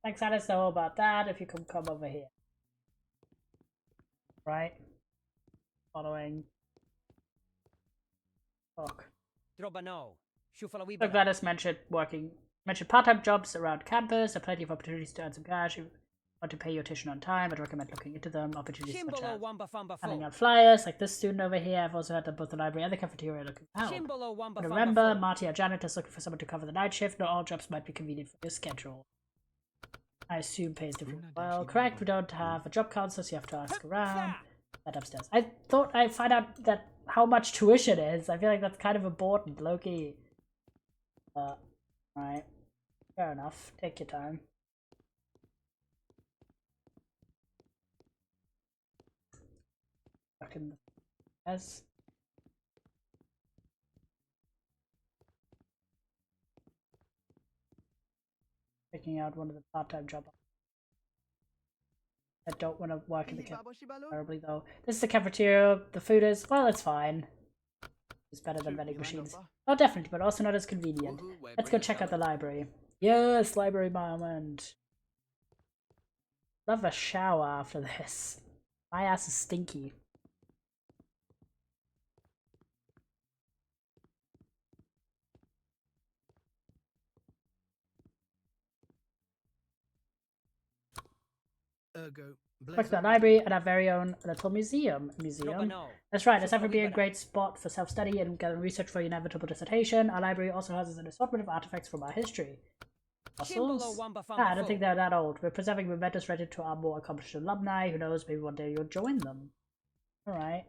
Thanks, Alice, know all about that if you can come over here. Right? Following. Talk. So Gladys mentioned part-time jobs around campus. There are plenty of opportunities to earn some cash. If you want to pay your tuition on time, I'd recommend looking into them. Opportunities such as handing out flyers, like this student over here. I've also heard that both the library and the cafeteria are looking for help. But remember, Marty, our janitor, is looking for someone to cover the night shift. Not all jobs might be convenient for your schedule. I assume pay is different. Well, correct, we don't have a job counselor, so you have to ask around. That upstairs. I thought I'd find out that how much tuition is. I feel like that's kind of important, low-key. Alright. Fair enough. Take your time. Back in the yes. Picking out one of the part-time jobs. I don't want to work in the cafeteria terribly though. This is the cafeteria. The food is, well, it's fine. It's better than vending machines. Oh, definitely, but also not as convenient. Let's go check out the library. Yes, library moment. Love a shower after this. My ass is stinky. Back to the library and our very own little museum. That's right, it's ever be a great spot for self-study and gathering research for your inevitable dissertation. Our library also houses an assortment of artifacts from our history. Fossils? I don't think they're that old. We're preserving mementos related to our more accomplished alumni. Who knows, maybe one day you'll join them. Alright.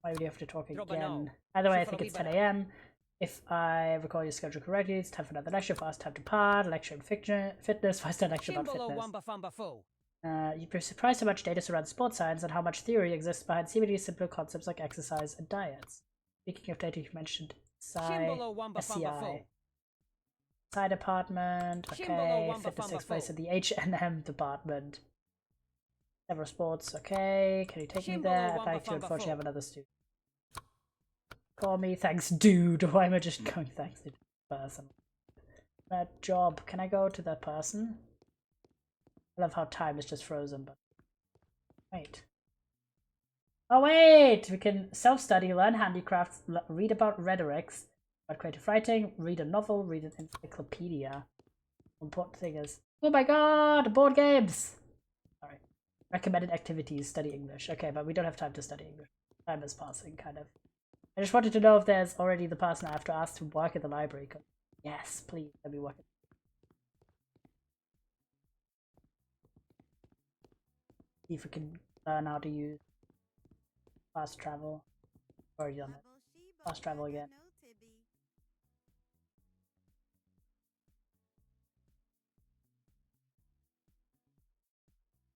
Why would you have to talk again? Either way, I think it's 10 AM. If I recall your schedule correctly, it's time for another lecture. Fast time to part. Lecture on fitness. First lecture about fitness. You'd be surprised how much data surrounds sports science and how much theory exists behind seemingly simple concepts like exercise and diets. Speaking of data, you mentioned SCI. Side department. Okay. Fitness takes place in the H&M department. Several sports. Okay. Can you take me there? I'd like to unfortunately have another student. Call me. Thanks, dude. Why am I just going thanks to the person? That job. Can I go to that person? I love how time is just frozen, but wait. Oh wait! We can self-study, learn handicrafts, read about rhetorics, about creative writing, read a novel, read an encyclopedia. Important thing is, oh my god, board games! Sorry. Recommended activities, study English. Okay, but we don't have time to study English. Time is passing, kind of. I just wanted to know if there's already the person I have to ask to work at the library. Yes, please, let me work at see if we can learn how to use fast travel. Already done it. Fast travel again.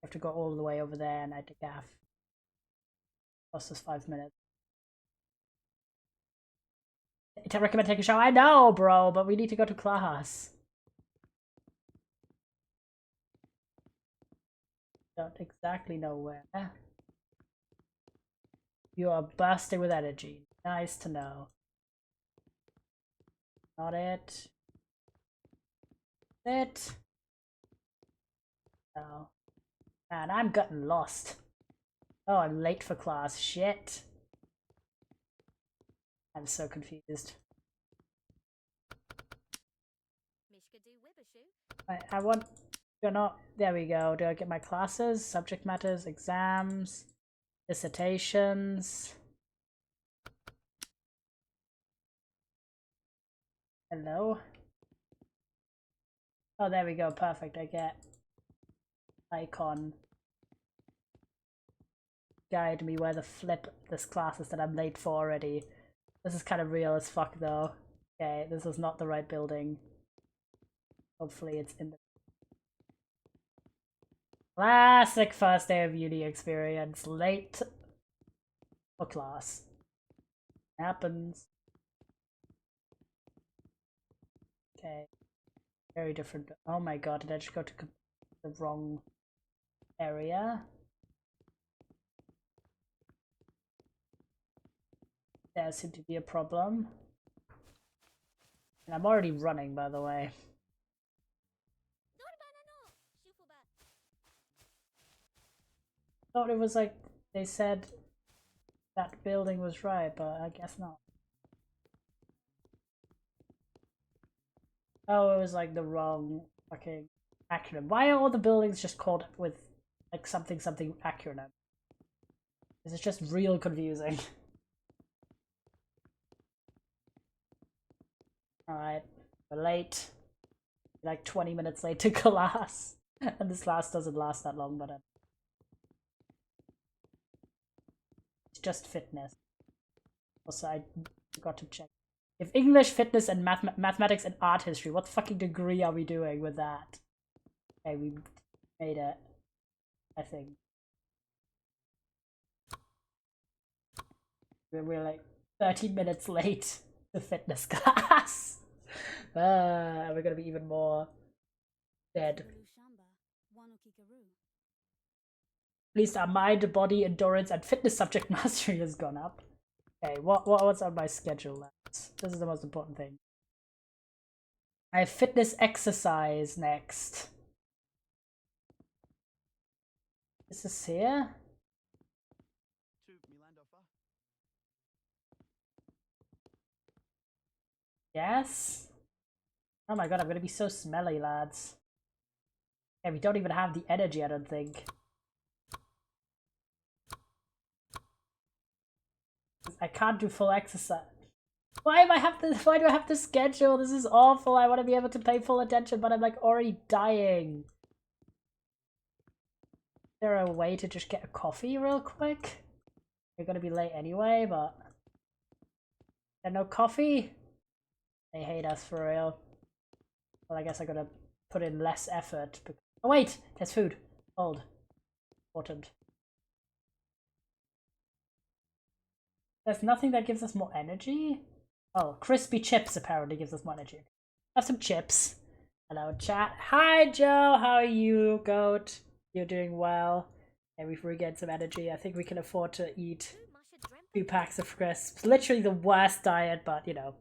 I have to go all the way over there and I had to gaff. Cost us 5 minutes. I recommend taking a shower. I know, bro, but we need to go to class. Don't exactly know where. You are bursting with energy. Nice to know. Not it. It. No. Man, I'm getting lost. Oh, I'm late for class. Shit. I'm so confused. I want... You're not... There we go. Do I get my classes? Subject matters, exams, dissertations. Hello? Oh, there we go. Perfect. I get icon. Guide me where the flip this class is that I'm late for already. This is kind of real as fuck though. Okay, this is not the right building. Hopefully it's in the classic first day of uni experience. Late. for class. Happens. Okay. Very different. Oh my god, did I just go to the wrong area? There seemed to be a problem. And I'm already running, by the way. Thought it was like they said that building was right, but I guess not. Oh, it was like the wrong fucking acronym. Why are all the buildings just called with like something acronym? This is just real confusing. Alright, we're late. Like 20 minutes late to class. And this class doesn't last that long, but it's just fitness. Also, I forgot to check. If English, fitness, and mathematics and art history, what fucking degree are we doing with that? Okay, we made it. I think. We're like 13 minutes late to fitness class. We're gonna be even more dead. At least our mind, body, endurance, and fitness subject mastery has gone up. Okay, what's on my schedule now? This is the most important thing. I have fitness exercise next. Is this here? Yes? Oh my god, I'm gonna be so smelly, lads. Yeah, we don't even have the energy, I don't think. I can't do full exercise. Why do I have to schedule? This is awful. I want to be able to pay full attention, but I'm like already dying. Is there a way to just get a coffee real quick? We're gonna be late anyway, but there no coffee? They hate us for real. Well, I guess I gotta put in less effort. Oh wait, there's food. Hold. Important. There's nothing that gives us more energy? Oh, crispy chips apparently gives us more energy. Have some chips. Hello, chat. Hi, Joe. How are you, goat? You're doing well. And we've regained some energy. I think we can afford to eat 2 packs of crisps. Literally the worst diet, but you know.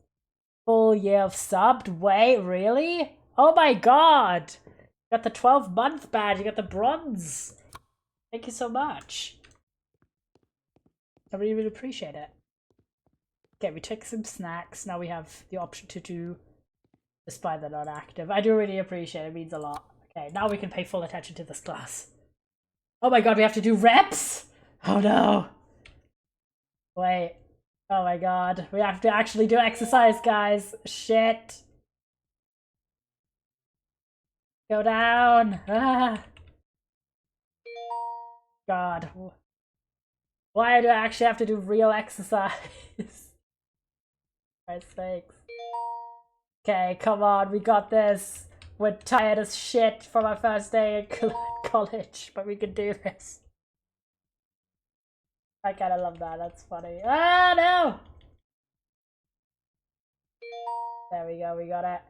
Full year of subbed? Wait, really? Oh my god! You got the 12-month badge. You got the bronze. Thank you so much. I really, really appreciate it. Okay, we took some snacks. Now we have the option to do, despite they're not active. I do really appreciate it. It means a lot. Okay, now we can pay full attention to this class. Oh my god, we have to do reps? Oh no. Wait. Oh my god. We have to actually do exercise, guys. Shit. Go down. Ah. God. Why do I actually have to do real exercise? Christ's sakes. Okay, come on, we got this. We're tired as shit from our first day at college, but we can do this. I kinda love that, that's funny. Ah, no! There we go, we got it.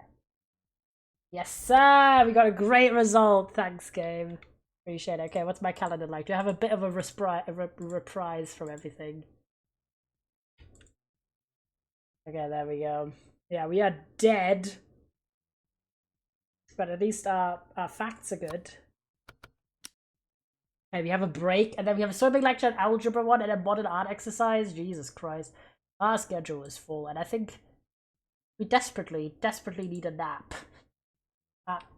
Yes, sir! We got a great result. Thanks, game. Appreciate it. Okay, what's my calendar like? Do I have a bit of a reprise from everything? Okay, there we go. Yeah, we are dead. But at least our facts are good. Okay, we have a break, and then we have a swimming lecture, an algebra one, and a modern art exercise. Jesus Christ. Our schedule is full, and I think we desperately need a nap.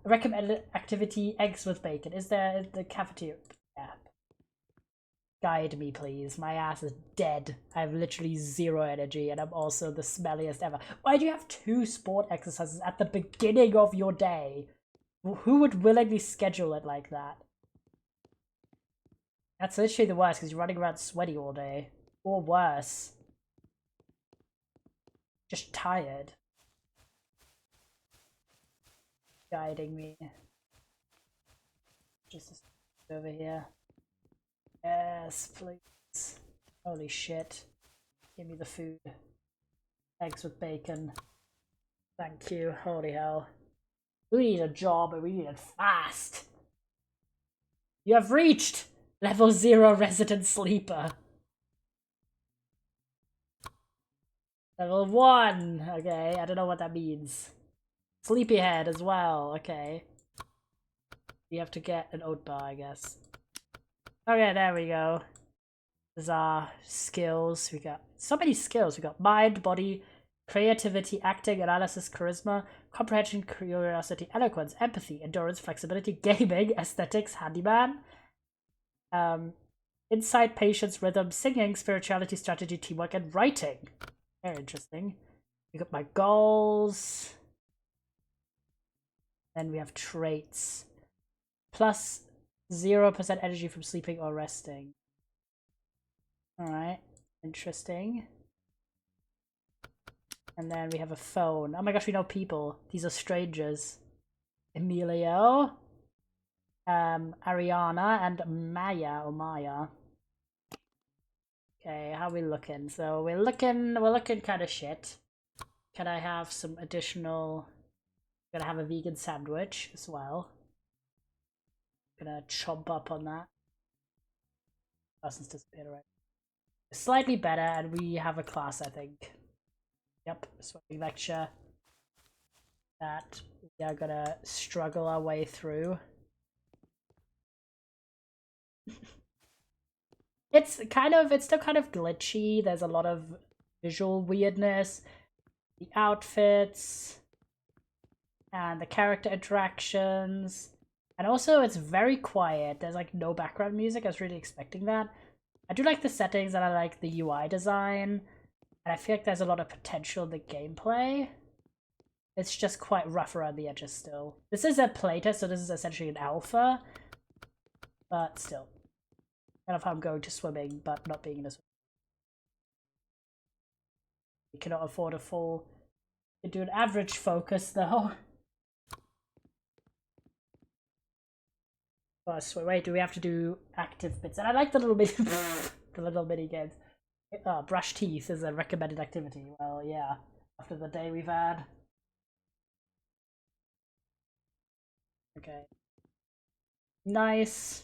Recommended activity, eggs with bacon. Is there the cafeteria? Yeah. Guide me, please. My ass is dead. I have literally 0 energy, and I'm also the smelliest ever. Why do you have 2 sport exercises at the beginning of your day? Who would willingly schedule it like that? That's literally the worst, because you're running around sweaty all day. Or worse. Just tired. Guiding me. Just over here. Yes, please. Holy shit. Give me the food. Eggs with bacon. Thank you. Holy hell. We need a job and we need it fast. You have reached level 0 resident sleeper. Level 1. Okay, I don't know what that means. Sleepyhead as well. Okay. You have to get an oat bar, I guess. Okay, there we go. There's our skills. We got so many skills. We got mind, body, creativity, acting, analysis, charisma, comprehension, curiosity, eloquence, empathy, endurance, flexibility, gaming, aesthetics, handyman, insight, patience, rhythm, singing, spirituality, strategy, teamwork, and writing. Very interesting. We got my goals. Then we have traits. Plus 0% energy from sleeping or resting. Alright, interesting. And then we have a phone. Oh my gosh, we know people. These are strangers. Emilio, Ariana, and Maya or Maya. Okay, how are we looking? So we're looking kind of shit. Can I have some additional? Gonna have a vegan sandwich as well. Gonna chomp up on that. Person's disappeared already. Slightly better, and we have a class, I think. Yep, swimming lecture that we are gonna struggle our way through. It's still kind of glitchy. There's a lot of visual weirdness. The outfits and the character interactions. And also it's very quiet. There's like no background music. I was really expecting that. I do like the settings and I like the UI design. And I feel like there's a lot of potential in the gameplay. It's just quite rough around the edges still. This is a playtest, so this is essentially an alpha. But still. Kind of how I'm going to swimming, but not being in a swim. You cannot afford a full... You do an average focus though. Oh, so wait, do we have to do active bits? And I like the little mini... the little mini games. Brush teeth is a recommended activity. Well, yeah. After the day we've had. Okay. Nice.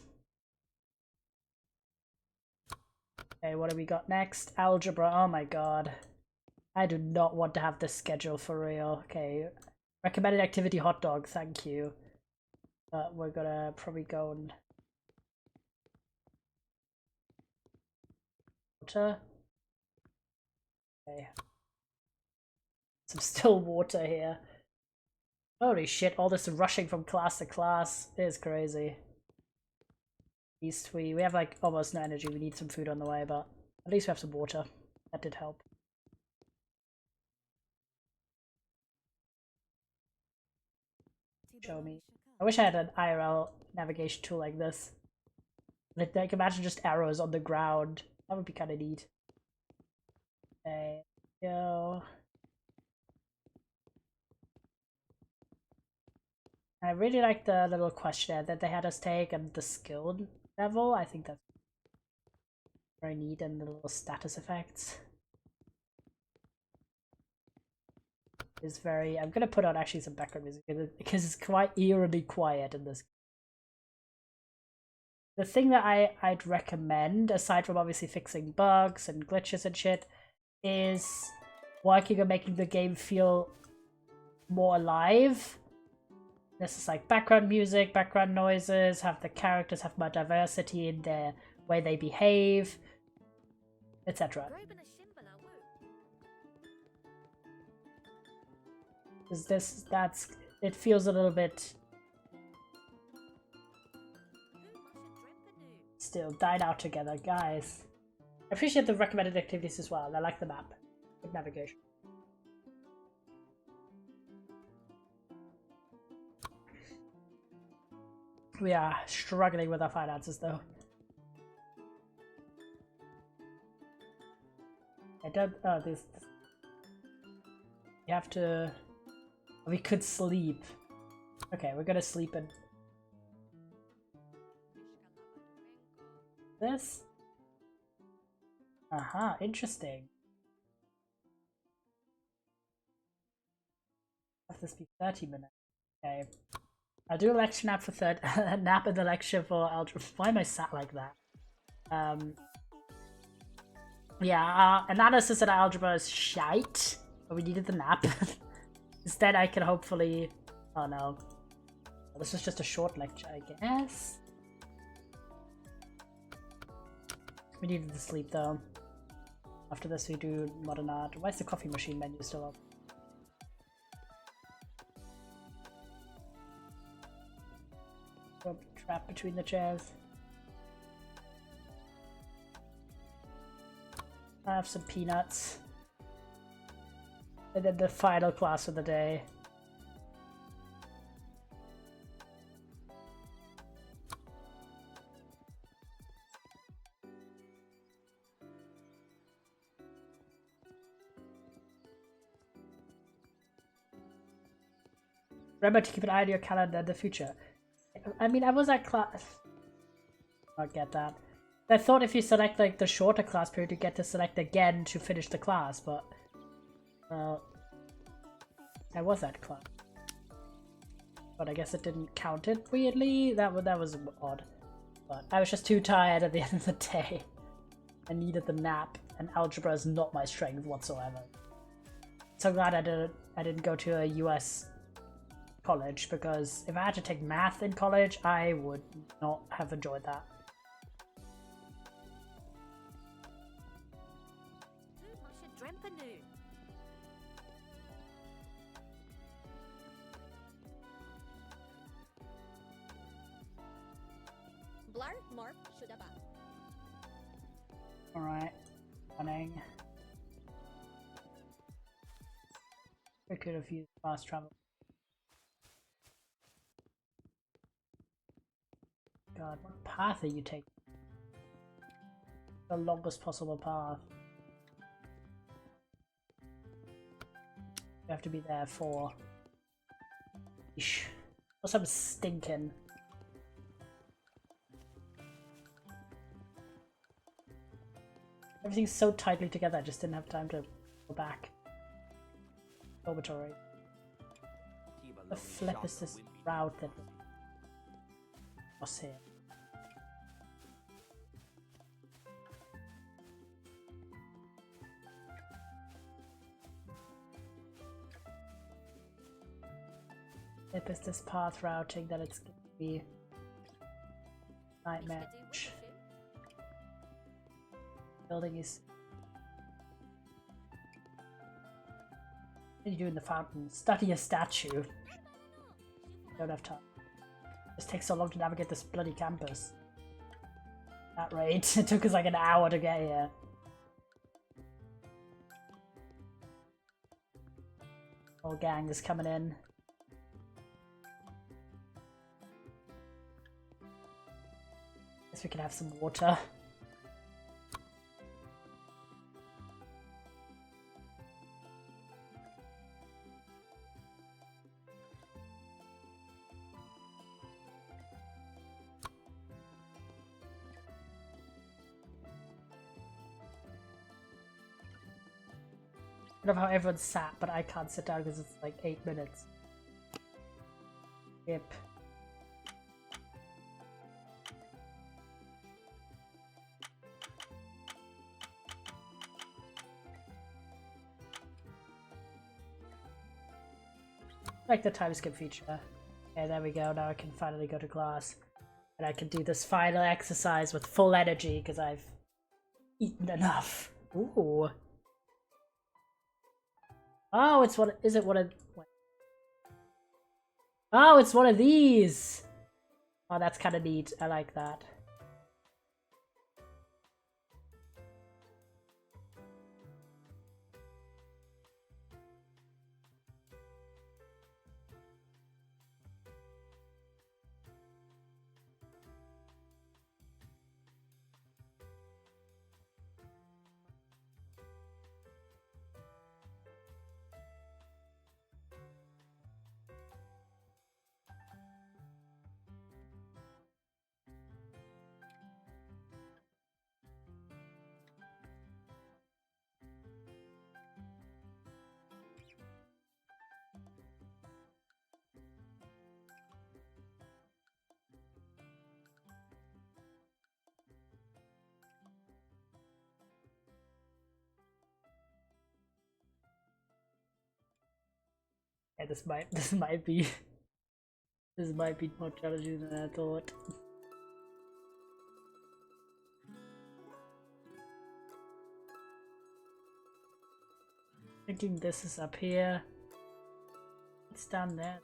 Okay, what do we got next? Algebra. Oh my god. I do not want to have this schedule for real. Okay. Recommended activity hot dog. Thank you. But we're gonna probably go and... Water. Okay. Some still water here. Holy shit, all this rushing from class to class is crazy. At least we have like almost no energy. We need some food on the way, but at least we have some water. That did help. Show me. I wish I had an IRL navigation tool like this. Like imagine just arrows on the ground. That would be kind of neat. Okay, go. I really like the little questionnaire that they had us take and the skill level. I think that's very neat, and the little status effects is very... I'm gonna put on actually some background music because it's quite eerily quiet in this. The thing that I'd recommend, aside from obviously fixing bugs and glitches and shit, is working on making the game feel more alive. This is like background music, background noises, have the characters have more diversity in their way they behave, etc. Because it feels a little bit... Still, dine out together, guys. I appreciate the recommended activities as well. I like the map. Good navigation. We are struggling with our finances though. I don't... Oh, this... You have to... We could sleep. Okay, we're gonna sleep in... This? Aha, interesting. Have this be 30 minutes. Okay. I'll do a lecture nap for nap in the lecture for algebra. Why am I sat like that? Yeah, analysis and algebra is shite. But we needed the nap. Instead, I can hopefully... Oh no. This is just a short lecture, I guess. We needed to sleep though. After this, we do modern art. Why is the coffee machine menu still up? Trapped between the chairs. I have some peanuts. And then the final class of the day. Remember to keep an eye on your calendar in the future. I mean, I was at class. I don't get that. I thought if you select like the shorter class period, you get to select again to finish the class, but I was at class, but I guess it didn't count it weirdly. That was odd, but I was just too tired at the end of the day. I needed the nap, and algebra is not my strength whatsoever. So glad I didn't go to a US college, because if I had to take math in college, I would not have enjoyed that. Alright, running. I could have used fast travel. God, what path are you taking? The longest possible path. You have to be there for... Eesh. Also, I'm stinking. Everything's so tightly together, I just didn't have time to go back. Dormitory. The flip is this route that was here? Flip is this path routing that it's going to be nightmare. Building is... What are you doing in the fountain? Study a statue. Don't have time. It just takes so long to navigate this bloody campus. At that rate, it took us like an hour to get here. Whole gang is coming in. Guess we can have some water. I don't know how everyone's sat, but I can't sit down because it's like 8 minutes. Yep. Like the time skip feature. Okay, there we go. Now I can finally go to class. And I can do this final exercise with full energy because I've eaten enough. Ooh. Oh, it's one. Is it one of? Oh, it's one of these. Oh, that's kind of neat. I like that. Okay, this might be more challenging than I thought. Thinking this is up here. It's down there.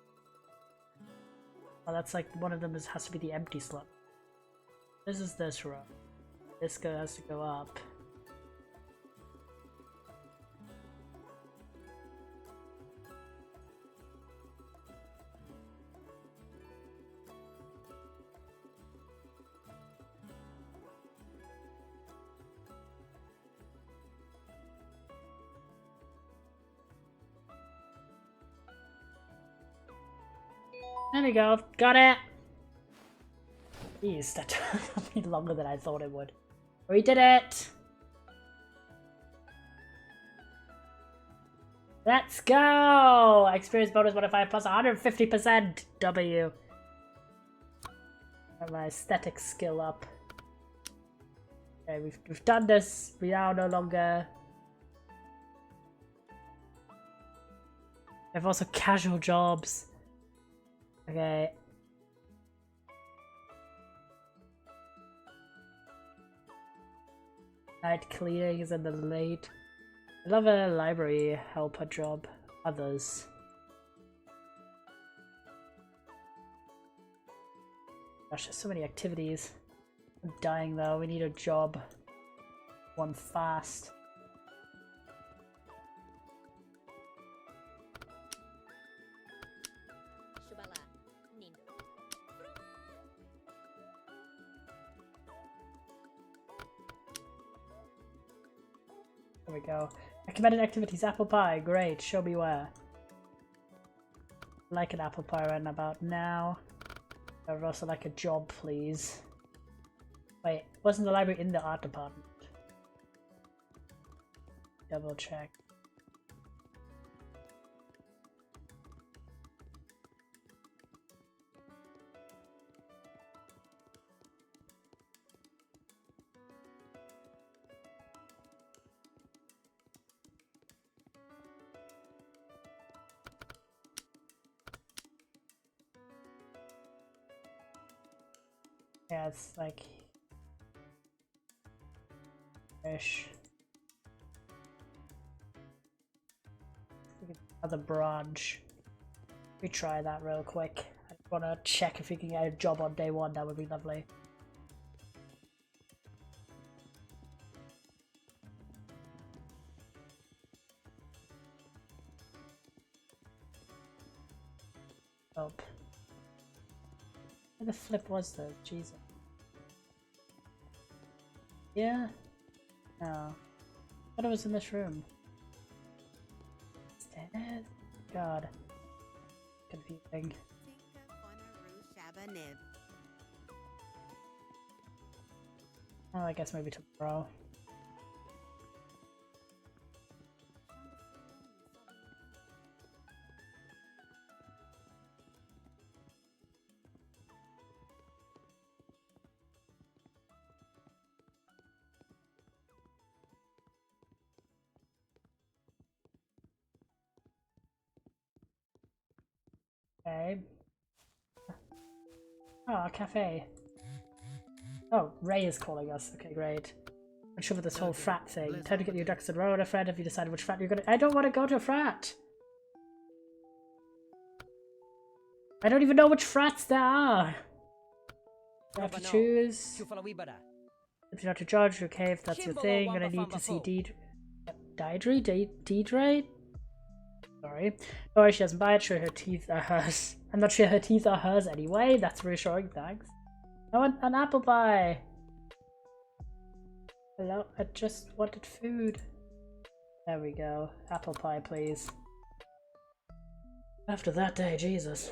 Oh, that's like one of them has to be the empty slot. This is this row. This guy has to go up. There we go. Got it! Jeez, that took me longer than I thought it would. We did it! Let's go! Experience bonus modifier plus 150% W. Got my aesthetic skill up. Okay, we've done this. We now no longer... I've also casual jobs. Okay. Night cleaning is in the late. I love a library helper job. Others. Gosh, there's so many activities. I'm dying though. We need a job. One fast. There we go. Recommended activities, apple pie. Great, show me where. Like an apple pie right about now. I would also like a job, please. Wait, wasn't the library in the art department? Double check. Yeah, it's like ish. Another branch. We try that real quick. I just want to check if we can get a job on day one. That would be lovely. Oh. Where the flip was though? Jesus. Yeah? No. I thought it was in this room. Stairs? God. Confusing. Oh, I guess maybe tomorrow. Okay. Oh, a cafe. Oh, Ray is calling us. Okay, great. I'm sure with this whole frat thing. Time to get your ducks in a row in a frat. Have you decided which frat you're gonna— I don't want to go to a frat! I don't even know which frats there are! I have to choose. If you're not to judge, okay, if that's your thing, I'm gonna need to see Deidre? Deidre? Sorry. No worry, she doesn't buy it. Sure, her teeth are hers. I'm not sure her teeth are hers anyway. That's reassuring, thanks. I want an apple pie! Hello? I just wanted food. There we go. Apple pie, please. After that day, Jesus.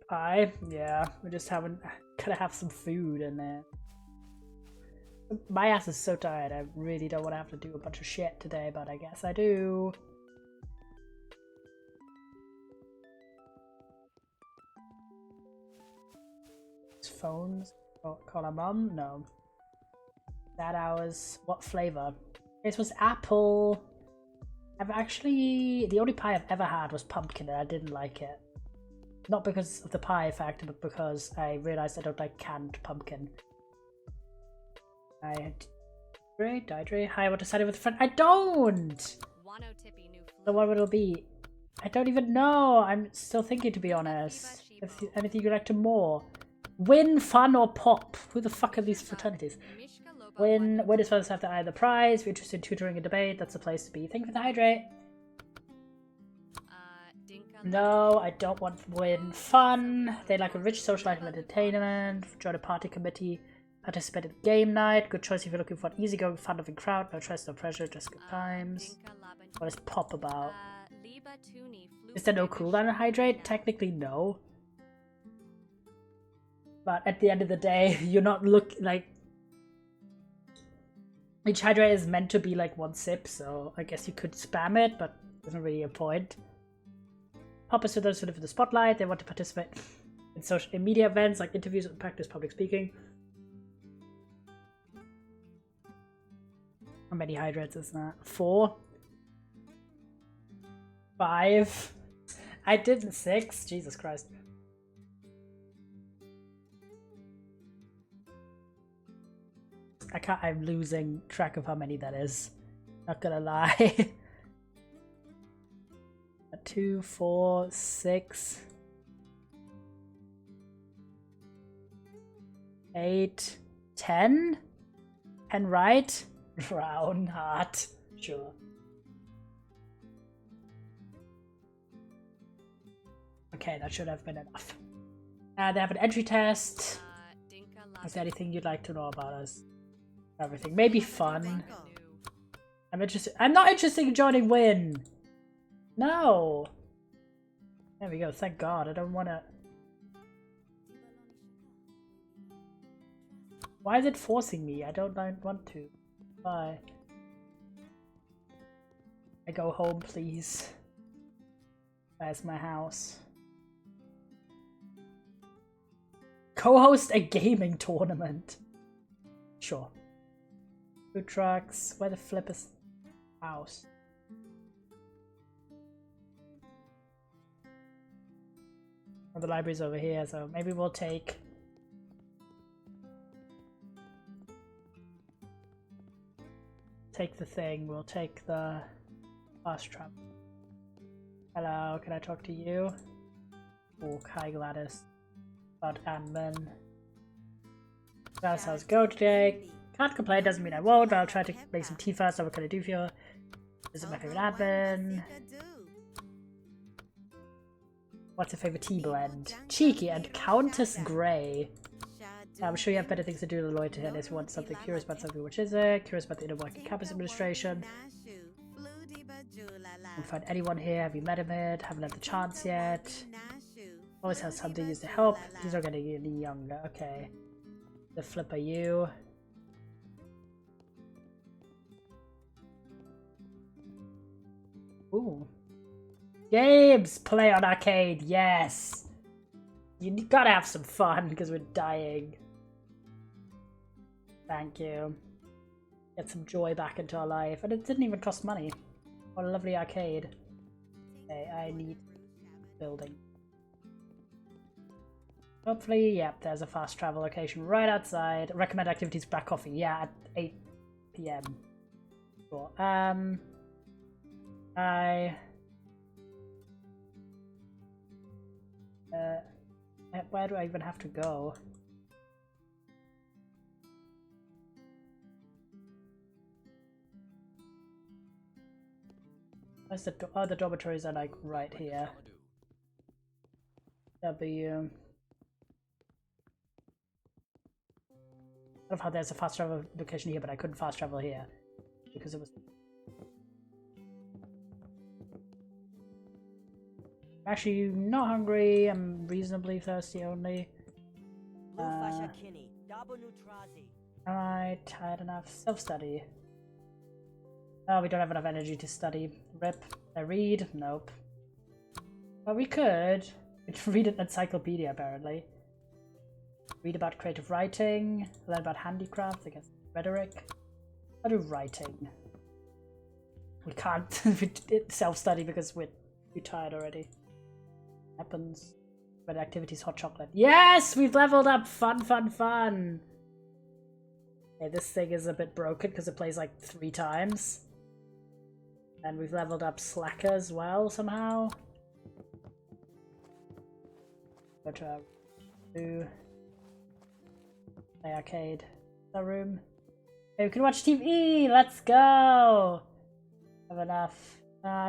Pie? Yeah, we just haven't— gotta have some food in there. My ass is so tired, I really don't want to have to do a bunch of shit today, but I guess I do. Phones? Oh, call her mum? No. That hours. What flavor? This was apple. I've actually... The only pie I've ever had was pumpkin and I didn't like it. Not because of the pie factor, but because I realized I don't like canned pumpkin. I had... Dehydrate. Hi, I want to sign in with a friend. I don't! So what would it be? I don't even know. I'm still thinking, to be honest. If anything you'd like to more. Win, fun, or pop? Who the fuck are these fraternities? Win is first after either prize. If you're interested in tutoring a debate, that's the place to be. Thank you for the hydrate. No, I don't want win. Fun. They like a rich social life and entertainment. Join a party committee. Participate in game night. Good choice if you're looking for an easygoing, fun-loving crowd. No stress, no pressure, just good times. What is pop about? Is there no cooldown on hydrate? Technically, no. But at the end of the day, you're not looking like... Each hydrate is meant to be like one sip, so I guess you could spam it, but there's not really a point. Pop is for those who live in the spotlight. They want to participate in media events like interviews and practice public speaking. How many hydrates is that? 4? 5? I did 6? Jesus Christ. I'm losing track of how many that is. Not gonna lie. 2, 4, 6, 8, 10? 10 right? Brown heart. Sure. Okay, that should have been enough. They have an entry test. Is there anything you'd like to know about us? Everything. Maybe fun. I'm interested. I'm not interested in joining Win. No. There we go. Thank God. I don't want to. Why is it forcing me? I don't want to. Bye. I go home, please. Where's my house? Co-host a gaming tournament. Sure. Food trucks. Where the flip is house? Oh, the library's over here, so maybe we'll take... the thing. We'll take the fast travel. Hello, can I talk to you? Oh, hi Gladys. About admin. That's how's it go today. Can't complain, doesn't mean I won't, but I'll try to make some tea first. So what can I do for you? This is my favorite admin. What's your favorite tea blend? Cheeky and Countess Grey. I'm sure you have better things to do than lawyer to if you want something curious about something. Which is it? Curious about the inner working campus administration. Can't find anyone here. Have you met him yet? Haven't had the chance yet. Always has something to use to help. These are getting any younger. Okay. The flip are you. Ooh. Games! Play on arcade, yes! You gotta have some fun because we're dying. Thank you. Get some joy back into our life. And it didn't even cost money. What a lovely arcade. Okay, I need building. Hopefully, yep, there's a fast travel location right outside. Recommend activities, black coffee. Yeah, at 8 PM. Cool. Where do I even have to go? Where's the the dormitories are like right here. W. I love how there's a fast travel location here, but I couldn't fast travel here because it was. I'm actually not hungry. I'm reasonably thirsty only. Am I tired enough? Self-study. Oh, we don't have enough energy to study. Rip. I read? Nope. But we could. We'd read an encyclopedia, apparently. Read about creative writing. Learn about handicrafts, I guess. Rhetoric. I'll do writing. we can't self-study because we're too tired already. Happens. But activities, hot chocolate. Yes! We've leveled up! Fun, fun, fun! Okay, this thing is a bit broken because it plays like 3 times. And we've leveled up Slacker as well, somehow. Go to our play arcade. Our room. Okay, we can watch TV! Let's go! Have enough.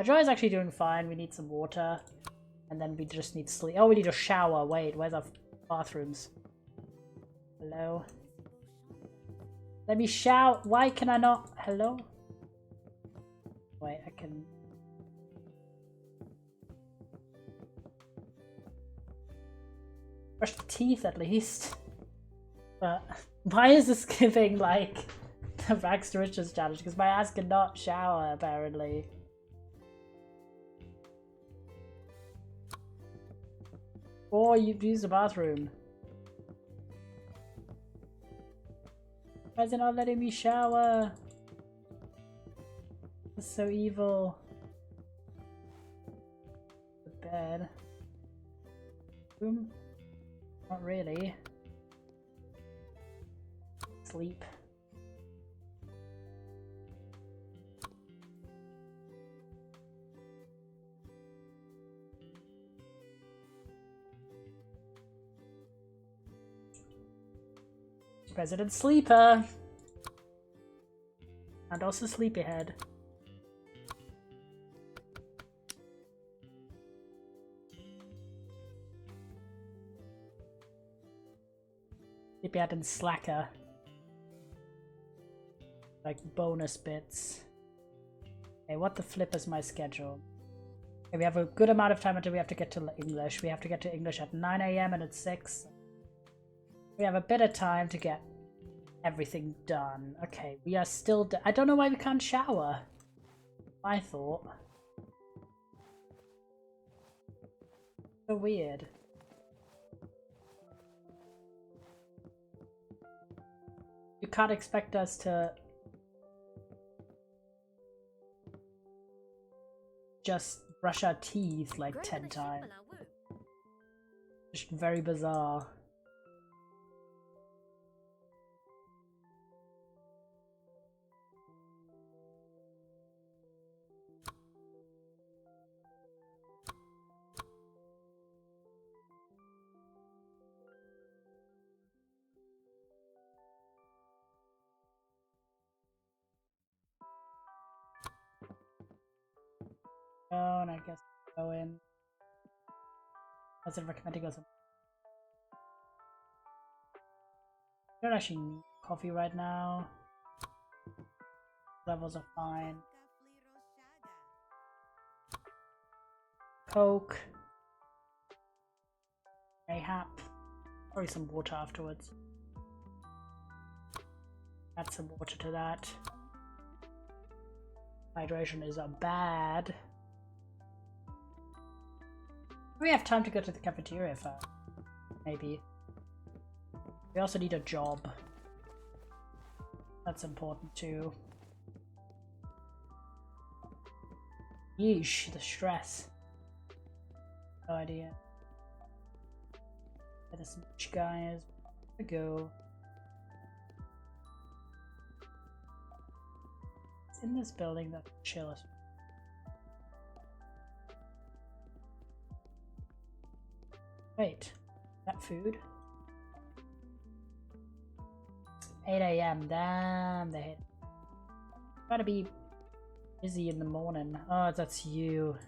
Joy's actually doing fine. We need some water. And then we just need sleep. Oh, we need a shower. Wait, where's our bathrooms? Hello? Let me shout. Why can I not? Hello? Wait, I can... brush the teeth at least. But why is this giving like the rags to riches challenge? Because my ass cannot shower apparently. Or you use the bathroom. Why is it not letting me shower? It's so evil. The bed. Room? Not really. Sleep. President Sleeper! And also Sleepyhead. Sleepyhead and Slacker. Like bonus bits. Okay, what the flip is my schedule? Okay, we have a good amount of time until we have to get to English. We have to get to English at 9 AM and it's 6. We have a bit of time to get everything done. Okay, we are still... I don't know why we can't shower. I thought. So weird. You can't expect us to... just brush our teeth like 10 times. Just very bizarre. Oh, and I guess go in. I was recommending us. I don't actually need coffee right now. Levels are fine. Coke. Mayhap. Probably some water afterwards. Add some water to that. Hydration is bad. We have time to go to the cafeteria first. Maybe. We also need a job. That's important too. Yeesh, the stress. No idea. Where this guy is. Where we go. It's in this building that's chill. Wait, that food? 8 AM, damn, they hit. Gotta be busy in the morning. Oh, that's you.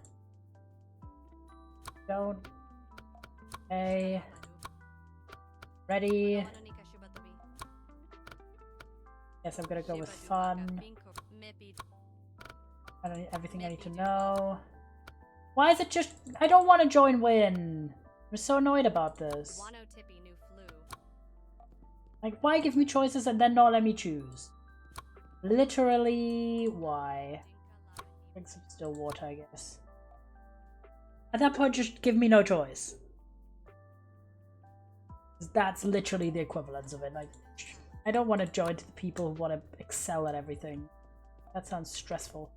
Don't. Okay. Ready. Yes, I'm gonna go with fun. Everything I need to know. Why is it just... I don't want to join win. I'm so annoyed about this. Like, why give me choices and then not let me choose? Literally, why? Drink some still water, I guess. At that point, just give me no choice. That's literally the equivalence of it. Like, I don't want to join the people who want to excel at everything. That sounds stressful.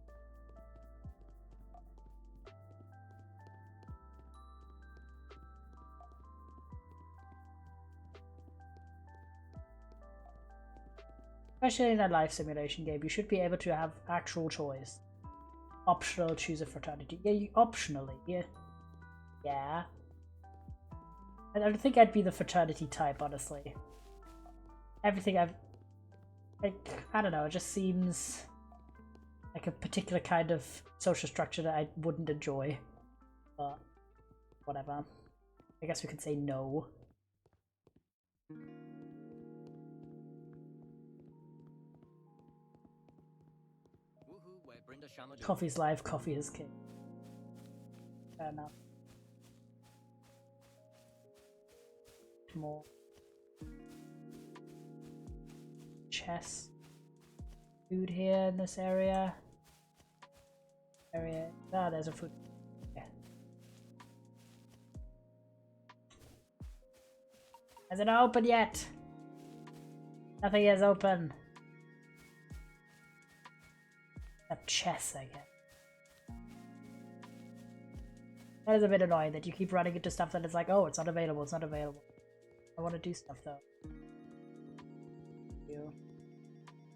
Especially in a life simulation game, you should be able to have actual choice. Optional, choose a fraternity. Yeah, you optionally. Yeah. I don't think I'd be the fraternity type, honestly. Everything I've... like, I don't know, it just seems like a particular kind of social structure that I wouldn't enjoy. But, whatever. I guess we could say no. Coffee's life, coffee is king. Fair enough. More. Chess. Food here in this area. Ah, there's a food. Yeah. Has it opened yet? Nothing is open. Chess, I guess. That is a bit annoying that you keep running into stuff that is like, oh, it's not available, it's not available. I want to do stuff though.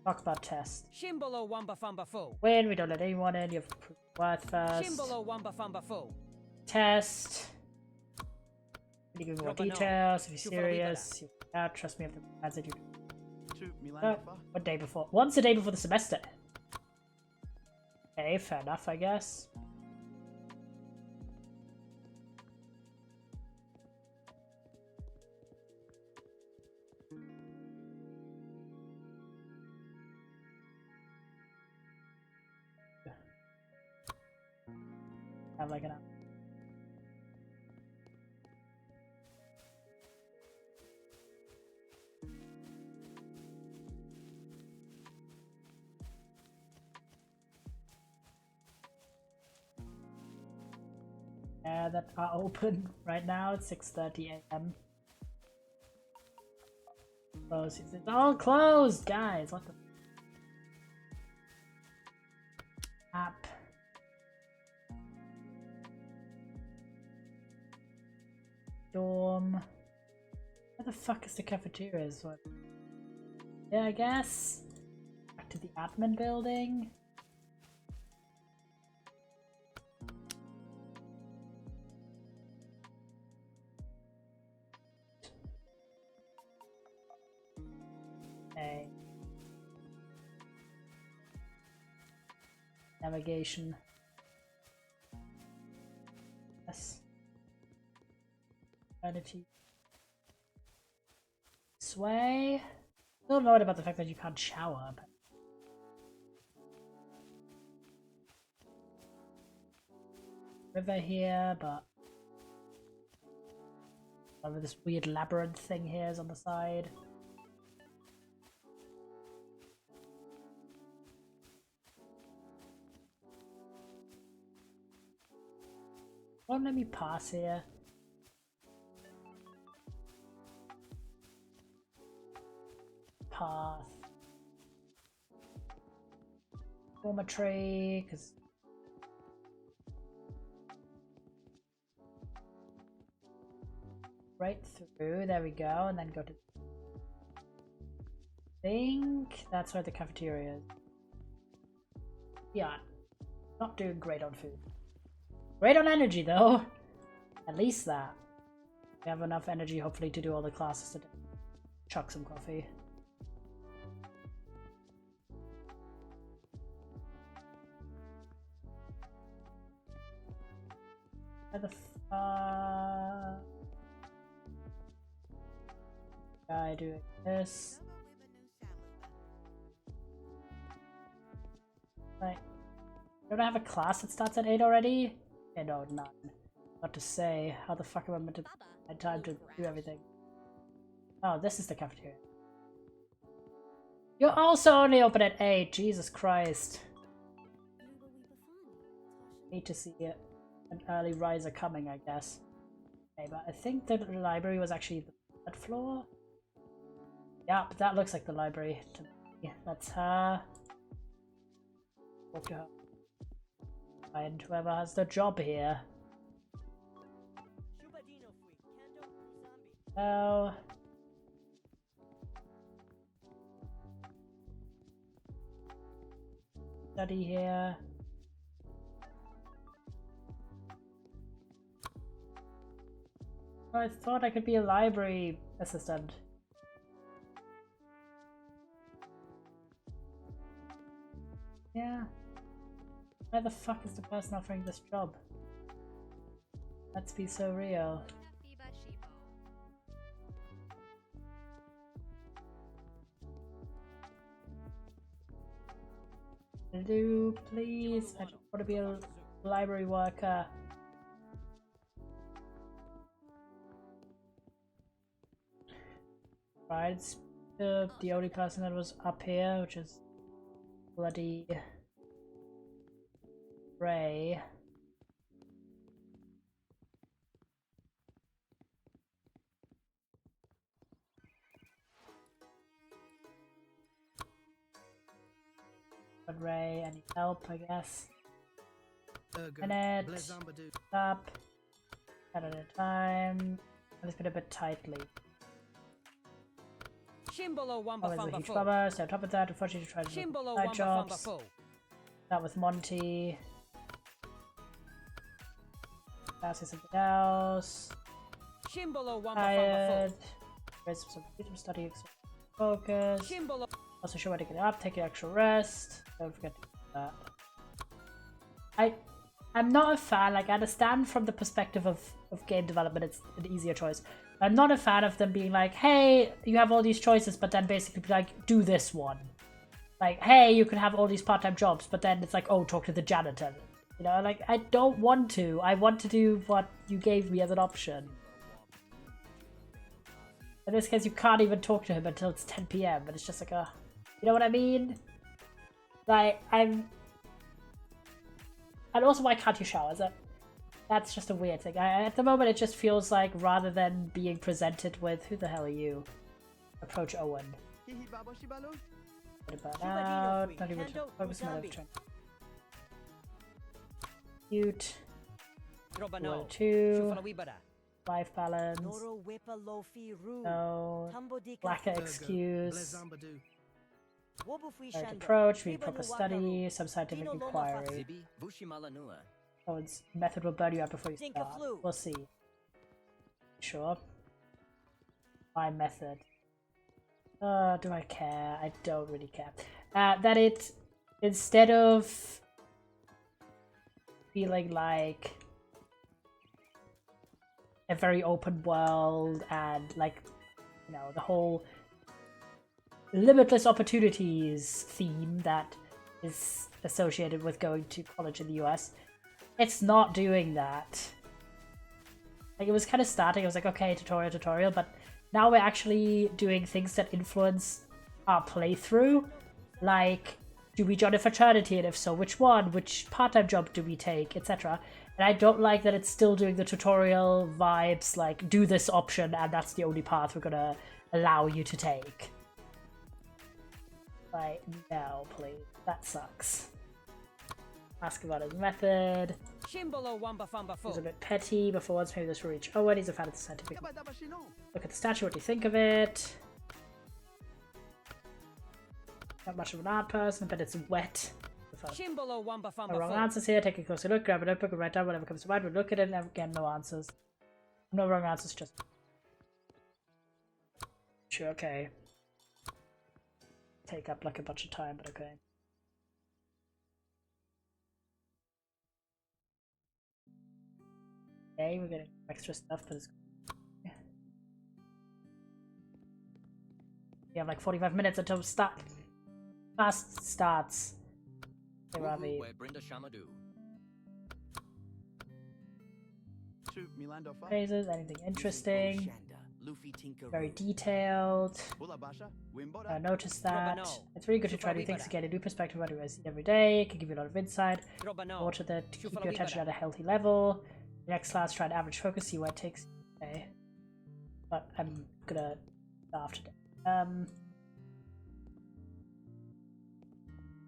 Talk about test. Win, we don't let anyone in, you have to prove worth first. Test. Can you give me more details if you're serious? Trust me if the answer you. Oh, what day before? Once a day before the semester. Okay, fair enough, I guess. Have like an app. That are open right now at 6:30 a.m. Closed. It's all closed, guys. What the app? Dorm. Where the fuck is the cafeteria? What? Yeah, I guess. Back to the admin building. Navigation. Yes. Vanity. Sway. Still annoyed about the fact that you can't shower. But... river here, but over this weird labyrinth thing here is on the side. Won't let me pass here. Path. Dormitory, because right through, there we go, and then go to... I think that's where the cafeteria is. Yeah, not doing great on food. Great on energy though. At least that. We have enough energy hopefully to do all the classes today. Chuck some coffee. Where the fuck? Guy doing this. Right. Don't I have a class that starts at 8 already? Okay, no, 9. What to say? How the fuck am I meant to have time to do everything? Oh, this is the cafeteria. You're also only open at 8. Jesus Christ. Need to see it. An early riser coming, I guess. Okay, but I think the library was actually the third floor. Yeah, but that looks like the library to me. That's her. Talk to her. Find whoever has the job here. Oh. study here. I thought I could be a library assistant. Yeah. Where the fuck is the person offering this job? Let's be so real. Do please. I just want to be a library worker. Right, it's the only person that was up here, which is bloody Ray. But Ray, I need help, I guess. Minute. Stop. At a time. Let's put it a bit tightly. Always a huge bummer. Stay on top of that. Unfortunately, try to do side jobs. Start with Monty. Now say something else. Tired. Raise some freedom, study, focus. Also show where to get up, take your extra rest. Don't forget to do that. I'm not a fan, like I understand from the perspective of game development it's an easier choice. I'm not a fan of them being like, hey, you have all these choices, but then basically be like, do this one. Like, hey, you can have all these part-time jobs, but then it's like, oh, talk to the janitor. You know, like, I don't want to. I want to do what you gave me as an option. In this case, you can't even talk to him until it's 10 PM, but it's just like a... You know what I mean? Like, And also, why can't you shower? That's just a weird thing. At the moment, it just feels like rather than being presented with, who the hell are you? Approach Owen. What about out? Not even focus on my turn. Cute. 2. Life balance. No. Lack of excuse. Right approach, read proper study, some scientific inquiry. Oh, its method will burn you out before you start. We'll see. Sure. My method. Do I care? I don't really care. That it, instead of feeling like a very open world and like, you know, the whole limitless opportunities theme that is associated with going to college in the US, it's not doing that. Like, it was kind of starting, I was like, okay, tutorial, but now we're actually doing things that influence our playthrough, like, do we join a fraternity, and if so, which one, which part-time job do we take, etc. And I don't like that it's still doing the tutorial vibes, like, do this option and that's the only path we're gonna allow you to take. Like, no, please. That sucks. Ask about his method. He's a bit petty, but for once maybe this will reach Owen. He's a fan of the scientific. Look at the statue, what do you think of it? Not much of an art person, but it's wet. No wrong answers here. Take a closer look, grab a notebook, and write down whatever comes to mind. We'll look at it, and again, no answers. No wrong answers, just... Sure, okay. Take up like a bunch of time, but okay. Okay, we're getting extra stuff, but it's... We have like 45 minutes until fast starts. Hey, Ravi. Phrases, anything interesting? Very detailed. Notice that. It's really good to try new things to get a new perspective on what you see every day. It can give you a lot of insight. Water that to keep your attention at a healthy level. The next class, try an average focus, see what it takes. Okay. But I'm gonna starve today.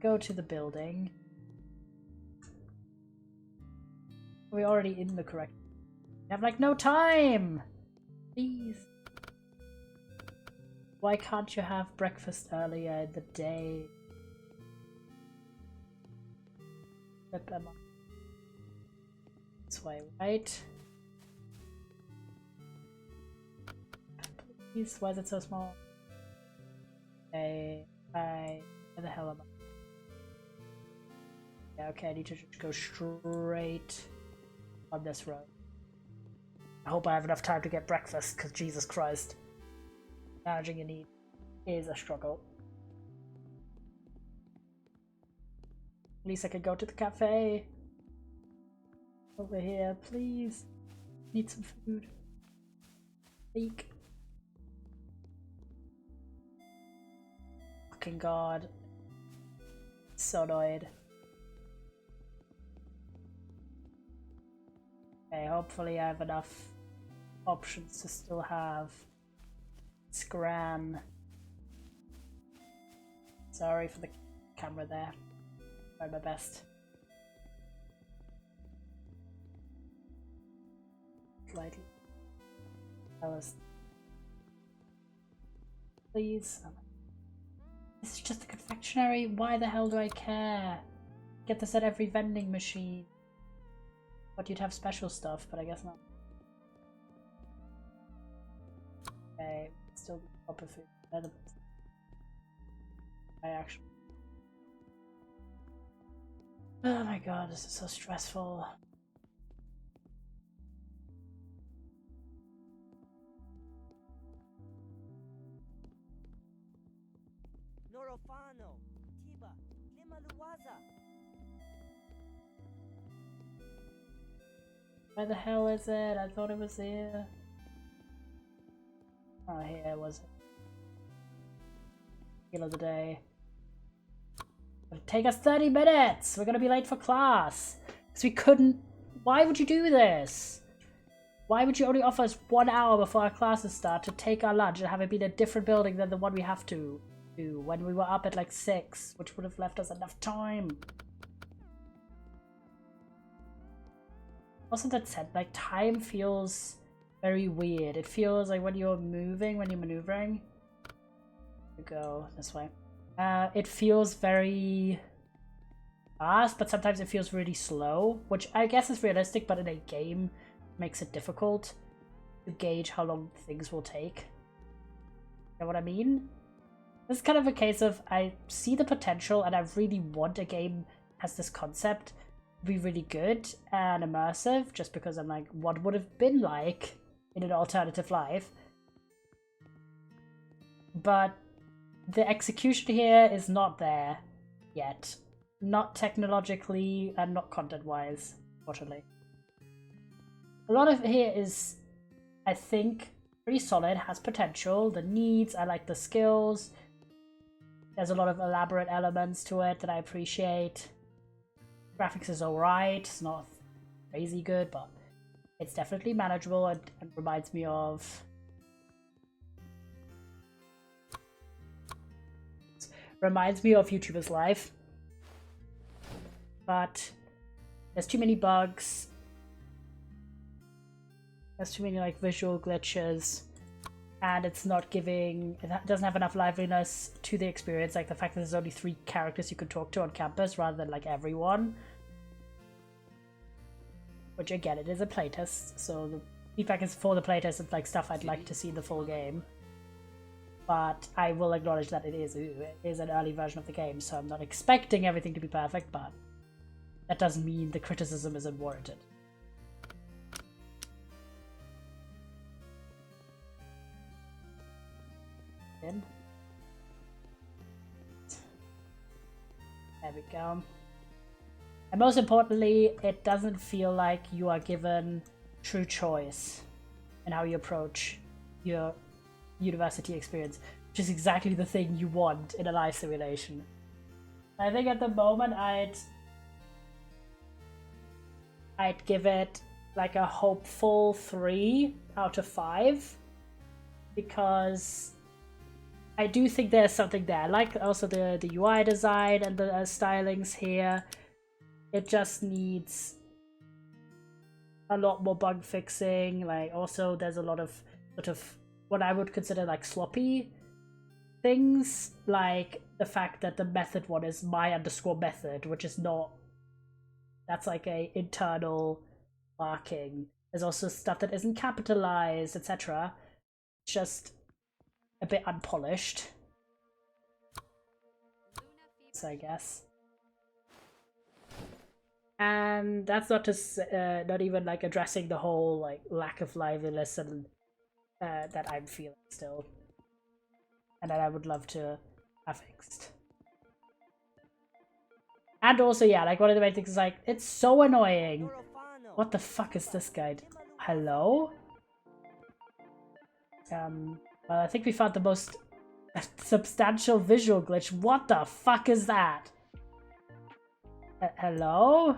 Go to the building. We're already in the correct... We have like no time! Please. Why can't you have breakfast earlier in the day? Flip them up. This way, right? Please, why is it so small? Okay, where the hell am I? Yeah, okay, I need to just go straight on this road. I hope I have enough time to get breakfast, because Jesus Christ. Managing a need is a struggle. At least I can go to the cafe. Over here, please. Need some food. Eek. Fucking God. So annoyed. Okay, hopefully I have enough options to still have Scran. Sorry for the camera there. Try my best. Slightly. Alice. Please. This is just a confectionery. Why the hell do I care? Get this at every vending machine. But you'd have special stuff, but I guess not. Okay, still proper food. I actually. Oh my God, this is so stressful. Norofano, Tiba, Limaluwaza. Where the hell is it? I thought it was here. Oh, here was it. Meal of the day. It'll take us 30 minutes! We're gonna be late for class! Because we couldn't... Why would you do this? Why would you only offer us 1 hour before our classes start to take our lunch and have it be in a different building than the one we have to do when we were up at like 6, which would have left us enough time? Also, that said, like, time feels very weird. It feels like when you're moving, when you're maneuvering. Go this way. It feels very fast, but sometimes it feels really slow, which I guess is realistic, but in a game makes it difficult to gauge how long things will take. You know what I mean? This is kind of a case of I see the potential and I really want a game that has this concept to be really good and immersive, just because I'm like, what would have been like in an alternative life? But the execution here is not there yet. Not technologically and not content-wise, fortunately. A lot of it here is, I think, pretty solid, has potential. The needs, I like the skills. There's a lot of elaborate elements to it that I appreciate. Graphics is alright, it's not crazy good, but it's definitely manageable and reminds me of... YouTuber's life. But there's too many bugs. There's too many like visual glitches. And it's not giving... It doesn't have enough liveliness to the experience. Like the fact that there's only 3 characters you can talk to on campus rather than like everyone. Which again, it is a playtest. So the feedback is for the playtest. It's like stuff I'd like to see in the full game. But I will acknowledge that it is an early version of the game, so I'm not expecting everything to be perfect, but that doesn't mean the criticism isn't warranted. In. There we go. And most importantly, it doesn't feel like you are given true choice in how you approach your university experience, which is exactly the thing you want in a life simulation. I think at the moment I'd give it like a hopeful 3 out of 5, because I do think there's something there. I like also the UI design and the stylings here. It just needs a lot more bug fixing. Like also there's a lot of sort of what I would consider like sloppy things, like the fact that the method one is my_method, which is not That's like a internal marking. There's also stuff that isn't capitalized, etc. Just a bit unpolished. So I guess. And that's not not even like addressing the whole like lack of liveliness and that I'm feeling still, and that I would love to have fixed. And also, yeah, like one of the main things is like it's so annoying. What the fuck is this guy? Hello? Well, I think we found the most substantial visual glitch. What the fuck is that? Hello?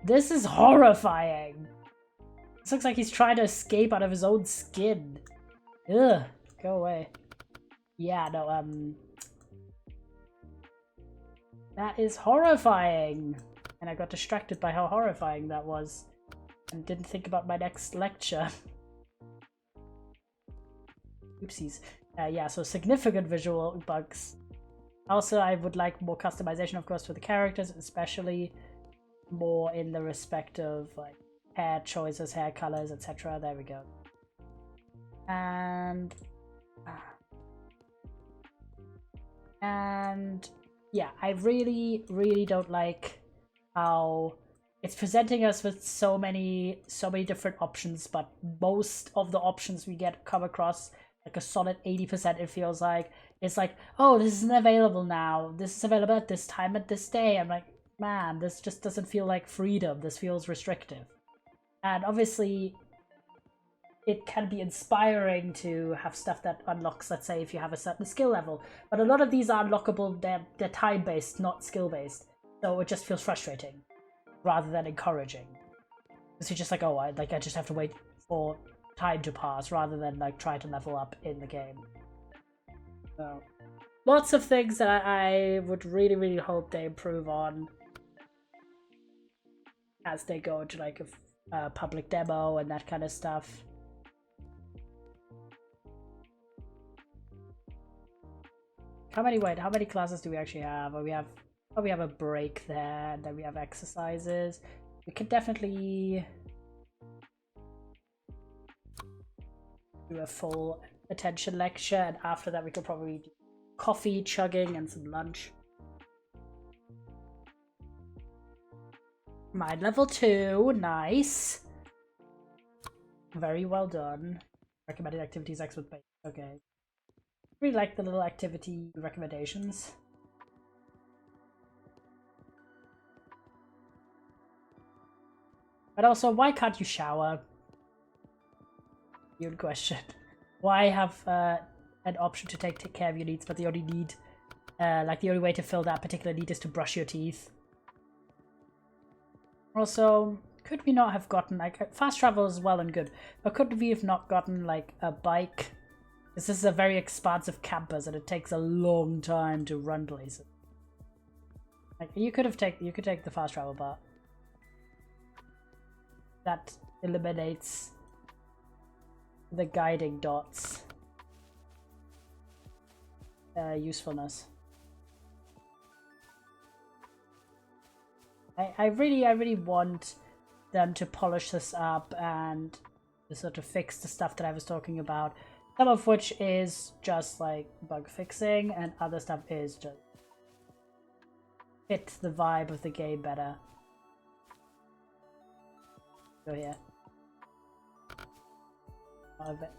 This is horrifying. This looks like he's trying to escape out of his own skin. Ugh, go away. Yeah, no, that is horrifying. And I got distracted by how horrifying that was. And didn't think about my next lecture. Oopsies. Yeah, so significant visual bugs. Also, I would like more customization, of course, for the characters, especially more in the respect of like hair choices, hair colors, etc. There we go. And yeah, I really don't like how it's presenting us with so many different options, but most of the options we get come across like a solid 80%. It feels like it's like, oh, this isn't available now, this is available at this time at this day. I'm like, man, this just doesn't feel like freedom. This feels restrictive. And obviously it can be inspiring to have stuff that unlocks, let's say, if you have a certain skill level, but a lot of these are unlockable. They're time-based, not skill-based, so it just feels frustrating rather than encouraging, because you're just like, oh, I just have to wait for time to pass rather than like try to level up in the game. So lots of things that I would really hope they improve on as they go to like a public demo and that kind of stuff. How many classes do we actually have? We have a break there, and then we have exercises. We could definitely do a full attention lecture, and after that we could probably do coffee chugging and some lunch. Mind level 2, nice. Very well done. Recommended activities X with base. Okay. Really like the little activity recommendations. But also, why can't you shower? Good question. Why have an option to take care of your needs, but the only need, like the only way to fill that particular need is to brush your teeth? Also, could we not have gotten, like, fast travel is well and good, but could we have not gotten like a bike? Because this is a very expansive campus and it takes a long time to run places. Like, you could take the fast travel part. That eliminates the guiding dots usefulness. I really want them to polish this up and to sort of fix the stuff that I was talking about. Some of which is just like bug fixing, and other stuff is just fit the vibe of the game better. Go here. Out of it.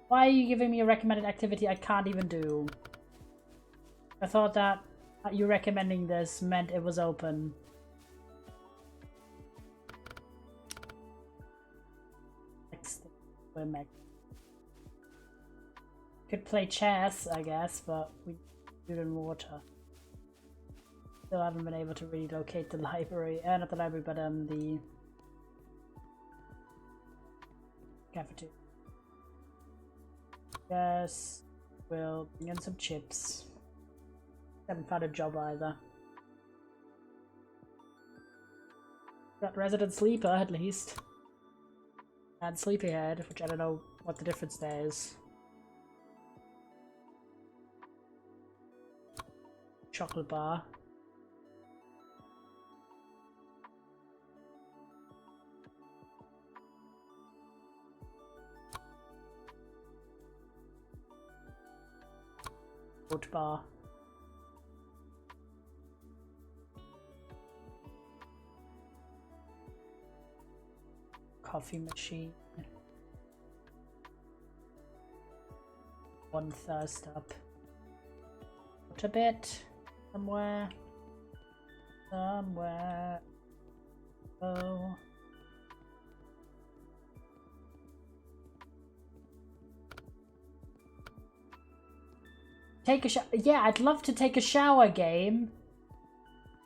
Why are you giving me a recommended activity I can't even do? I thought that you recommending this meant it was open. Could play chess, I guess, but we do it in water. Still haven't been able to really locate the library. Not the library, but the cafeteria. Yes, we'll bring in some chips. Haven't found a job either. Got resident sleeper at least. And Sleepyhead, which I don't know what the difference there is. Chocolate bar. Oat bar. Coffee machine. One thirst up. What a bit. Somewhere. Somewhere. Oh. Take a shower. Yeah, I'd love to take a shower, game.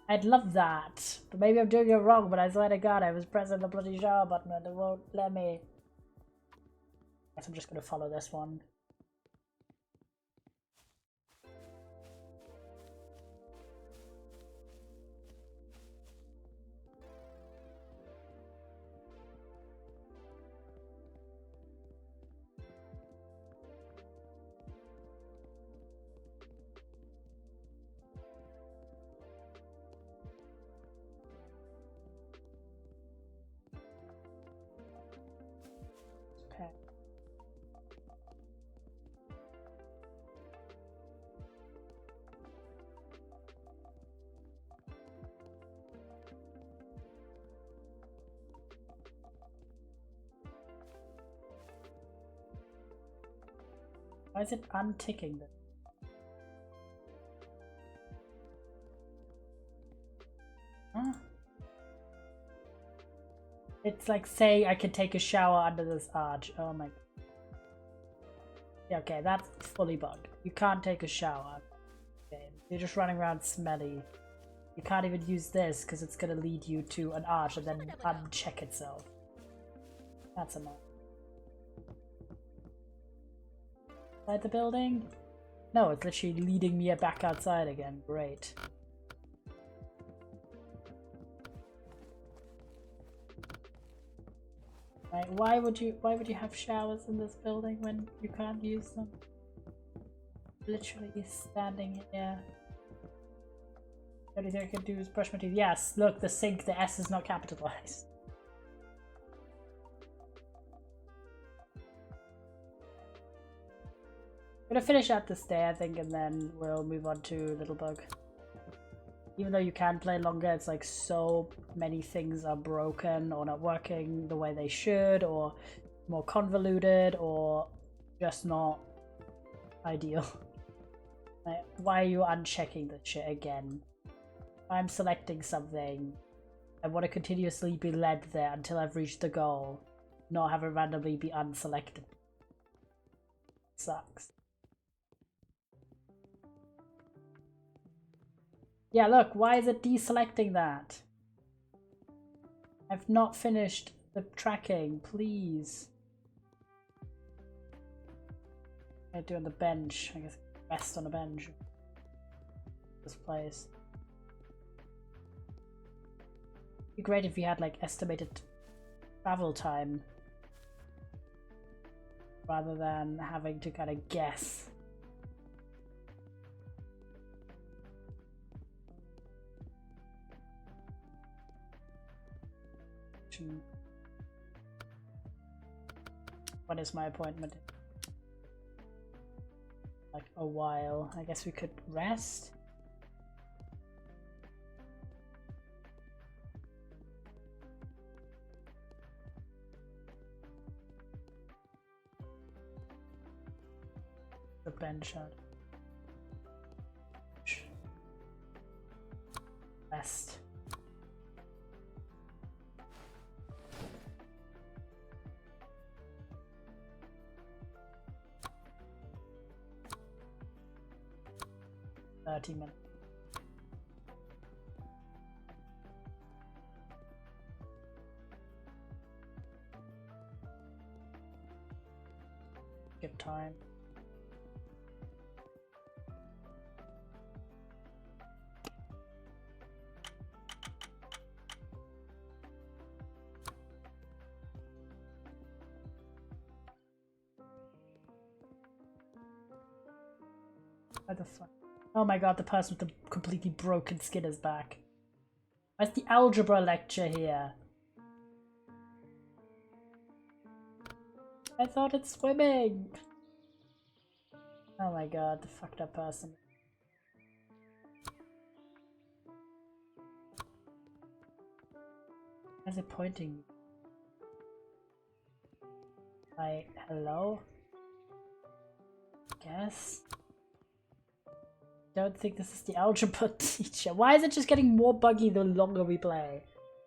I'd love that. But maybe I'm doing it wrong, but I swear to God, I was pressing the bloody shower button and it won't let me. I guess I'm just gonna follow this one. Okay. Why is it unticking this? Huh? It's like saying I can take a shower under this arch. Oh my. Yeah, okay, that's fully bugged. You can't take a shower. Okay. You're just running around smelly. You can't even use this because it's gonna lead you to an arch and then uncheck itself. That's annoying. Inside the building? No, it's literally leading me back outside again. Great. Right, why would you have showers in this building when you can't use them? Literally standing here. The only thing I can do is brush my teeth. Yes, look, the sink, the S is not capitalized. I'm gonna finish out this day, I think, and then we'll move on to Little Bug. Even though you can play longer, it's like so many things are broken or not working the way they should, or more convoluted, or just not ideal. Like, why are you unchecking this shit again? I'm selecting something. I want to continuously be led there until I've reached the goal, not have it randomly be unselected. Sucks. Yeah, look, why is it deselecting that? I've not finished the tracking, please. I do on the bench, I guess best on a bench. This place. It'd be great if you had like estimated travel time rather than having to kind of guess. When is my appointment? Like a while. I guess we could rest. The bench shot. Rest. Minutes. Good time. Why the fuck? Oh my god, the person with the completely broken skin is back. Where's the algebra lecture here? I thought it's swimming! Oh my god, the fucked up person. Why is it pointing? Like, hello? Guess? Don't think this is the algebra teacher. Why is it just getting more buggy the longer we play?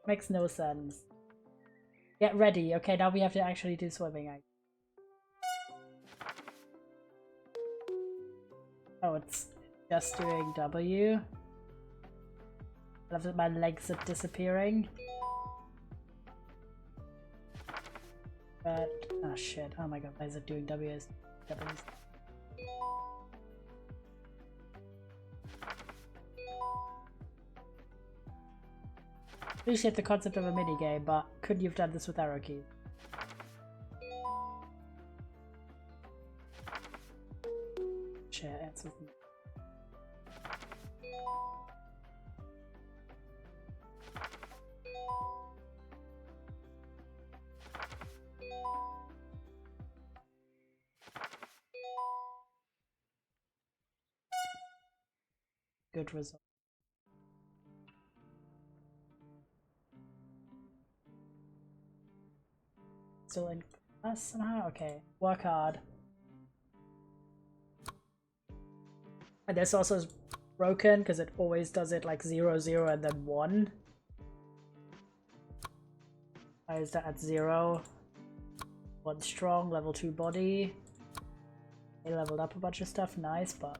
Makes no sense. Get ready. Okay, now we have to actually do swimming. Oh, it's just doing W. I love that my legs are disappearing. But, oh shit. Oh my god, why is it doing W's? W's. Appreciate the concept of a minigame, but could you have done this with arrow keys? Share answers. Good result. Still in class somehow? Okay. Work hard. And this also is broken because it always does it like 0, 0 and then 1. Why is that at 0? 1 strong, level 2 body. They leveled up a bunch of stuff, nice, but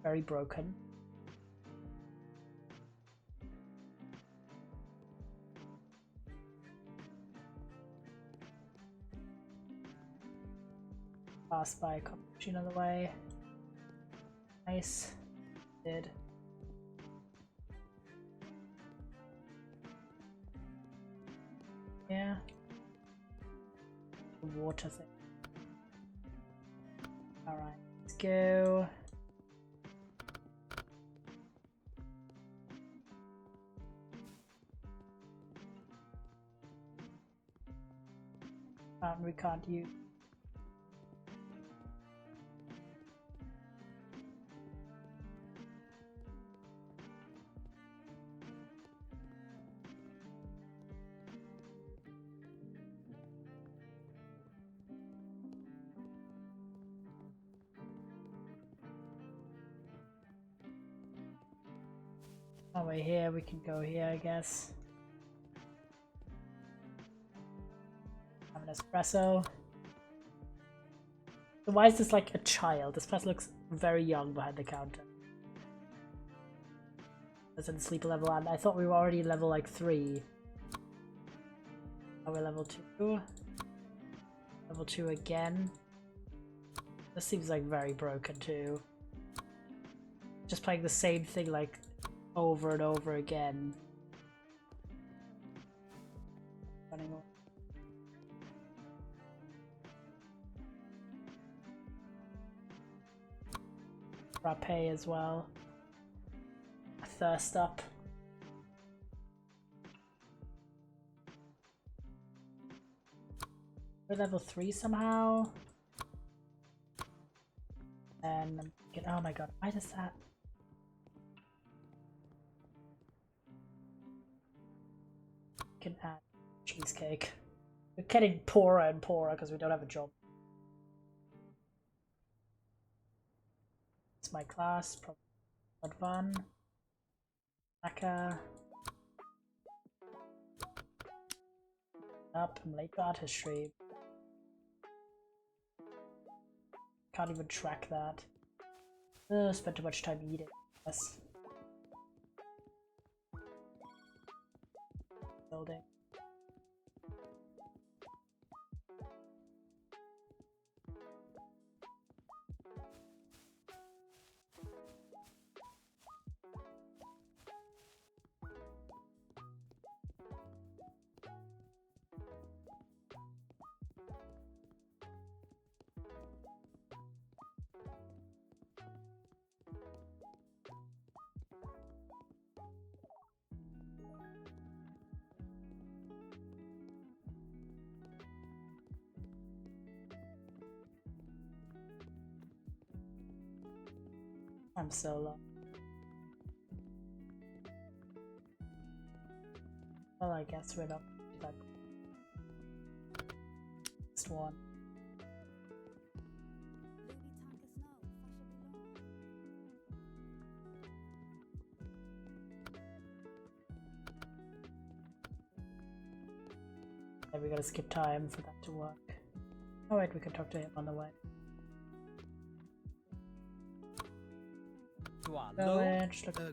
very broken. Passed by a competition on the way. Nice. Did. Yeah. The water thing. Alright, let's go. We can't use. Oh, we're here, we can go here, I guess. Have an espresso. So why is this like a child? This person looks very young behind the counter. That's in sleeper level, and I thought we were already level like 3. Now we're level 2. Level 2 again. This seems like very broken too. Just playing the same thing like over and over again. Running over. Frappe as well. Thirst up. We're level 3 somehow. And oh my god, why does that? Can add cheesecake. We're getting poorer and poorer because we don't have a job. It's my class, probably Advan. Aka. Up, I'm late for art history. Can't even track that. Spent too much time eating. Yes. Building. I'm so low. Well, I guess we're not that. Next one. Yeah, we gotta skip time for that to work. Oh wait, we can talk to him on the way. Village, look at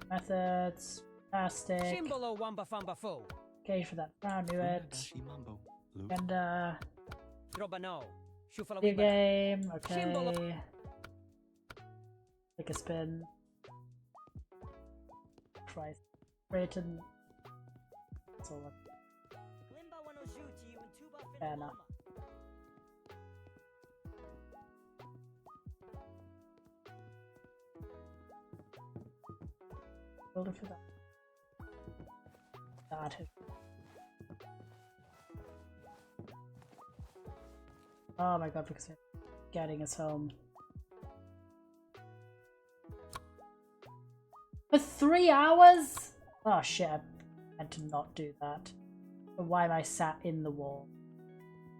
methods, plastic. Gauge for that. Now knew it. And video game, okay. Take a spin. Christ. Written. That's all. Fair enough. Building for that. That hit. Oh my god, because getting us home. For 3 hours? Oh shit, I meant to not do that. But why am I sat in the wall?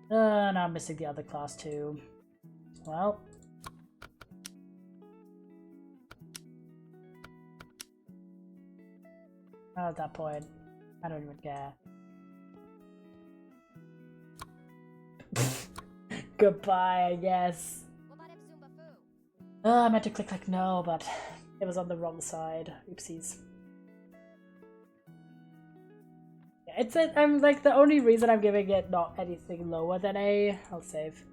Now I'm missing the other class too. Well. At that point, I don't even care. Goodbye, I guess. I meant to click like no, but it was on the wrong side. Oopsies. Yeah, it's I'm like the only reason I'm giving it not anything lower than a. I'll save.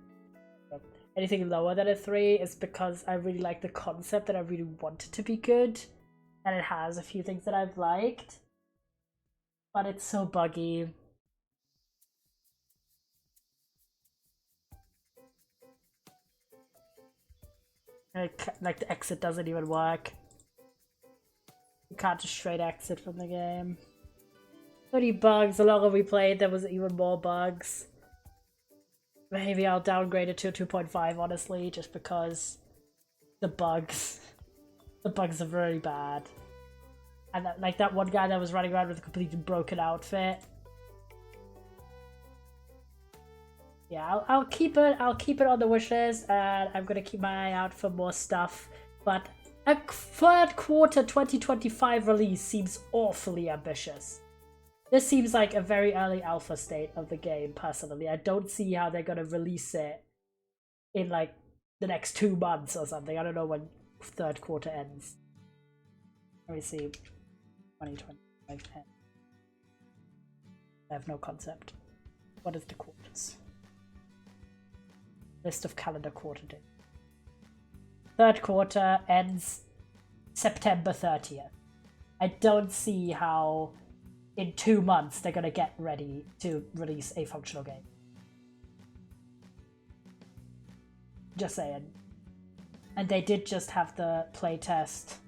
Anything lower than a 3 is because I really like the concept and I really want it to be good. And it has a few things that I've liked, but it's so buggy. Like the exit doesn't even work. You can't just straight exit from the game. 30 bugs. The longer we played, there was even more bugs. Maybe I'll downgrade it to 2.5, honestly, just because the bugs are very bad. And that one guy that was running around with a completely broken outfit. Yeah, I'll keep it on the wish list, and I'm gonna keep my eye out for more stuff. But a third quarter 2025 release seems awfully ambitious. This seems like a very early alpha state of the game, personally. I don't see how they're gonna release it in like the next 2 months or something. I don't know when third quarter ends. Let me see. 2025 10. I have no concept. What is the quarters? List of calendar quarter days. Third quarter ends September 30th. I don't see how in 2 months they're gonna get ready to release a functional game. Just saying. And they did just have the playtest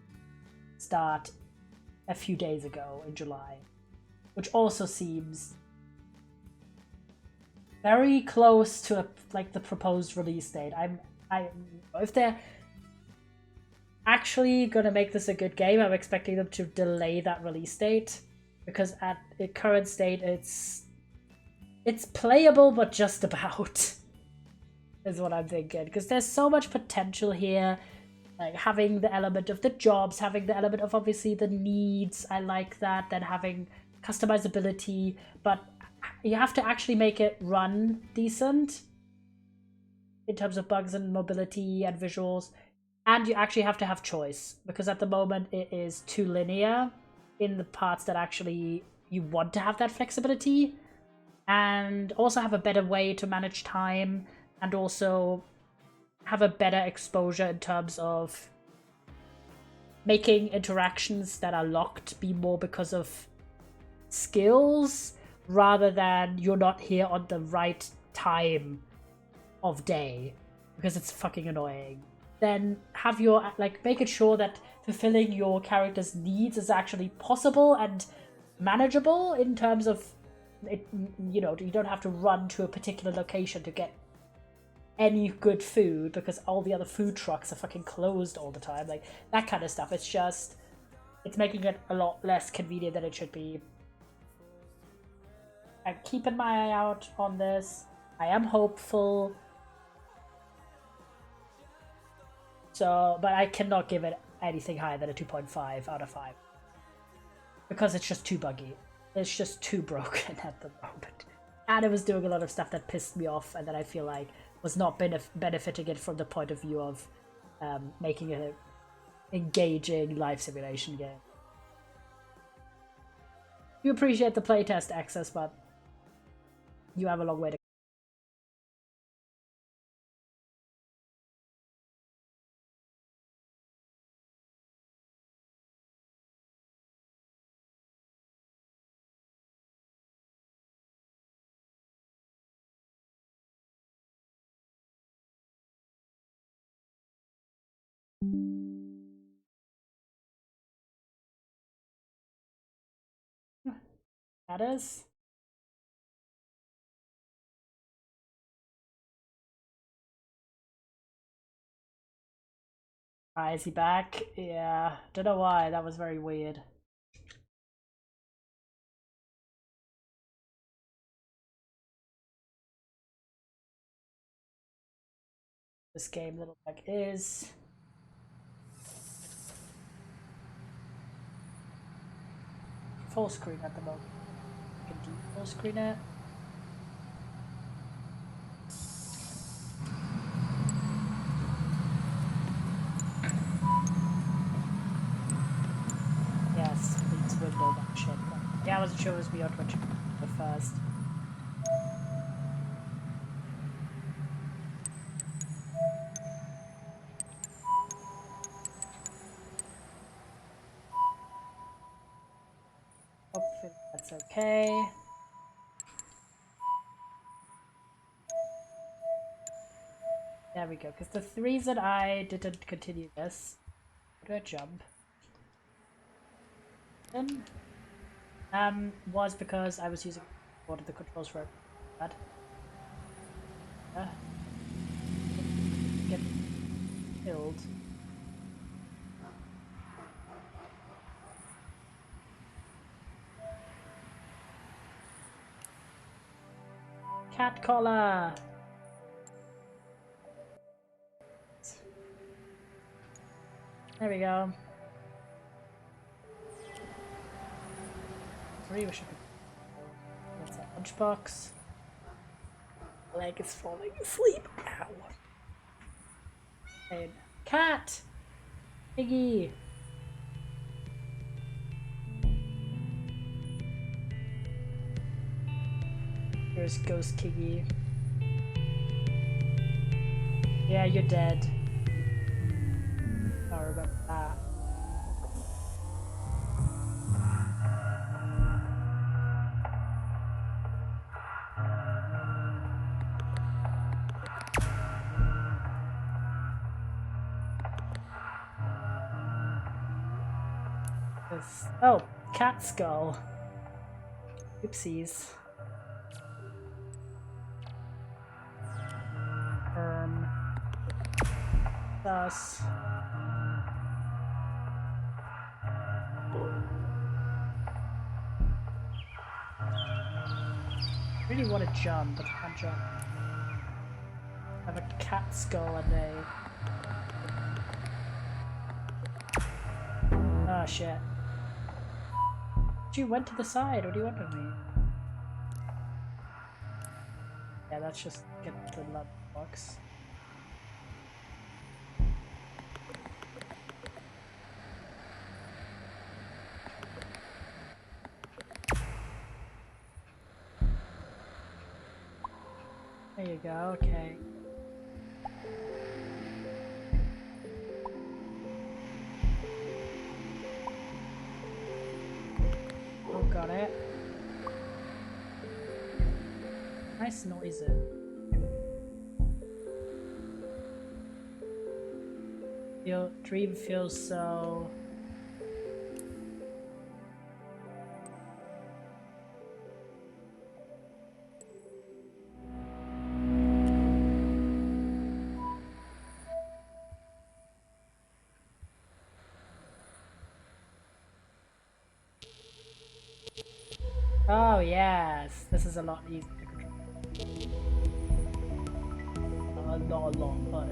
start a few days ago in July, which also seems very close to like the proposed release date. If they're actually gonna make this a good game, I'm expecting them to delay that release date, because at the current state it's playable, but just about is what I'm thinking, because there's so much potential here. Like having the element of the jobs, having the element of obviously the needs, I like that. Then having customizability, but you have to actually make it run decent in terms of bugs and mobility and visuals. And you actually have to have choice, because at the moment it is too linear in the parts that actually you want to have that flexibility, and also have a better way to manage time, and also have a better exposure in terms of making interactions that are locked be more because of skills rather than you're not here on the right time of day, because it's fucking annoying. Then have your, like, make it sure that fulfilling your character's needs is actually possible and manageable in terms of it, you know, you don't have to run to a particular location to get any good food because all the other food trucks are fucking closed all the time. Like, that kind of stuff. It's just, it's making it a lot less convenient than it should be. I'm keeping my eye out on this. I am hopeful. So, but I cannot give it anything higher than a 2.5 out of 5. Because it's just too buggy. It's just too broken at the moment. And it was doing a lot of stuff that pissed me off and that I feel like was not benefiting it from the point of view of making it an engaging life simulation game. You appreciate the playtest access, but you have a long way to go. That is. Is he back? Yeah, don't know why, that was very weird. This game little like is. Full screen at the moment. I can do full screen it. Yes, it's window that shit. Yeah, I wasn't sure it was beyond what you the first. Hopefully that's okay. There we go, because the reason I didn't continue this, do I jump? Then, was because I was using one of the controls for that. Get killed. Cat collar! There we go. Three, we should be. What's that? Lunchbox. Leg is falling asleep. Ow. And cat! Piggy! Here's Ghost Kiggy. Yeah, you're dead. Sorry about that. Oh, cat skull. Oopsies. Thus. I really want to jump, but I can't jump. I have a cat skull and a... Oh shit. You went to the side, what do you want of me? Yeah, let's just get the love box. There you go, okay. Oh, got it. Nice noises. Dream feels so... Oh yes, this is a lot easier to control. A lot, but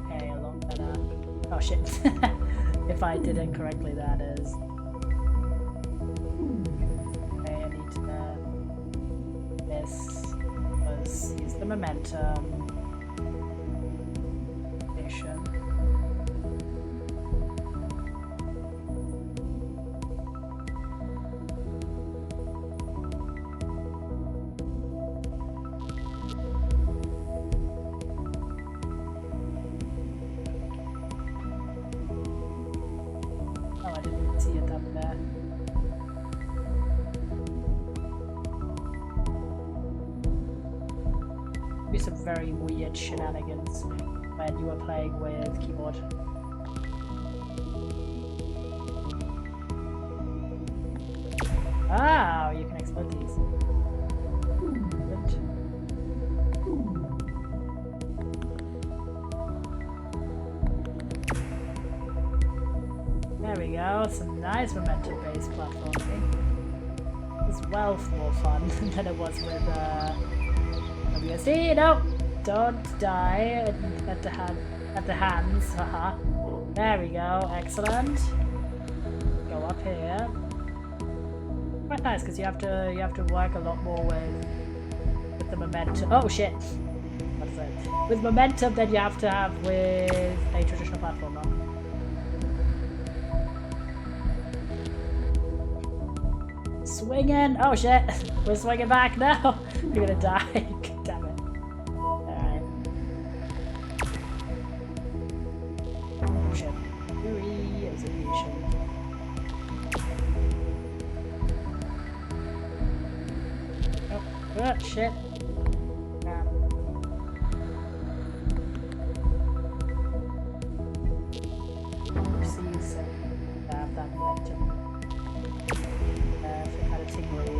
okay, a lot better. Oh shit. If I did it correctly, that is. Okay, I need to this was use the momentum. Oh, I didn't even see it up there. Do some very weird shenanigans when you were playing with keyboard. Oh, you can explode these. Good. There we go, some nice momentum-based platforming. It's well more fun than it was with WSD. No, don't die at the hands. Haha. There we go. Excellent. Go up here. Quite nice because you have to work a lot more with the momentum. Oh shit! What is it? With momentum than you have to have with a traditional platformer. Swinging! Oh shit! We're swinging back now! You're gonna die. God damn it. Alright. Oh shit. Yuri is a patient. Oh shit. That momentum.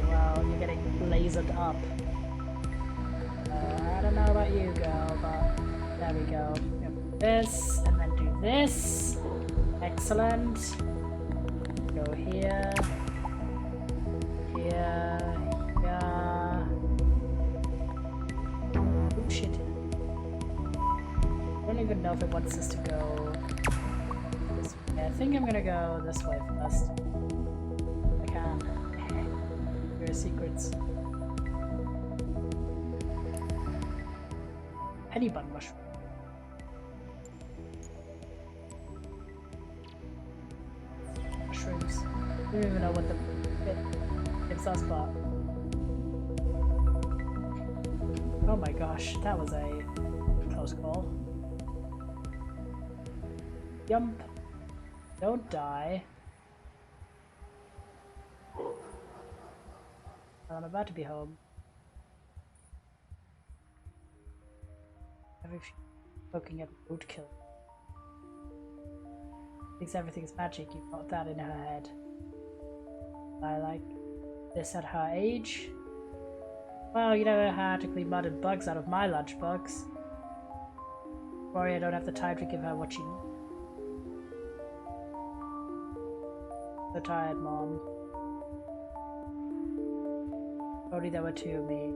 Well, you're getting lasered up. I don't know about you, girl, but there we go. This, and then do this. Excellent. Go here. Here. Here. Oh shit. I don't even know if it wants us to go this way. I think I'm gonna go this way first. I can. Here are secrets. Penny bun mushroom. Mushrooms. I don't even know what the bit gives us, but oh my gosh, that was a close call. Yump. Don't die. I'm about to be home. Looking at roadkill. Thinks everything's magic. You've got that in her head. I like this at her age. Well, you know how to clean mud and bugs out of my lunchbox. Worry, I don't have the time to give her what she needs. So tired, Mom. Only there were two of me.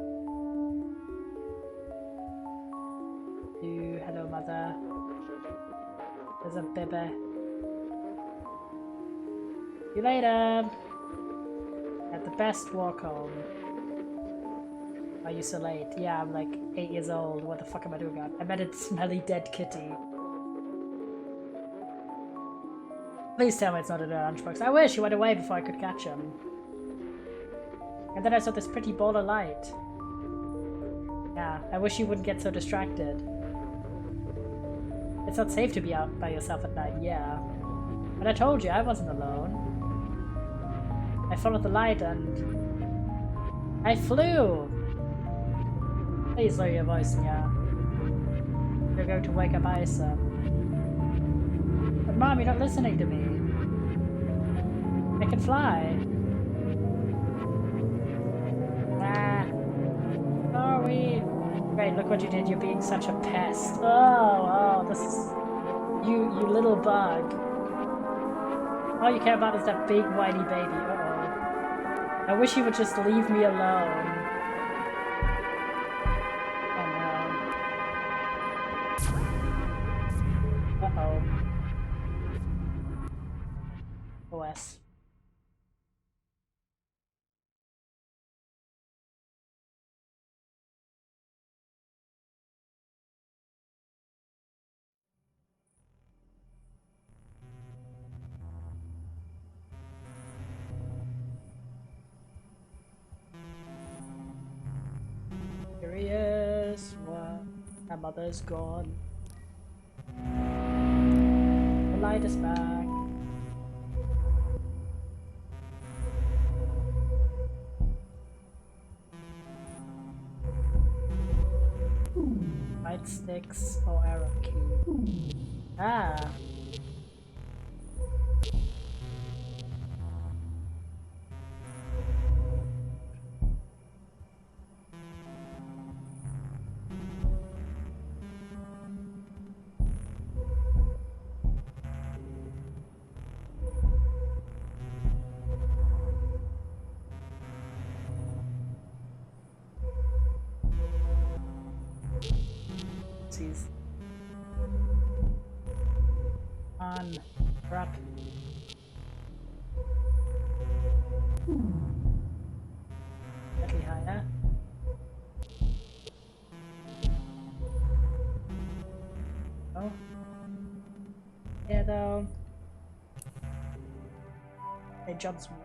Hello, Mother. There's a baby. See you later. At the best walk home. Are you so late? Yeah, I'm like 8 years old. What the fuck am I doing? I met a smelly dead kitty. Please tell me it's not in her lunchbox. I wish he went away before I could catch him. And then I saw this pretty ball of light. Yeah, I wish you wouldn't get so distracted. It's not safe to be out by yourself at night, yeah. But I told you, I wasn't alone. I followed the light and I flew! Please lower your voice, yeah. You're going to wake up Isa. But Mom, you're not listening to me. I can fly. Sorry. Great, look what you did. You're being such a pest. Oh, this is... You little bug. All you care about is that big whitey baby. Uh-oh. I wish he would just leave me alone. Oh no. Uh-oh. OS. Curious what my mother's gone. The light is back. Right sticks or arrow key. Ah. Jeez. On. Crap. Slightly higher. Oh. Yeah, though. They jumps me.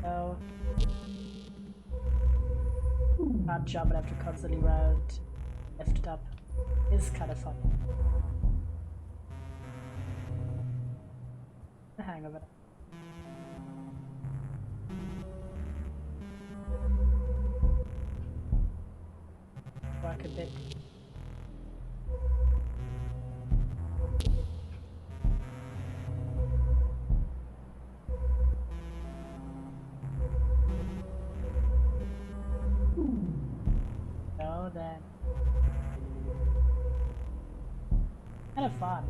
No. Can't jump and have to constantly lift it up. It's kind of fun. The hang of it. Work a bit. No, then. Kind of fun.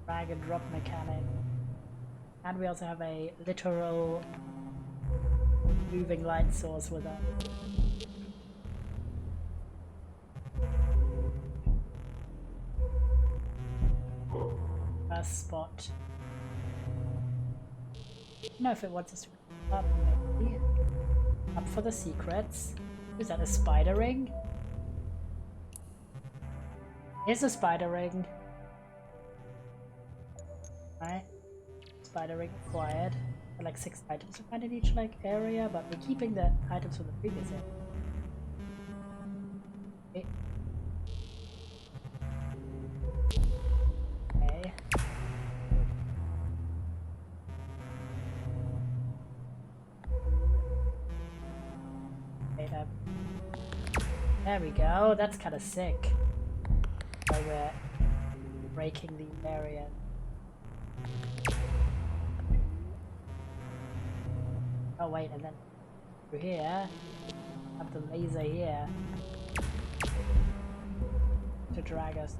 Drag and drop mechanic. And we also have a literal moving light source with us. First spot. I don't know if it wants us to go up, maybe. Up for the secrets. Is that a spider ring? Here's a spider ring. Right. Spider ring acquired. There are like 6 items to find in each like area, but we're keeping the items from the previous area. Okay. Okay. Okay, there we go. That's kind of sick. So we're breaking the area. Oh wait, and then through here, have the laser here to drag us.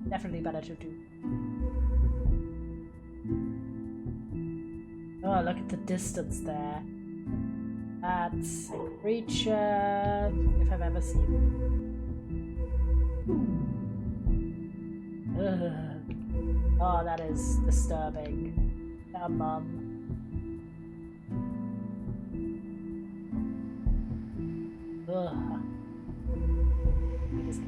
Definitely better to do. Oh, look at the distance there. That's a creature, if I've ever seen it. Ugh. Oh, that is disturbing. Mum. Ugh. There's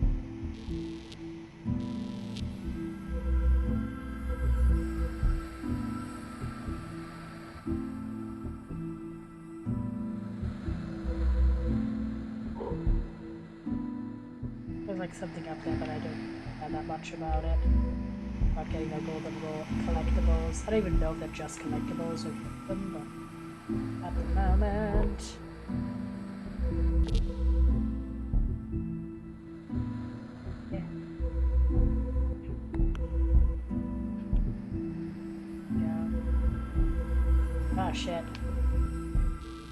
like something up there, but I don't know that much about it. Not getting no golden raw collectibles. I don't even know if they're just collectibles or them, but at the moment. Yeah. shit.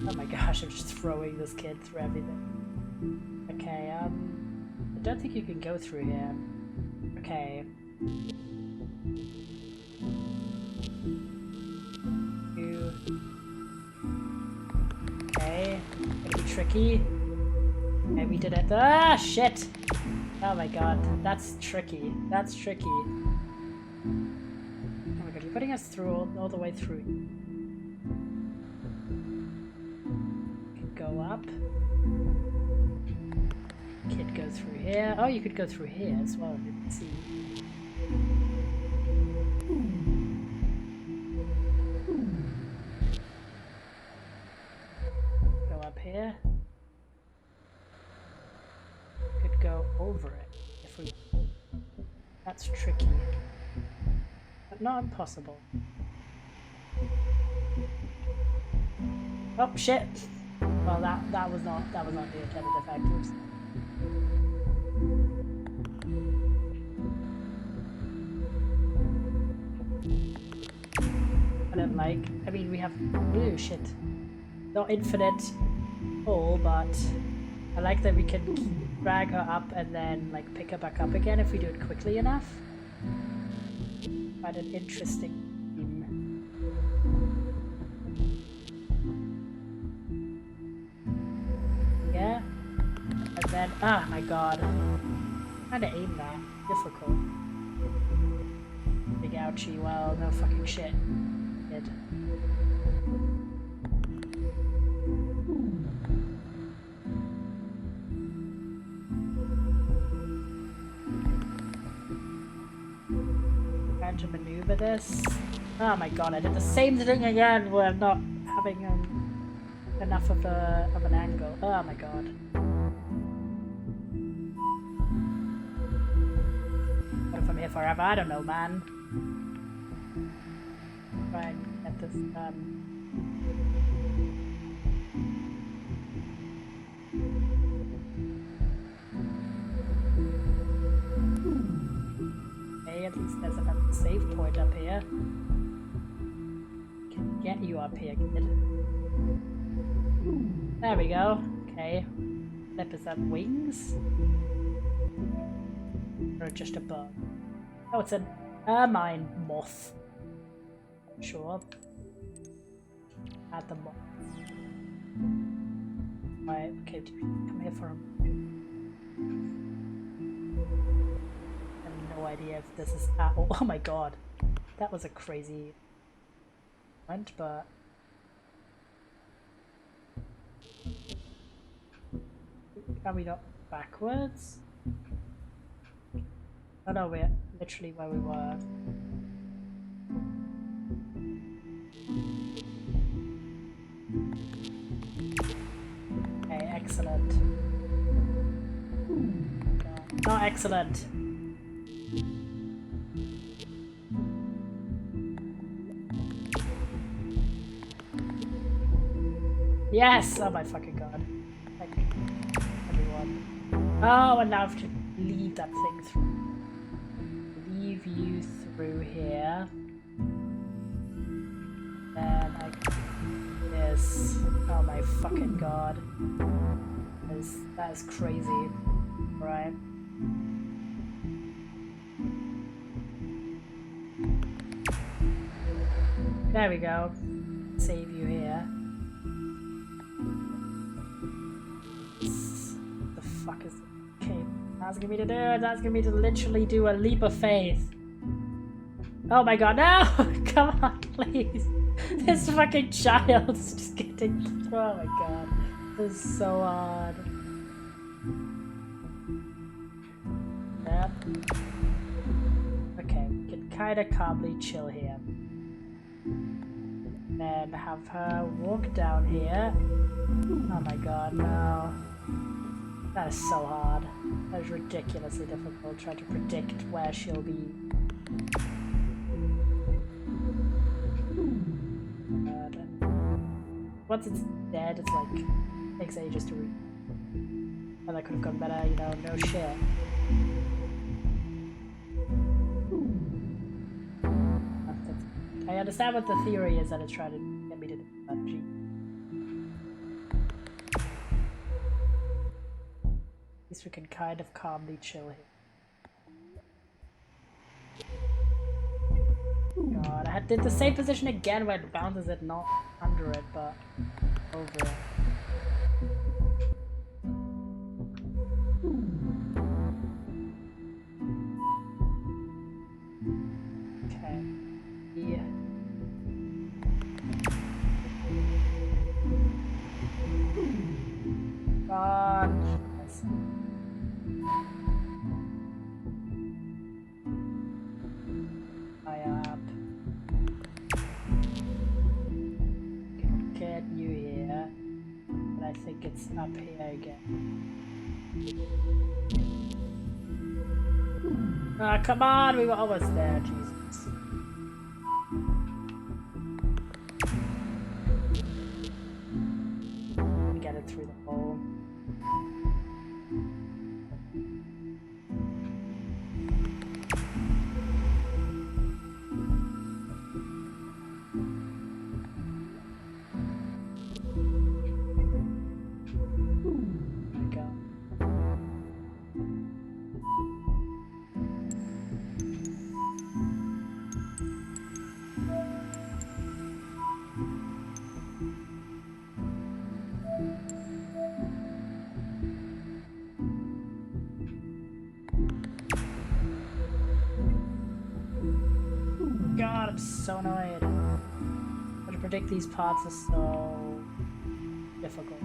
Oh my gosh, I'm just throwing this kid through everything. Okay, I don't think you can go through here. Okay. Okay, gonna be tricky. Okay, we did it. Ah, shit! Oh my god, that's tricky. That's tricky. Oh my god, you're putting us through all the way through. Could go up. Kid go through here. Oh, you could go through here as well. I didn't see. Go up here. Could go over it if we. That's tricky, but not impossible. Oh shit! Well, that was not the intended effect. Oops. I don't like. I mean, we have. Ooh, shit. Not infinite pull, but I like that we can drag her up and then like pick her back up again if we do it quickly enough. Quite an interesting theme. Yeah. And then, ah, my god. Trying to aim that. Difficult. Big ouchie. Well, no fucking shit. Kid. Trying to maneuver this. Oh my god, I did the same thing again where I'm not having enough of an angle. Oh my god. What if I'm here forever? I don't know, man. Try and get this done. Okay, at least there's a save point up here. Can get you up here, kid. There we go. Okay. Flip, is that wings? Or just a bug? Oh, it's an ermine moth. Sure. Add the moth. Right, okay, come here for a moment. I have no idea if this is at all. Oh my god. That was a crazy moment, but are we not backwards? Oh no, we're literally where we were. Okay, excellent. Not excellent. Yes! Oh my fucking god. Like, everyone. Oh, and now I have to leave that thing through. Leave you through here. Then I this. Oh my fucking god. That is crazy. Right. There we go. Save you here. What the fuck is... Okay, asking me to do it. Asking me to literally do a leap of faith. Oh my god, no! Come on, please. This fucking child is just getting... Oh my god. This is so hard. Yep. Okay, we can kinda calmly chill here. Then have her walk down here. Oh my god, no. That is so hard. That is ridiculously difficult trying to predict where she'll be. Once it's dead, it's like, takes ages to read. Oh, that could have gone better, you know, no shit. I understand what the theory is that it's trying to get me to do, Gee. At least we can kind of calmly chill here. God, I did the same position again where it bounces it, not under it, but over it. Okay. Yeah. God. I up. Get you here. But I think it's up here again. Ah, come on, we were almost there, Jesus. Get it through the hole. God, I'm so annoyed. But to predict these parts is so difficult.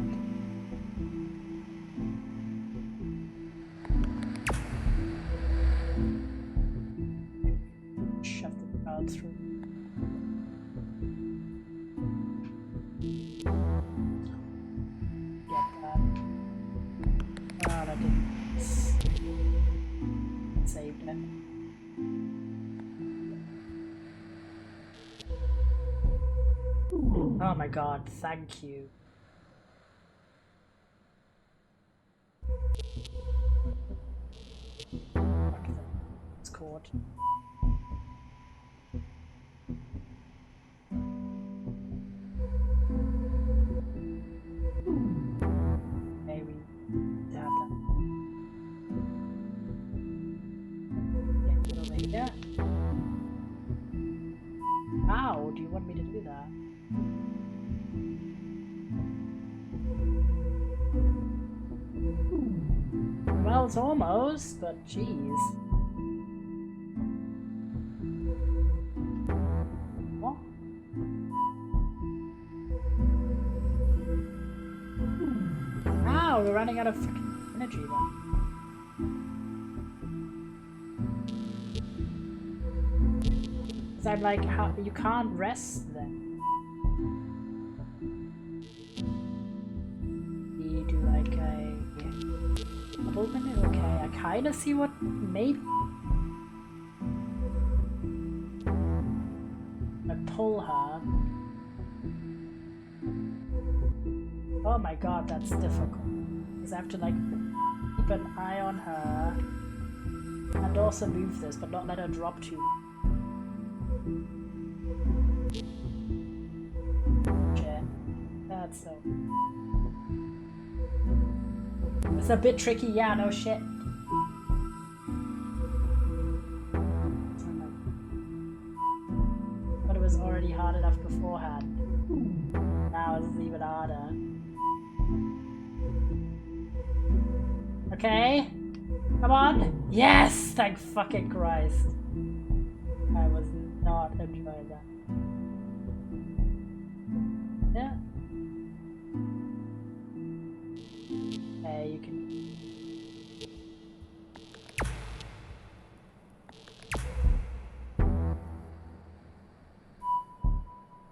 Shove the crowd through. Get that. Oh, that didn't. Saved it. Oh my god, thank you. It's caught. Maybe to have that. Get over here. How do you want me to do that? Well, it's almost, but jeez. What? Wow, we're running out of fucking energy then. Cause I'm like, how you can't rest then. You do like a double minute? Okay, I kinda see what maybe I pull her. Oh my god, that's difficult. Because I have to like keep an eye on her and also move this, but not let her drop too. Shit. That's so. It's a bit tricky, yeah, no shit. But it was already hard enough beforehand. Now it's even harder. Okay. Come on. Yes! Thank fucking Christ. I was not enjoying that. Yeah. Hey, you can...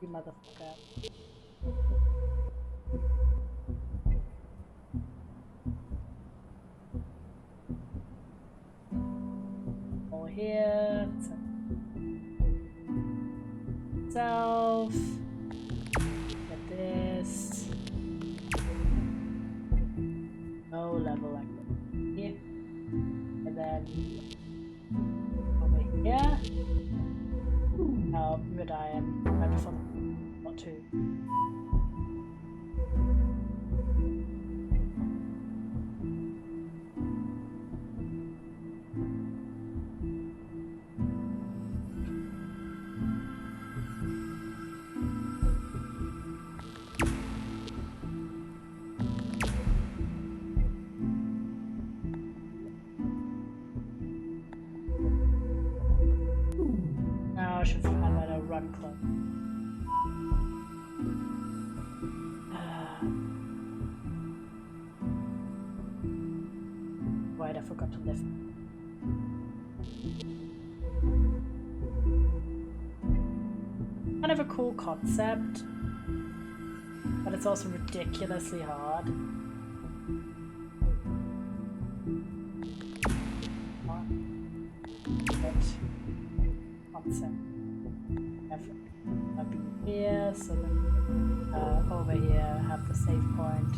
You motherfucker. Over here. Self. Get this. No level like that. Here. And then over here. Oh, you would die right before not two. fan club. Wait, I forgot to lift. Kind of a cool concept, but it's also ridiculously hard. Concept. I'll be here, so then over here have the save point.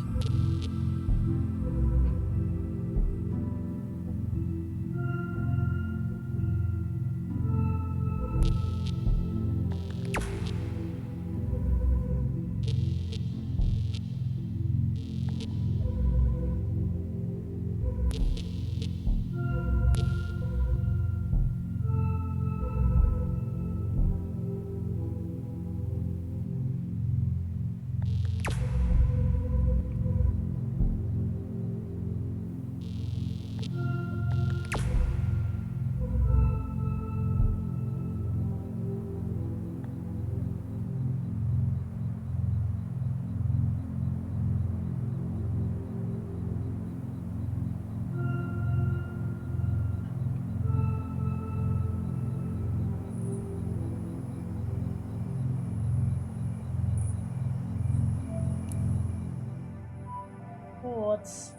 What's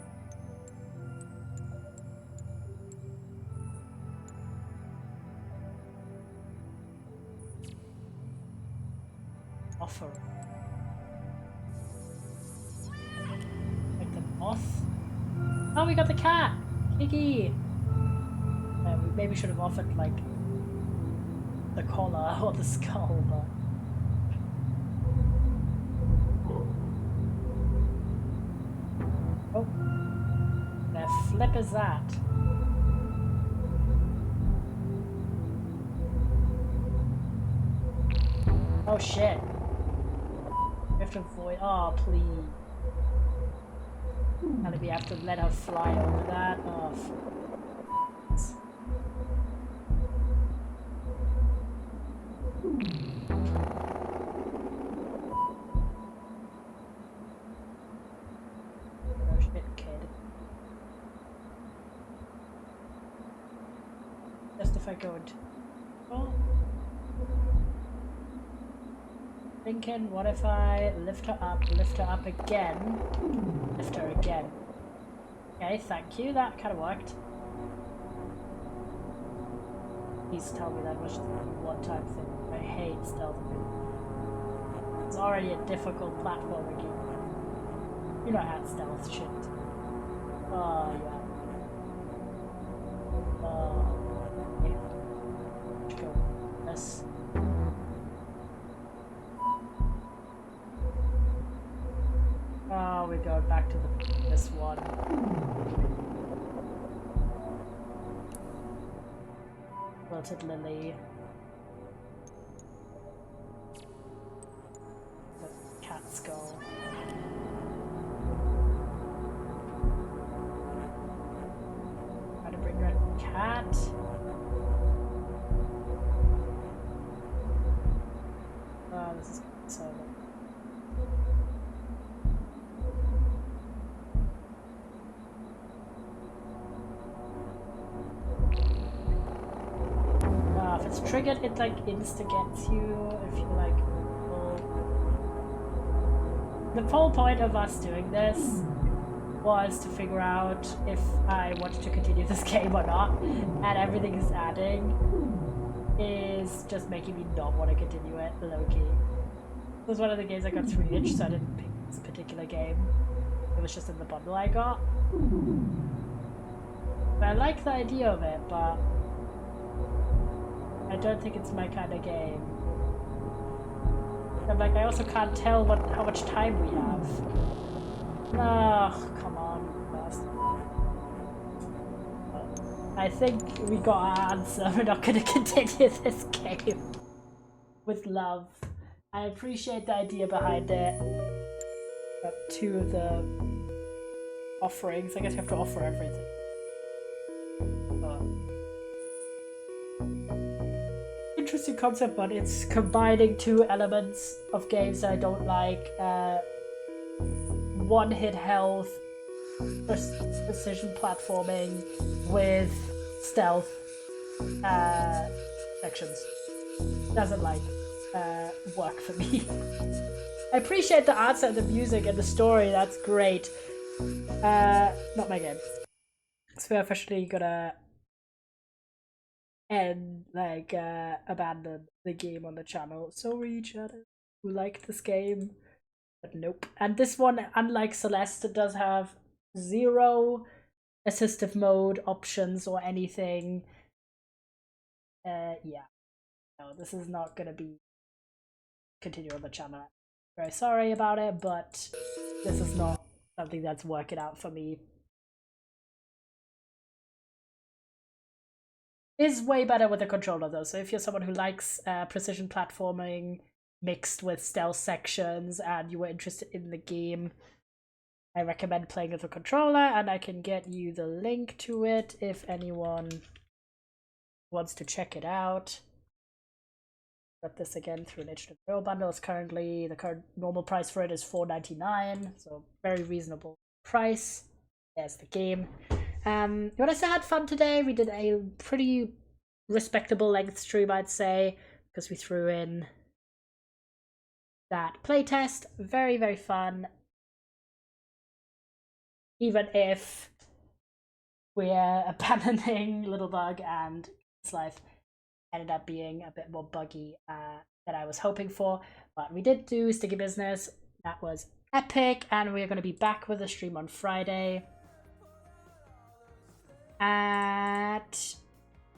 offer? Like the moth? Oh, we got the cat! Kiki! We maybe should have offered like the collar or the skull, but oh, the flip is that? Oh shit! We have to avoid. Oh please! And we have to let her fly over that. Oh. Good. Oh. Thinking, what if I lift her up again, lift her again. Okay, thank you, that kind of worked. Please tell me that was just a one-time thing. I hate stealth. It's already a difficult platformer game. You know how stealth shit. Oh, yeah. Yes. Oh, we're going back to this one. Wilted lily. The cat skull. Try to bring her a cat. Oh, this is so good. If it's triggered, it like insta-gets you if you like. The whole point of us doing this was to figure out if I wanted to continue this game or not, and everything is adding is just making me not want to continue it, low-key. It was one of the games I got 3-inch, so I didn't pick this particular game. It was just in the bundle I got. But I like the idea of it, but I don't think it's my kind of game. And like, I also can't tell how much time we have. Oh, come on. I think we got our answer. We're not going to continue this game with love. I appreciate the idea behind it. Got 2 of the offerings. I guess you have to offer everything. interesting concept, but it's combining two elements of games that I don't like. One-hit health, precision platforming with stealth sections. Doesn't like work for me. I appreciate the arts and the music and the story, that's great. Not my game. So we're officially gonna abandon the game on the channel. Sorry, chat who liked this game, but nope. And this one, unlike Celeste, does have 0 assistive mode options or anything. Yeah, no, this is not gonna be continue on the channel. Very sorry about it, but this is not something that's working out for me. Is way better with the controller though, so if you're someone who likes precision platforming mixed with stealth sections and you were interested in the game, I recommend playing with the controller, and I can get you the link to it if anyone wants to check it out. Got this again through an H2O bundle. It's currently, the current normal price for it is $4.99, so very reasonable price. There's the game. But I still had fun today. We did a pretty respectable length stream, I'd say, because we threw in that playtest. Very, very fun. Even if we're abandoning Little Bug and its life ended up being a bit more buggy than I was hoping for. But we did do Sticky Business. That was epic, and we're going to be back with a stream on Friday at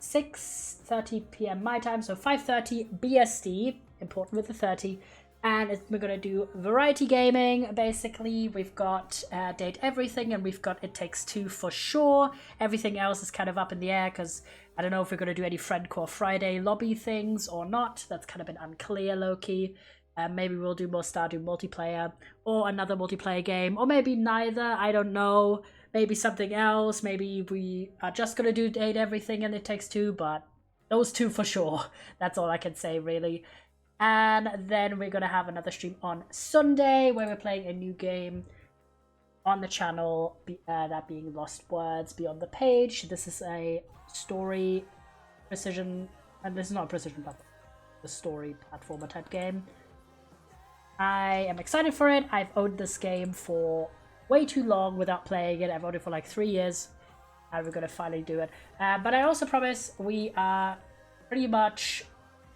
6:30 p.m. my time, so 5:30 BST, important with the 30, and we're going to do variety gaming. Basically, we've got Date Everything, and we've got It Takes Two for sure. Everything else is kind of up in the air, because I don't know if we're going to do any Friendcore Friday lobby things or not. That's kind of been unclear, low-key. Maybe we'll do more Stardew multiplayer, or another multiplayer game, or maybe neither, I don't know. Maybe something else. Maybe we are just going to do Date Everything and It Takes Two, but those two for sure. That's all I can say, really. And then we're going to have another stream on Sunday where we're playing a new game on the channel, that being Lost Words Beyond the Page. This is a story precision, and this is not a precision platform, a story platformer type game. I am excited for it. I've owned this game for way too long without playing it. I've owned it for like 3 years, and we're going to finally do it. But I also promise we are pretty much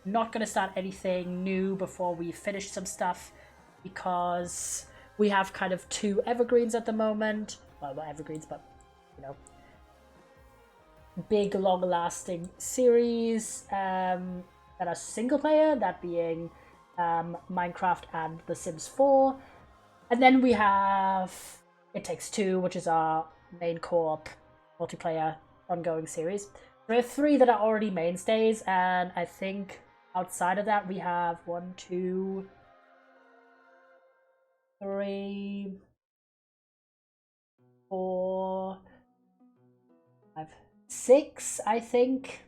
not going to start anything new before we finish some stuff, because we have kind of 2 evergreens at the moment. Well, not evergreens, but, you know, big, long-lasting series that are single player, that being Minecraft and The Sims 4. And then we have It Takes Two, which is our main co-op multiplayer ongoing series. There are 3 that are already mainstays, and I think outside of that we have 1, 2, 3, 4, 5, 6, I think,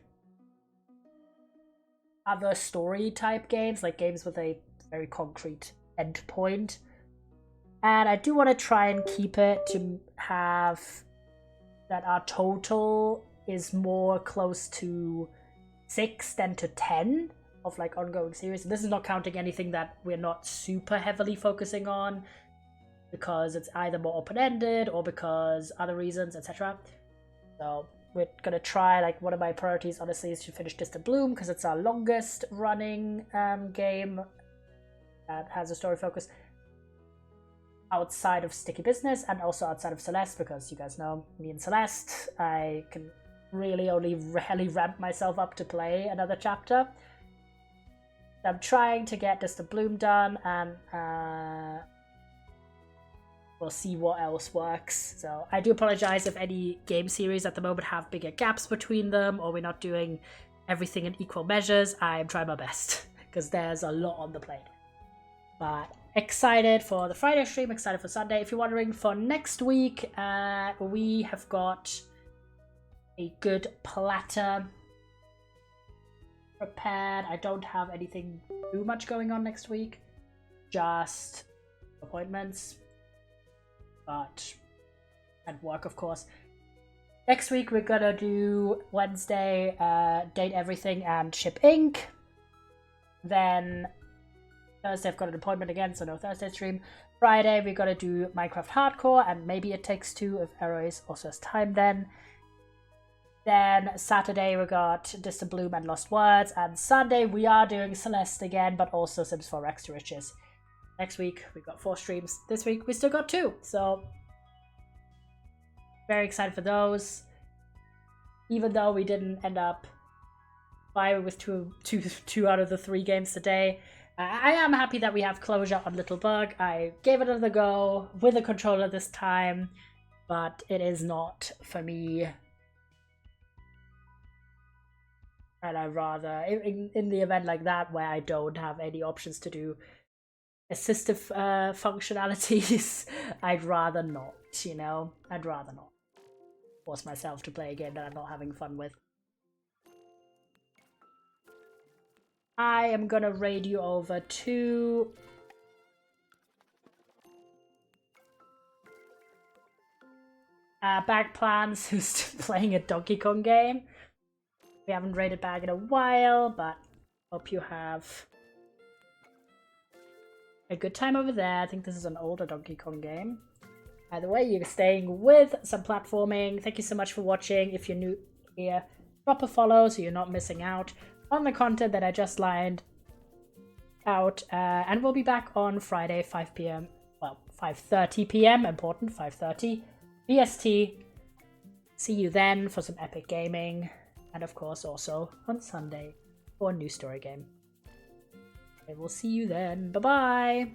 other story type games, like games with a very concrete end point. And I do want to try and keep it to have that our total is more close to 6 than to 10 of like ongoing series. And this is not counting anything that we're not super heavily focusing on, because it's either more open-ended or because other reasons, etc. So we're gonna try, like, one of my priorities honestly is to finish Distant Bloom, because it's our longest running game that has a story focus outside of Sticky Business, and also outside of Celeste, because you guys know me and Celeste, I can really only rarely ramp myself up to play another chapter. I'm trying to get Distant Bloom done, and we'll see what else works. So I do apologize if any game series at the moment have bigger gaps between them, or we're not doing everything in equal measures. I'm trying my best, because there's a lot on the plate. But excited for the Friday stream, excited for Sunday. If you're wondering, for next week, we have got a good platter prepared. I don't have anything too much going on next week. Just appointments. And work, of course. Next week we're gonna do Wednesday, Date Everything and Ship Inc. Then Thursday I've got an appointment again, so no Thursday stream. Friday we're gonna do Minecraft Hardcore and maybe It Takes Two if Aerois also has time then. Then Saturday we got Distant Bloom and Lost Words, and Sunday we are doing Celeste again, but also Sims 4 Rex to Riches. Next week we got 4 streams. This week we still got 2, so very excited for those. Even though we didn't end up firing with two out of the 3 games today, I am happy that we have closure on Little Bug. I gave it another go with a controller this time, but it is not for me. And I'd rather, in the event like that where I don't have any options to do assistive functionalities, I'd rather not, you know? I'd rather not force myself to play a game that I'm not having fun with. I am gonna raid you over to Bag Plans, who's playing a Donkey Kong game. We haven't raided Bag in a while, but hope you have a good time over there. I think this is an older Donkey Kong game. Either way, you're staying with some platforming. Thank you so much for watching. If you're new here, drop a follow so you're not missing out on the content that I just lined out. And we'll be back on Friday, 5 p.m. Well, 5:30 p.m. Important, 5:30 BST. See you then for some epic gaming. And of course also on Sunday for a new story game. Okay, we'll see you then. Bye-bye!